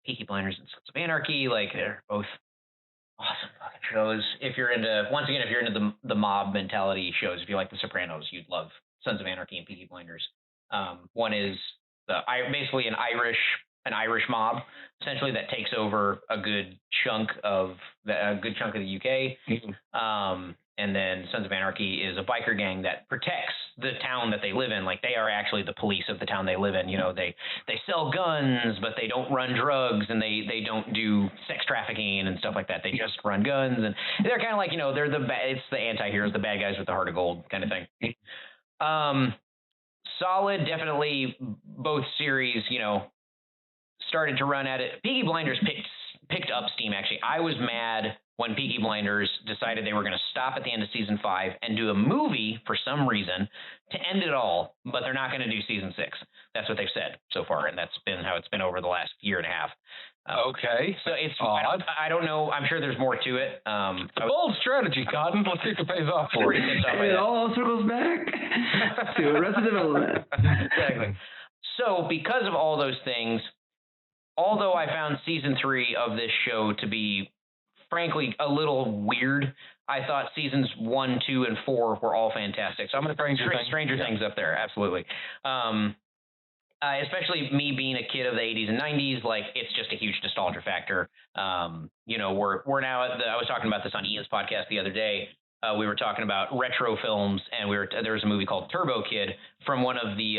Peaky Blinders and Sons of Anarchy, like they're both awesome fucking shows. If you're into the mob mentality shows, if you like The Sopranos, you'd love Sons of Anarchy and Peaky Blinders. One is basically an Irish mob, essentially, that takes over a good chunk of the UK. Mm-hmm. And then Sons of Anarchy is a biker gang that protects the town that they live in. Like, they are actually the police of the town they live in. They sell guns, but they don't run drugs, and they don't do sex trafficking and stuff like that. They just run guns, and they're kind of like, they're it's the anti-heroes, the bad guys with the heart of gold kind of thing. Solid, definitely. Both series, started to run at it. Peaky Blinders picked up steam, actually. I was mad when Peaky Blinders decided they were going to stop at the end of season 5 and do a movie for some reason to end it all, but they're not going to do season 6. That's what they've said so far, and that's been how it's been over the last year and a half. Okay. So it's odd. I don't know. I'm sure there's more to it. It's a bold strategy, Cotton. Let's see if it pays off for you. It all circles back to Arrested Development. Exactly. So because of all those things, although I found season 3 of this show to be, frankly, a little weird, I thought seasons 1, 2, and 4 were all fantastic. So I'm going to bring Stranger Things up there, absolutely. Especially me being a kid of the 80s and 90s, like, it's just a huge nostalgia factor. We're now I was talking about this on Ian's podcast the other day. We were talking about retro films, and there was a movie called Turbo Kid from one of the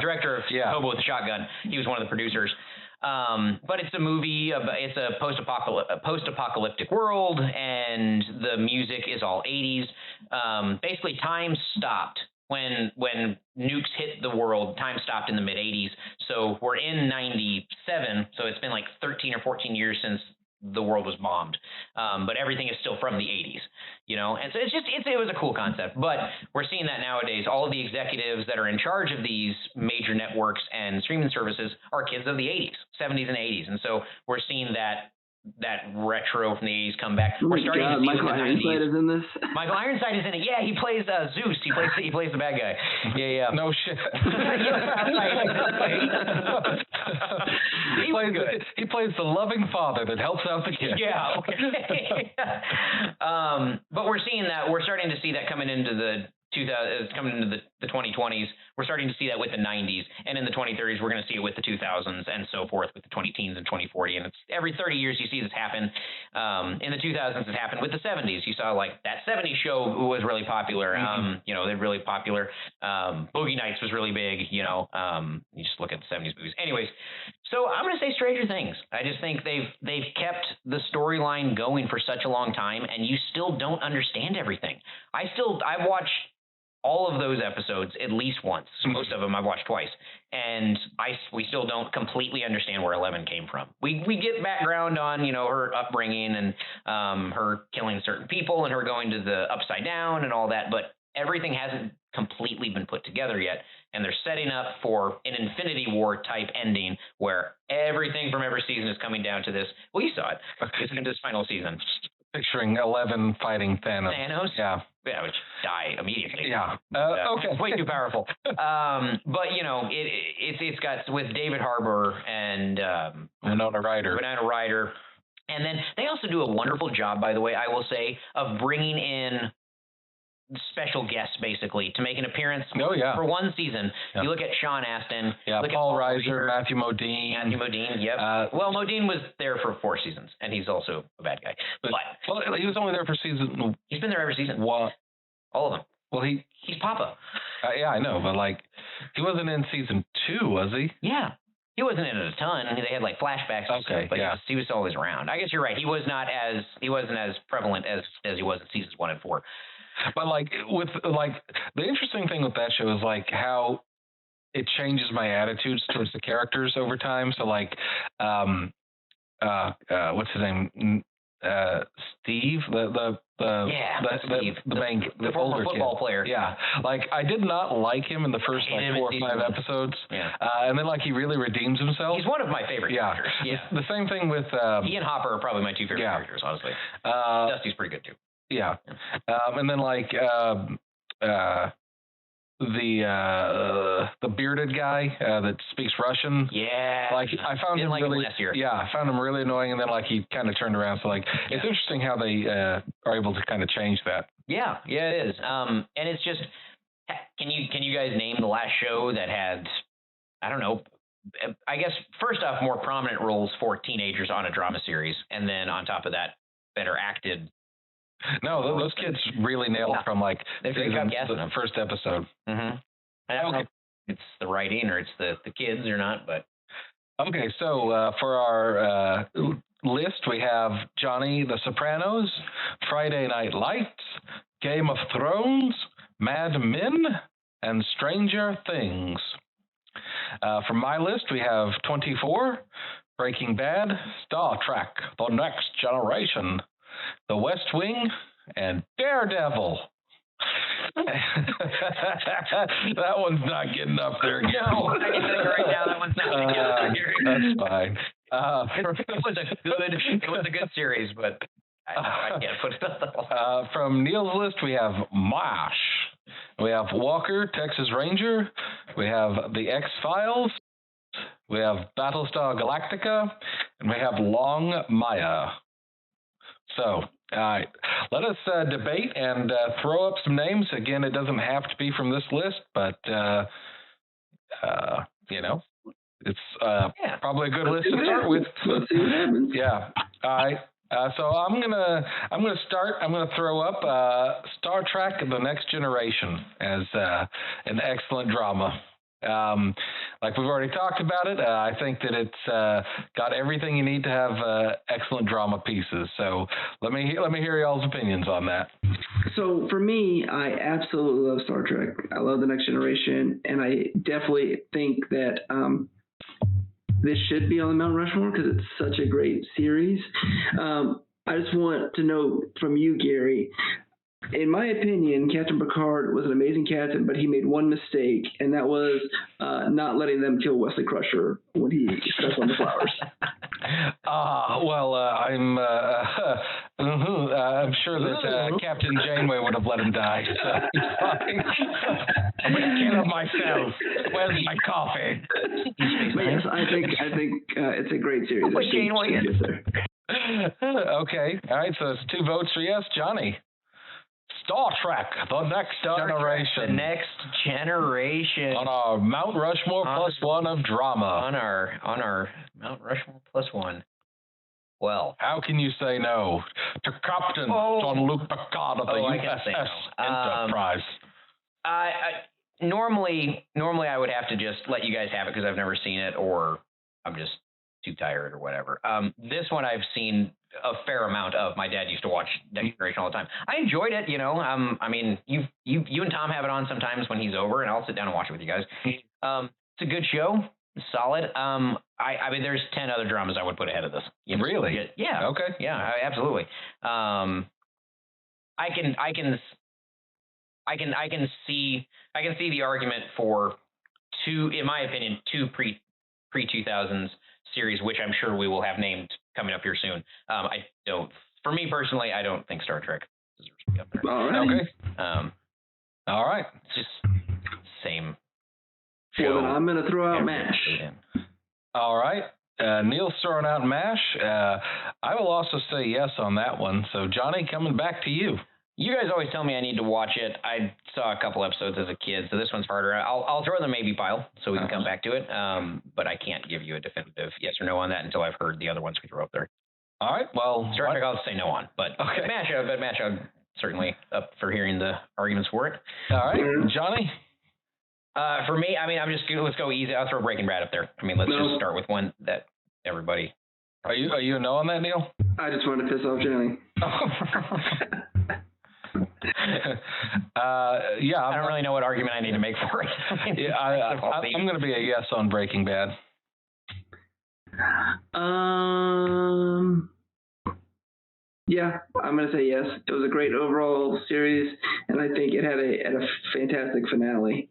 director of Hobo with a Shotgun. He was one of the producers. But it's a movie. It's a post-apocalyptic world, and the music is all 80s. Basically, time stopped when nukes hit the world. Time stopped in the mid 80s. So we're in 97. So it's been like 13 or 14 years since the world was bombed. But everything is still from the 80s, and so it was a cool concept. But we're seeing that nowadays. All of the executives that are in charge of these major networks and streaming services are kids of the 80s, 70s, and 80s. And so we're seeing that retro from the 80s come back. We're starting to see Michael Ironside is in this. Michael Ironside is in it. Yeah, he plays Zeus. He plays the bad guy. Yeah. No shit. He plays the loving father that helps out the kid. Yeah. Okay. But we're seeing that. We're starting to see that coming into the 2020s. We're starting to see that with the 90s, and in the 2030s, we're going to see it with the 2000s and so forth, with the 2010s and 2040. And it's every 30 years you see this happen. In the 2000s, it happened with the 70s. You saw like that 70s show was really popular. They're really popular. Boogie Nights was really big. You just look at the 70s movies. Anyways, so I'm going to say Stranger Things. I just think they've kept the storyline going for such a long time, and you still don't understand everything. I've watched all of those episodes at least once. Most of them I've watched twice, and we still don't completely understand where Eleven came from. We get background on her upbringing and her killing certain people and her going to the Upside Down and all that, but everything hasn't completely been put together yet. and they're setting up for an Infinity War type ending where everything from every season is coming down to this. Well, you saw it. It's into this final season. Picturing 11 fighting Thanos. Thanos? Yeah. Yeah, which die immediately. Yeah. Okay. It's way too powerful. But it's got with David Harbour and Winona Ryder. And then they also do a wonderful job, by the way, I will say, of bringing in special guests basically to make an appearance for one season. You look at Sean Astin, Paul Reiser, Matthew Modine. Yep. Well, Modine was there for 4 seasons, and he's also a bad guy. But he was only there for season. He's been there every season. What? All of them. Well, he's Papa. Yeah, I know, but he wasn't in season 2, was he? Yeah. He wasn't in it a ton. They had flashbacks and stuff, but he was always around. I guess you're right. He wasn't as prevalent as he was in seasons 1 and 4. But the interesting thing with that show is how it changes my attitudes towards the characters over time. So what's his name? Steve, the former football player. Yeah, I did not like him in the first 4 or 5 episodes. Yeah, and then he really redeems himself. He's one of my favorite characters. Yeah, the same thing with he and Hopper are probably my 2 favorite characters, honestly. Dusty's pretty good too. Yeah, and then the bearded guy that speaks Russian. Yeah, I found him really last year. Yeah, I found him really annoying, and then he kind of turned around. So it's interesting how they are able to kind of change that. Yeah, it is. And it's just, can you guys name the last show that had, I don't know, I guess first off, more prominent roles for teenagers on a drama series, and then on top of that, better acted. No, those kids really nailed from the first episode. Mm-hmm. I don't know if it's the writing or it's the kids or not, but okay. So for our list, we have Jonny, The Sopranos, Friday Night Lights, Game of Thrones, Mad Men, and Stranger Things. From my list, we have 24, Breaking Bad, Star Trek, The Next Generation, The West Wing, and Daredevil. That one's not getting up there. No, I can tell you right now, that one's not getting up there. That's fine. It was a good series, but I can't put it up. From Neil's list, we have MASH. We have Walker, Texas Ranger. We have The X-Files. We have Battlestar Galactica. And we have Long Maya. So, all right, let us debate and throw up some names. Again, it doesn't have to be from this list, but, it's probably a good list to start with. Let's see what happens. Yeah. All right. So I'm gonna start. I'm gonna throw up Star Trek: The Next Generation as an excellent drama. Like we've already talked about it, I think that it's got everything you need to have excellent drama pieces. So let me hear y'all's opinions on that. So for me, I absolutely love Star Trek. I love The Next Generation, and I definitely think that this should be on the Mount Rushmore because it's such a great series. I just want to know from you, Gary. In my opinion, Captain Picard was an amazing captain, but he made one mistake, and that was not letting them kill Wesley Crusher when he stepped on the flowers. I'm sure that Captain Janeway would have let him die. So I'm going to kill him myself. Where's my coffee? Yes, I think it's a great series. Oh, Janeway. Okay. All right. So it's 2 votes for yes. Jonny. Star Trek, The Next Generation. The Next Generation. On our Mount Rushmore +1 of drama. On our Mount Rushmore +1. Well, how can you say no to Captain Jean-Luc Picard of the USS Enterprise? Normally I would have to just let you guys have it because I've never seen it, or I'm just too tired or whatever. This one I've seen a fair amount of. My dad used to watch Next Generation all the time. I enjoyed it, I mean, you and Tom have it on sometimes when he's over, and I'll sit down and watch it with you guys. It's a good show, solid. I mean, there's 10 other dramas I would put ahead of this. Really? Yeah. Okay. Yeah, absolutely. I can see the argument for in my opinion, two pre 2000s series, which I'm sure we will have named coming up here soon. I don't. For me personally, I don't think Star Trek deserves to be up there. All right. Okay. All right. It's just same show. Well, then I'm going to throw out MASH. All right. Neil's throwing out MASH. I will also say yes on that one. So, Jonny, coming back to you. You guys always tell me I need to watch it. I saw a couple episodes as a kid, so this one's harder. I'll throw in the maybe pile so we can come back to it. But I can't give you a definitive yes or no on that until I've heard the other ones we throw up there. All right. Well, Star Trek I'll say no on, but okay. MASH, I'm certainly up for hearing the arguments for it. All right, Jonny. For me, I mean, let's go easy. I'll throw Breaking Bad up there. I mean, let's just start with one that everybody. Are you a no on that, Neil? I just wanted to piss off Jonny. Yeah, I don't really know what argument I need to make for it. I'm going to be a yes on Breaking Bad. Yeah, I'm going to say yes. It was a great overall series, and I think it had a fantastic finale.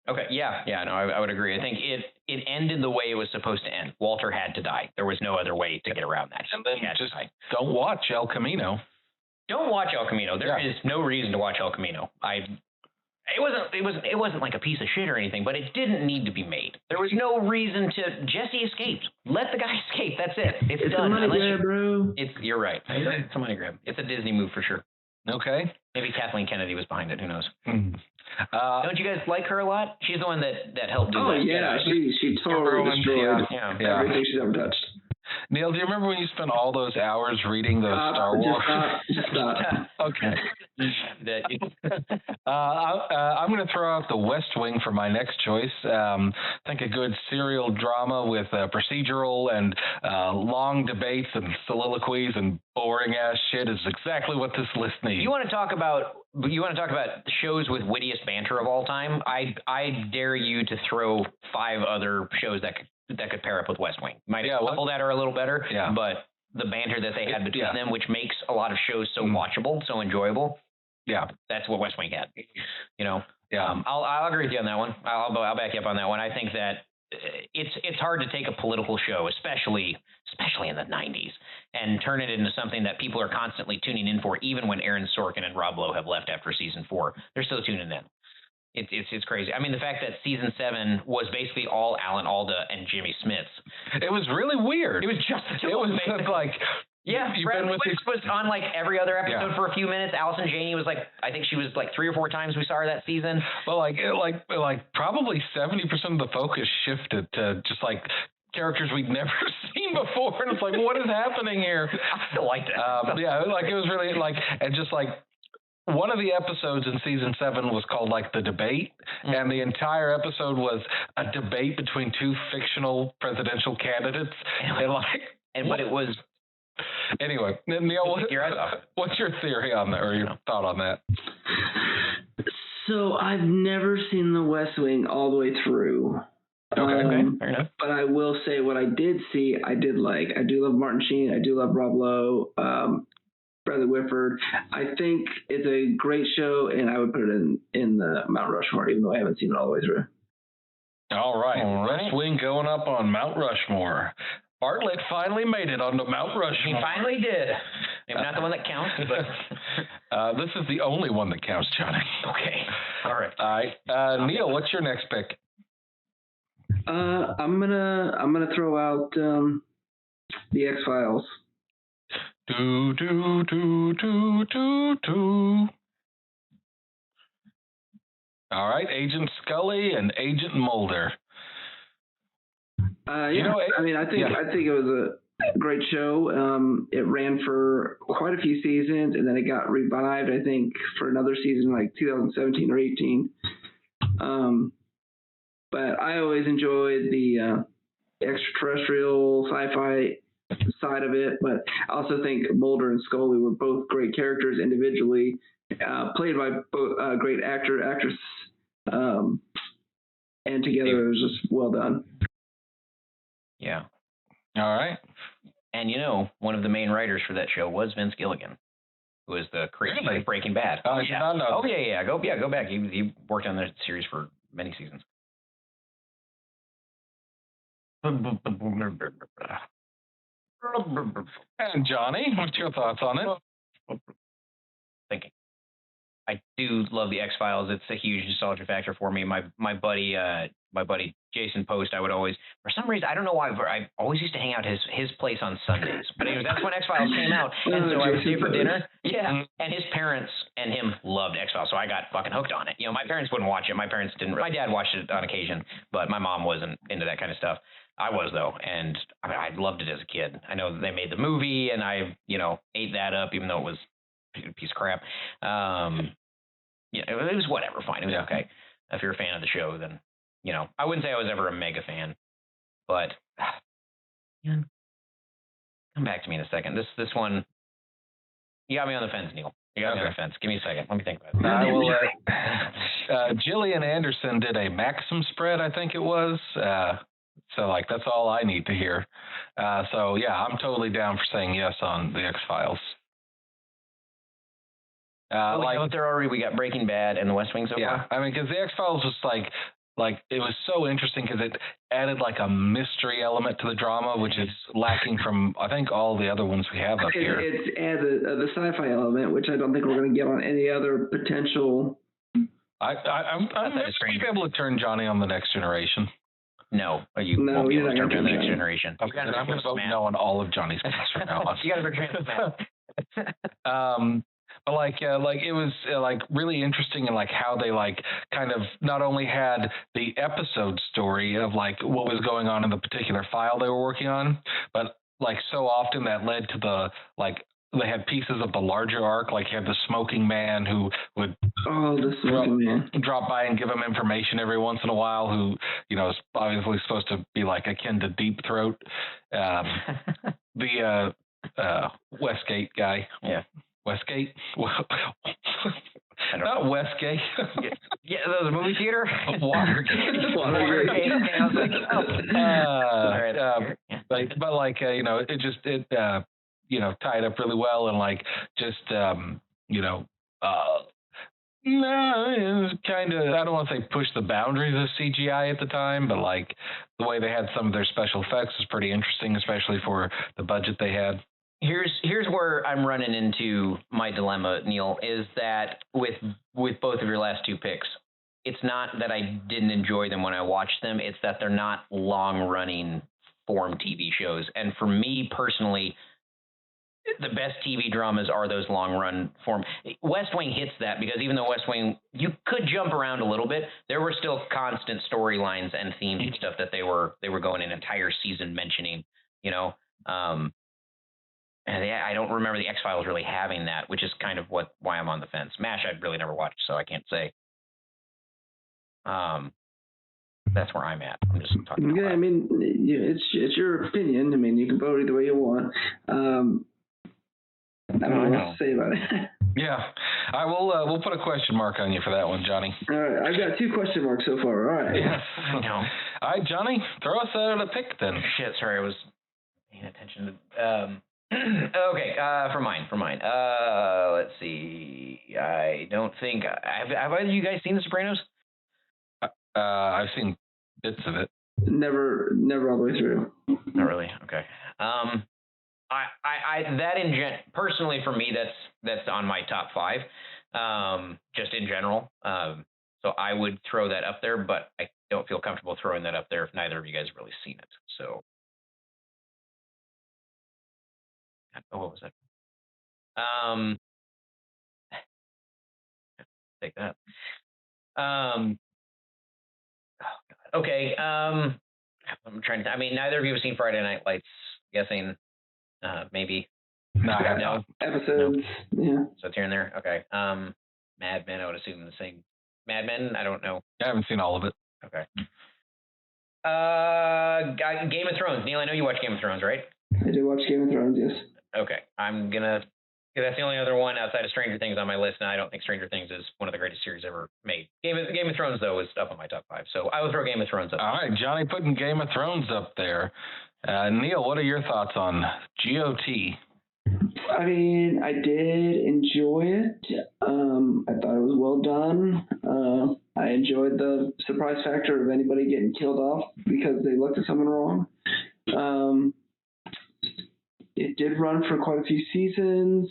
Okay, yeah, no, I would agree. I think it ended the way it was supposed to end. Walter had to die. There was no other way to get around that. And then just don't watch El Camino. Don't watch El Camino. There is no reason to watch El Camino. It wasn't like a piece of shit or anything, but it didn't need to be made. There was no reason to. Jesse escaped. Let the guy escape. That's it. It's done. A money grab, bro. You're right. It's a money grab. It's a Disney move for sure. Okay. Maybe Kathleen Kennedy was behind it. Who knows? Don't you guys like her a lot? She's the one that helped do that. Oh yeah, she totally destroyed everything she's ever touched. Neil, do you remember when you spent all those hours reading those Star Wars? Just stop. Okay. I'm going to throw out The West Wing for my next choice. I think a good serial drama with procedural and long debates and soliloquies and boring ass shit is exactly what this list needs. You want to talk about shows with wittiest banter of all time? I dare you to throw 5 other shows that could pair up with West Wing. Might have a couple that are a little better, but the banter that they had between them, which makes a lot of shows so watchable, so enjoyable. Yeah, that's what West Wing had. You know. Yeah. I'll agree with you on that one. I'll back you up on that one. I think that it's hard to take a political show, especially in the 90s, and turn it into something that people are constantly tuning in for, even when Aaron Sorkin and Rob Lowe have left after season 4. They're still tuning in. It's crazy. I mean, the fact that season 7 was basically all Alan Alda and Jimmy Smits. It was really weird. It was just the two of them. It was like, yeah, Brad Wicks was on like every other episode for a few minutes. Allison Janney was like, I think she was like 3 or 4 times we saw her that season. Well, like probably 70% of the focus shifted to just like characters we'd never seen before, and it's like, what is happening here? I still liked it. Yeah, like it was really like, and just like. One of the episodes in season 7 was called like The Debate, and the entire episode was a debate between 2 fictional presidential candidates. But it was. Anyway, Neil, what's your theory on that, or your thought on that? So I've never seen The West Wing all the way through. Okay, fair enough. But I will say what I did see, I did like. I do love Martin Sheen. I do love Rob Lowe. Bradley Whitford. I think it's a great show, and I would put it in the Mount Rushmore, even though I haven't seen it all the way through. All right. West Wing going up on Mount Rushmore. Bartlett finally made it onto Mount Rushmore. He finally did. Maybe not the one that counts, but this is the only one that counts, Jonny. Okay. All right. All right. Neil, what's your next pick? I'm gonna throw out the X-Files. Do. All right, Agent Scully and Agent Mulder. I think it was a great show. It ran for quite a few seasons, and then it got revived, I think, for another season, like 2017 or 18. But I always enjoyed the extraterrestrial sci-fi side of it, but I also think Mulder and Scully were both great characters individually, played by both great actress, and together it was just well done. Yeah. All right. And one of the main writers for that show was Vince Gilligan, who was the creator of Breaking Bad. Oh, yeah. Oh, yeah. Go back. He worked on that series for many seasons. And Johnny, what's your thoughts on it? Thinking. I do love the X-Files. It's a huge nostalgia factor for me. My buddy Jason Post, I would always, for some reason, I don't know why, but I always used to hang out at his place on Sundays. But anyway, that's when X-Files came out, and so I would stay for dinner. Yeah, and his parents and him loved X-Files, so I got fucking hooked on it. You know, my parents wouldn't watch it. My parents didn't. My dad watched it on occasion, but my mom wasn't into that kind of stuff. I was though, and I loved it as a kid. I know they made the movie, and I, ate that up, even though it was a piece of crap. It was whatever, fine. It was okay. If you're a fan of the show, then, I wouldn't say I was ever a mega fan, but come back to me in a second. This one, you got me on the fence, Neil. You got me on the fence. Give me a second. Let me think about it. I will. Jillian Anderson did a Maxim spread, I think it was. So that's all I need to hear. So yeah, I'm totally down for saying yes on the X-Files. We got Breaking Bad and The West Wing so far. I mean, because the X-Files was like it was so interesting because it added like a mystery element to the drama, which is lacking from I think all the other ones we have up here. It adds the sci-fi element, which I don't think we're going to get on any other potential. I'm going to be able to turn Johnny on the Next Generation. No, you won't be able to turn me on the Next Generation. I'm going to vote no on all of Johnny's picks from now on. You got to retrain But it was really interesting and how they kind of not only had the episode story of what was going on in the particular file they were working on, but so often that led to the they had pieces of the larger arc, you had the smoking man who would drop by and give them information every once in a while, who is obviously supposed to be akin to Deep Throat, the Westgate guy. Yeah. Westgate? Not Westgate. Yeah, the movie theater? Watergate. Watergate. Okay, I was it tied up really well and it was kind of, I don't want to say push the boundaries of CGI at the time, but the way they had some of their special effects was pretty interesting, especially for the budget they had. Here's where I'm running into my dilemma, Neil, is that with both of your last two picks, it's not that I didn't enjoy them when I watched them, it's that they're not long-running form TV shows. And for me personally, the best TV dramas are those long-run form. West Wing hits that because even though West Wing, you could jump around a little bit, there were still constant storylines and themes and stuff that they were going an entire season mentioning, And I don't remember the X-Files really having that, which is kind of why I'm on the fence. MASH I'd really never watched, so I can't say. That's where I'm at. I'm just talking about I mean, it's your opinion. I mean, you can vote either way you want. I don't know what to say about it. Yeah, I will. We'll put a question mark on you for that one, Johnny. All right, I've got 2 question marks so far. All right. Yes. I know. All right, Johnny, throw us out a pick then. Shit, sorry, I was paying attention to. Okay, for mine. Let's see. I don't think have either of you guys seen The Sopranos? I've seen bits of it. Never all the way through. Not really. Okay. Personally for me, that's on my top 5. Just in general. So I would throw that up there, but I don't feel comfortable throwing that up there if neither of you guys have really seen it. So. Oh, what was that? Take that. Oh God. Okay. I'm trying to. I mean, neither of you have seen Friday Night Lights. Guessing, maybe. No. Episodes. No. Yeah. So it's here and there. Okay. Mad Men. I would assume the same. Mad Men. I don't know. I haven't seen all of it. Okay. Game of Thrones. Neil, I know you watch Game of Thrones, right? I do watch Game of Thrones. Yes. Okay, that's the only other one outside of Stranger Things on my list, and I don't think Stranger Things is one of the greatest series ever made. Game of Thrones, though, is up on my top 5, so I will throw Game of Thrones up. All right, Johnny putting Game of Thrones up there. Neil, what are your thoughts on GOT? I mean, I did enjoy it. I thought it was well done. I enjoyed the surprise factor of anybody getting killed off because they looked at someone wrong. It did run for quite a few seasons.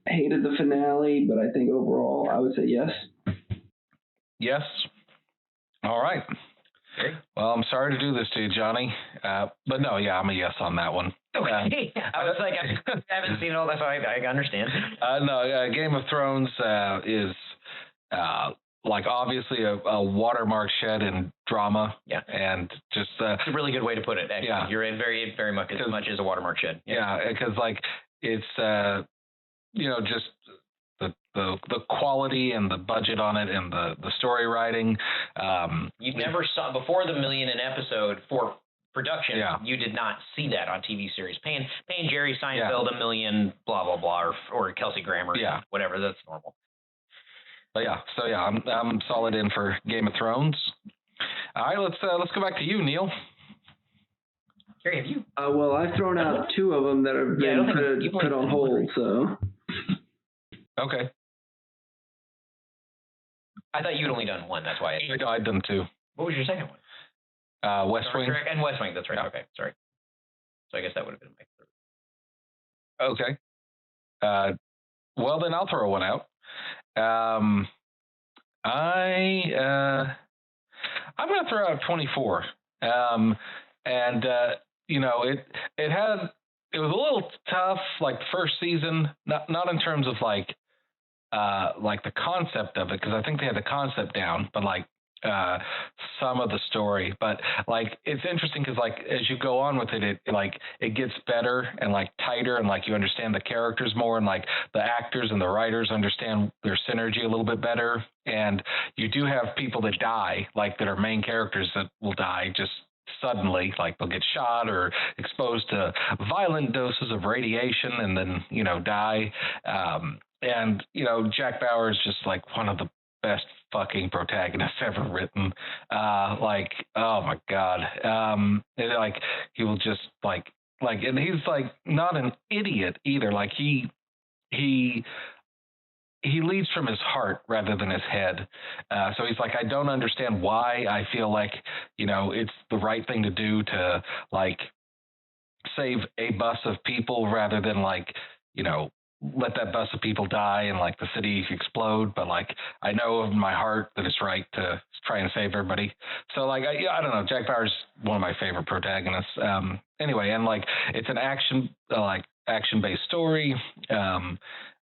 Hated the finale, but I think overall I would say yes. Yes. All right. Okay. Well, I'm sorry to do this to you, Johnny. But no, yeah, I'm a yes on that one. Okay. I was like, I haven't seen all that, so I understand. No, Game of Thrones is like obviously a watermark shed in drama. Yeah. And just it's a really good way to put it, actually. Yeah. You're very, very much as a watermark shed. Yeah, because like it's just the quality and the budget on it and the story writing. You never saw before the million an episode for production. Yeah. You did not see that on TV series. Paying Jerry Seinfeld $1 million, blah blah blah, or Kelsey Grammer, whatever. That's normal. But I'm solid in for Game of Thrones. All right, let's go back to you, Neil. Gary, have you? Well, I've thrown out 2 of them that have been put on hold. So. Okay. I thought you'd only done 1. That's why. I'd done 2. What was your second one? West Wing. And West Wing. That's right. Okay, sorry. So I guess that would have been my third. Okay. Well, then I'll throw one out. I'm going to throw out 24. And it was a little tough, like the first season, not in terms of like the concept of it, because I think they had the concept down, but like some of the story. But like it's interesting because like as you go on with it, it gets better and like tighter, and like you understand the characters more, and like the actors and the writers understand their synergy a little bit better. And you do have people that die, like that are main characters that will die just suddenly, like they'll get shot or exposed to violent doses of radiation and then die. And Jack Bauer is just like one of the best fucking protagonists ever written. Like, oh my god. Like he will just like, and he's like not an idiot either. Like he leads from his heart rather than his head. So he's like, I don't understand why I feel like, it's the right thing to do to like save a bus of people rather than like, let that bus of people die and like the city explode. But like, I know in my heart that it's right to try and save everybody. So like, I don't know. Jack Bauer's one of my favorite protagonists. Anyway, and like, it's an action-based story.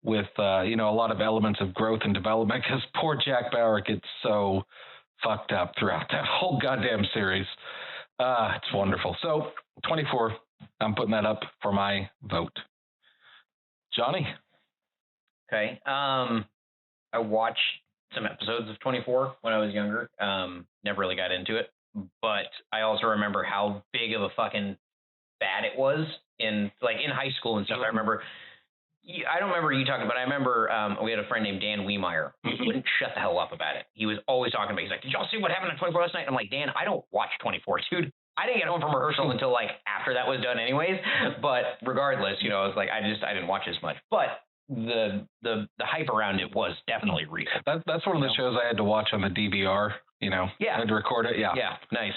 With a lot of elements of growth and development, because poor Jack Bauer gets so fucked up throughout that whole goddamn series. It's wonderful. So 24, I'm putting that up for my vote. Johnny? Okay. I watched some episodes of 24 when I was younger. Never really got into it, but I also remember how big of a fucking bad it was in high school and stuff. I remember. I don't remember you talking, but I remember we had a friend named Dan Wiemeyer who wouldn't shut the hell up about it. He was always talking about it. He's like, did y'all see what happened on 24 last night? I'm like, Dan, I don't watch 24, dude. I didn't get home from rehearsal until like after that was done anyways. But regardless, I was like, I didn't watch as much. But the hype around it was definitely real. That's one of the shows I had to watch on the DVR, Yeah. I had to record it. Yeah. Yeah. Nice.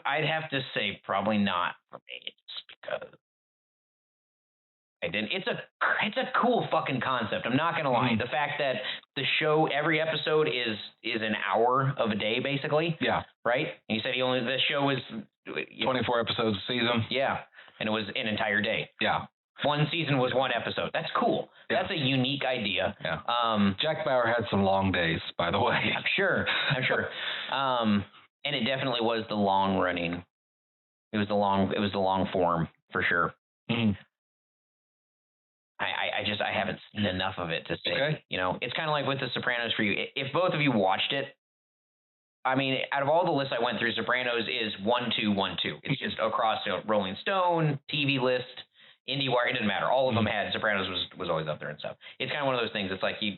I'd have to say probably not for me, just because I didn't. It's a cool fucking concept. I'm not gonna lie. The fact that the show, every episode is an hour of a day, basically. Yeah. Right. And you said the show was 24 episodes a season. Yeah, and it was an entire day. Yeah. One season was one episode. That's cool. Yeah. That's a unique idea. Yeah. Jack Bauer had some long days, by the way. I'm sure. And it definitely was the long running. It was the long form for sure. Mm-hmm. I haven't seen enough of it to say. Okay. It's kind of like with The Sopranos for you. If both of you watched it, I mean, out of all the lists I went through, Sopranos is 1, 2, 1, 2. It's just across Rolling Stone, TV list, IndieWire. It didn't matter. All of them had Sopranos was always up there and stuff. It's kind of one of those things. It's like you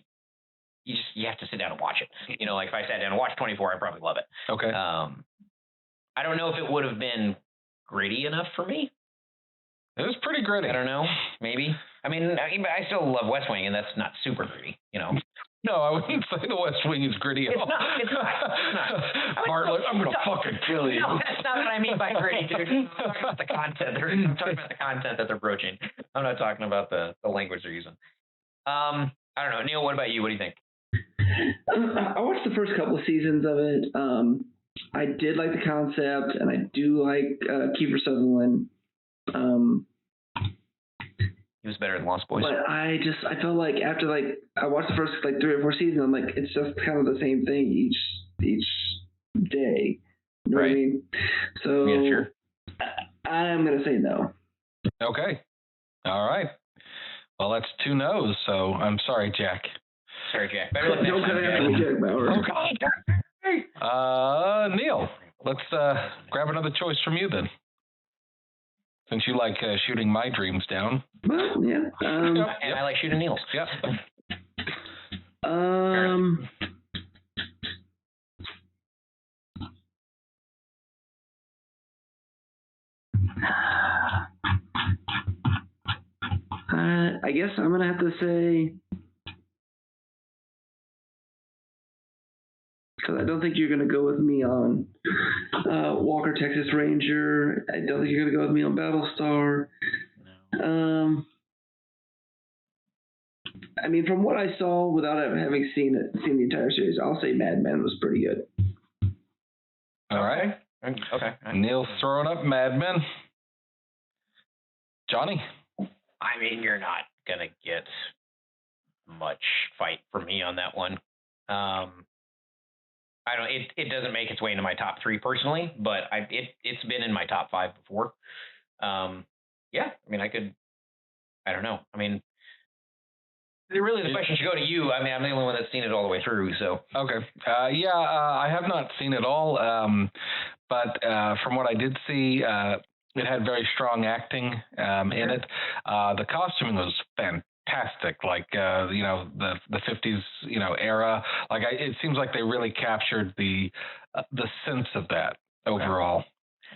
have to sit down and watch it. Like if I sat down and watched 24, I'd probably love it. Okay. I don't know if it would have been gritty enough for me. It was pretty gritty. I don't know. Maybe. I mean, I still love West Wing, and that's not super gritty. No, I wouldn't say the West Wing is gritty at all. It's not. Bart, like, I'm going to fucking kill you. No, that's not what I mean by gritty, dude. I'm talking about the content. I'm talking about the content that they're broaching. I'm not talking about the language they're using. I don't know. Neil, what about you? What do you think? I watched the first couple of seasons of it. I did like the concept, and I do like Kiefer Sutherland. He was better than Lost Boys. But I felt like after I watched the first 3 or 4 seasons, I'm like, it's just kind of the same thing each day. You know what I mean? So yeah, sure. I'm gonna say no. Okay. All right. Well, that's 2 no's. So I'm sorry, Jack. Sorry, Jack. Better luck next Don't cut time, after me, Jack Bauer. Okay. Neil, let's grab another choice from you then. Since you like shooting my dreams down. Well, yeah. And I like shooting Neil's. Yep. I guess I'm gonna have to say, because I don't think you're gonna go with me on Walker Texas Ranger. I don't think you're gonna go with me on Battlestar. No. I mean, from what I saw, without having seen the entire series, I'll say Mad Men was pretty good. All right. Okay. Neil's throwing up Mad Men. Jonny? I mean, you're not going to get much fight from me on that one. I don't. It doesn't make its way into my top 3 personally, but it's been in my top 5 before. Yeah, I mean, I don't know. I mean, really, the question should go to you. I mean, I'm the only one that's seen it all the way through. So okay. I have not seen it all, but from what I did see, it had very strong acting in it. The costuming was fantastic, like the 50s era. Like it seems like they really captured the sense of that overall.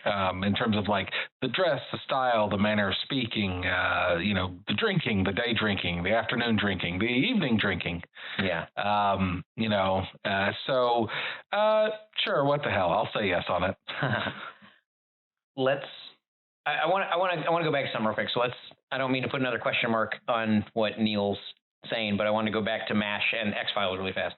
In terms of like the dress, the style, the manner of speaking, the drinking, the day drinking, the afternoon drinking, the evening drinking. Yeah. So sure, what the hell? I'll say yes on it. I want to go back to something real quick. So I don't mean to put another question mark on what Neil's saying, but I want to go back to MASH and X-Files really fast.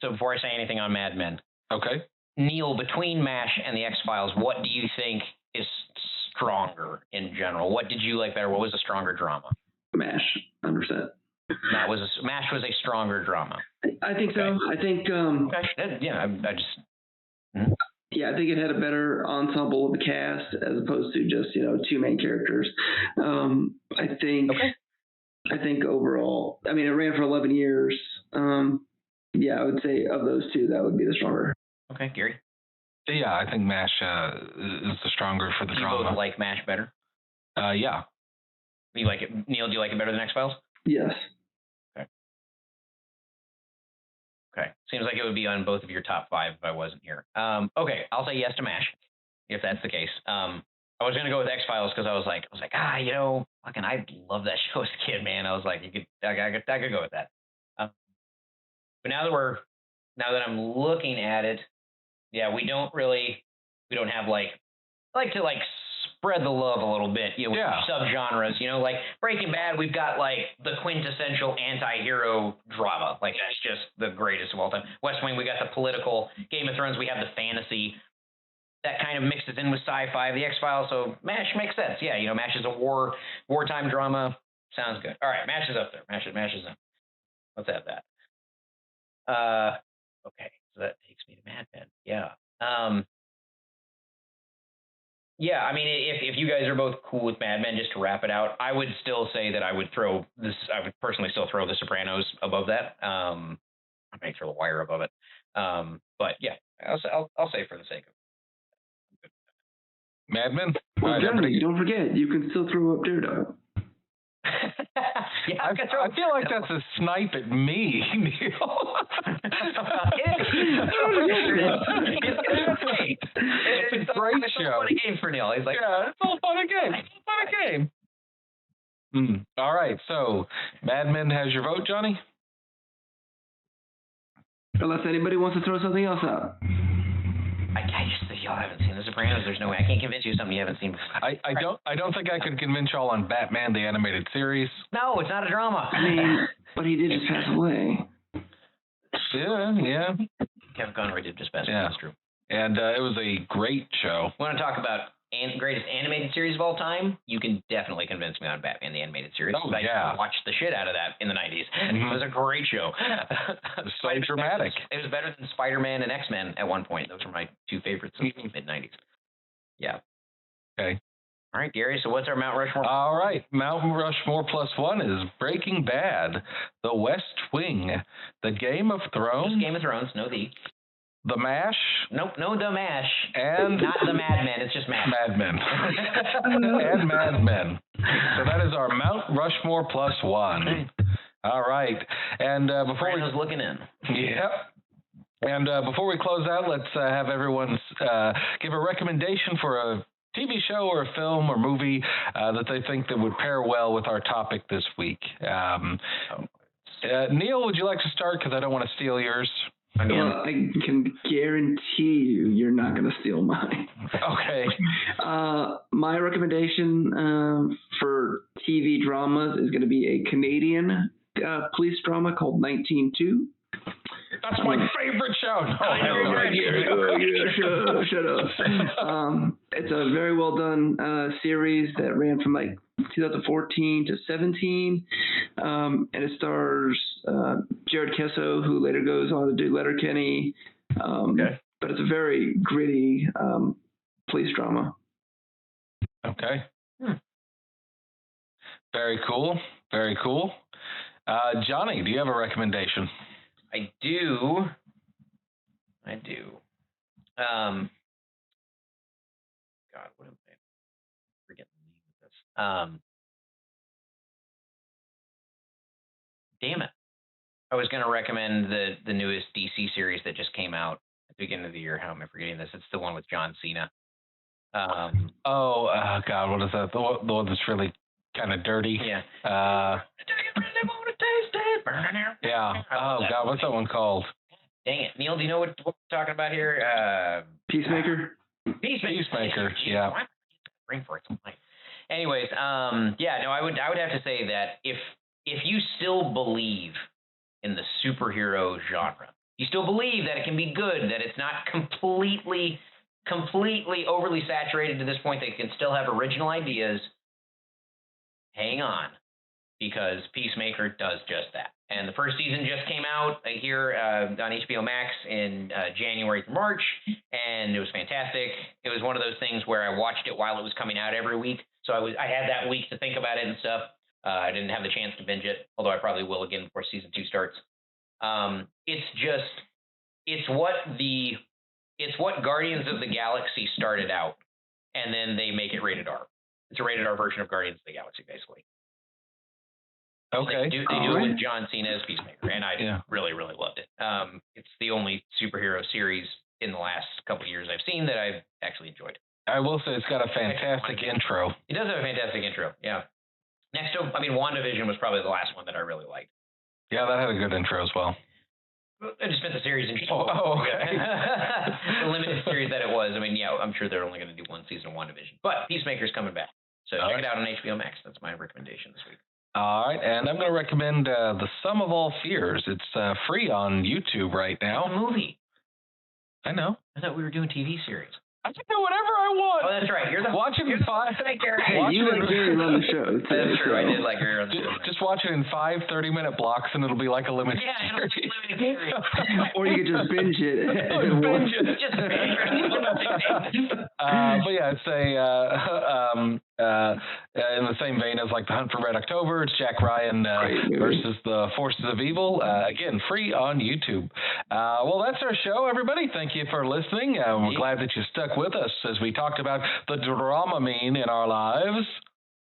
So before I say anything on Mad Men. Okay. Neil, between MASH and the X-Files, what do you think is stronger in general? What did you like better? What was a stronger drama? MASH, 100%. MASH was a stronger drama. I think so. I think. Yeah, I just. Yeah, I think it had a better ensemble of the cast as opposed to just 2 main characters. I think. Okay. I think overall, I mean, it ran for 11 years. Yeah, I would say of those 2, that would be the stronger. Okay, Gary. Yeah, I think MASH is the stronger for the drama. Do you both like MASH better? Yeah. You like it, Neil? Do you like it better than X-Files? Yes. Okay. Seems like it would be on both of your top 5 if I wasn't here. Okay, I'll say yes to MASH if that's the case. I was gonna go with X-Files because I was like, fucking, I love that show as a kid, man. I was like, I could go with that. But now that I'm looking at it, yeah, we don't have I like to spread the love a little bit, with subgenres, like Breaking Bad, we've got like the quintessential anti-hero drama. Like that's just the greatest of all time. West Wing, we got the political. Game of Thrones, we have the fantasy. That kind of mixes in with sci-fi. The X-Files, so MASH makes sense. Yeah, MASH is a wartime drama. Sounds good. All right, MASH is up there. MASH is in. Let's add that. Okay, so that takes me to Mad Men. Yeah. Yeah, I mean, if you guys are both cool with Mad Men, just to wrap it out, I would still say that I would personally still throw The Sopranos above that. I may throw The Wire above it. But yeah, I'll say for the sake of it. Mad Men? Well, Jonny, don't forget, you can still throw up Daredevil. Yeah, I feel like that's a snipe at me, Neil. It's a great show. It's a game for Neil. He's like, yeah, it's all fun and game. All right, so Mad Men has your vote, Jonny? Unless anybody wants to throw something else out. I just y'all haven't seen The Sopranos. There's no way I can't convince you of something you haven't seen before. I don't think I could convince y'all on Batman the Animated Series. No, it's not a drama. I mean, but he did just pass away. Yeah. Kevin Conroy did just pass away. Yeah. That's true. And it was a great show. Want to talk about greatest animated series of all time? You can definitely convince me on Batman the Animated Series. Oh, I watched the shit out of that in the 90s. Mm-hmm. It was a great show. It was so dramatic. It was better than Spider-Man and X-Men at one point. Those were my two favorites in the mid-90s. Yeah. Okay. All right, Gary, so what's our Mount Rushmore? All right, Mount Rushmore +1 is Breaking Bad, The West Wing, The Game of Thrones. Game of Thrones, no the. The MASH. Nope, no The MASH. And not the Mad Men, it's just MASH. Mad Men. And Mad Men. So that is our Mount Rushmore +1. All right. And before we looking in. Yep. And before we close out, let's have everyone give a recommendation for a TV show or a film or movie that they think that would pair well with our topic this week. Neil, would you like to start? Because I don't want to steal yours. Well, I can guarantee you're not going to steal mine. Okay. My recommendation for TV dramas is going to be a Canadian police drama called 19-2. That's my favorite show. Shut up. It's a very well done series that ran from like 2014 to 17, and it stars Jared Kesso, who later goes on to do Letterkenny. But it's a very gritty police drama. Okay. Very cool. Very cool. Jonny, do you have a recommendation? I do. God, what am I forgetting the name of this? Damn it. I was going to recommend the newest DC series that just came out at the beginning of the year. How am I forgetting this? It's the one with John Cena. God, what is that? The one that's really kind of dirty. Yeah. Yeah. Oh, God, what's that one called? Dang it. Neil, do you know what we're talking about here? Peacemaker? Peacemaker, yeah. Bring for it tonight. Anyways, I would have to say that if you still believe in the superhero genre, you still believe that it can be good, that it's not completely overly saturated to this point, that it can still have original ideas, hang on, because Peacemaker does just that. And the first season just came out here on HBO Max in January to March, and it was fantastic. It was one of those things where I watched it while it was coming out every week, so I had that week to think about it and stuff. I didn't have the chance to binge it, although I probably will again before season 2 starts. It's what Guardians of the Galaxy started out, and then they make it rated R. It's a rated R version of Guardians of the Galaxy, basically. Okay. They do it with John Cena as Peacemaker, and I really, really loved it. It's the only superhero series in the last couple of years I've seen that I've actually enjoyed. I will say it's got a fantastic intro. It does have a fantastic intro, yeah. Next to, WandaVision was probably the last one that I really liked. Yeah, that had a good intro as well. I just meant the series in general. Oh, okay. The limited series that it was. I'm sure they're only going to do one season of WandaVision. But Peacemaker's coming back. So check it out on HBO Max. That's my recommendation this week. All right, and I'm going to recommend The Sum of All Fears. It's free on YouTube right now. It's a movie. I know. I thought we were doing TV series. I can do whatever I want. Oh, that's right. Watch it in 5. Hey, you let Gary run the show. That's true. I did like Gary run the show. Just watch it in 5 30-minute blocks, and it'll be like a limited series. It'll be a limited series. Or you could just binge it. Just binge it. But yeah, it's in the same vein as like The Hunt for Red October. It's Jack Ryan versus the Forces of Evil. Again, free on YouTube. Well, that's our show, everybody. Thank you for listening. We're glad that you stuck with us as we talked about the Dramamine in our lives.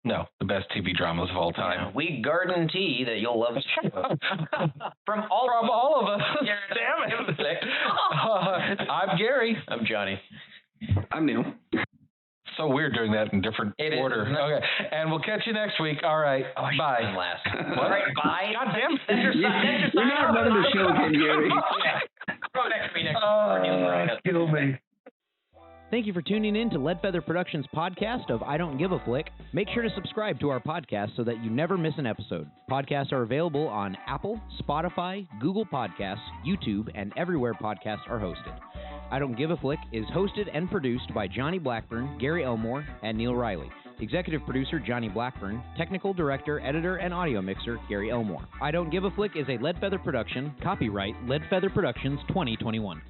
No, the best TV dramas of all time. Yeah, we guarantee that you'll love the show. From all of us. Damn it. I'm Gary. I'm Jonny. I'm Neil. So weird doing that in different order. Okay, and we'll catch you next week. All right, bye. All right, bye. God damn it. That's your You're not running the show again, Gary. Kill me. Thank you for tuning in to Lead Feather Productions' podcast of I Don't Give a Flick. Make sure to subscribe to our podcast so that you never miss an episode. Podcasts are available on Apple, Spotify, Google Podcasts, YouTube, and everywhere podcasts are hosted. I Don't Give a Flick is hosted and produced by Jonny Blackburn, Gary Elmore, and Neil Riley. Executive producer Jonny Blackburn, technical director, editor, and audio mixer Gary Elmore. I Don't Give a Flick is a Lead Feather production. Copyright Lead Feather Productions 2021.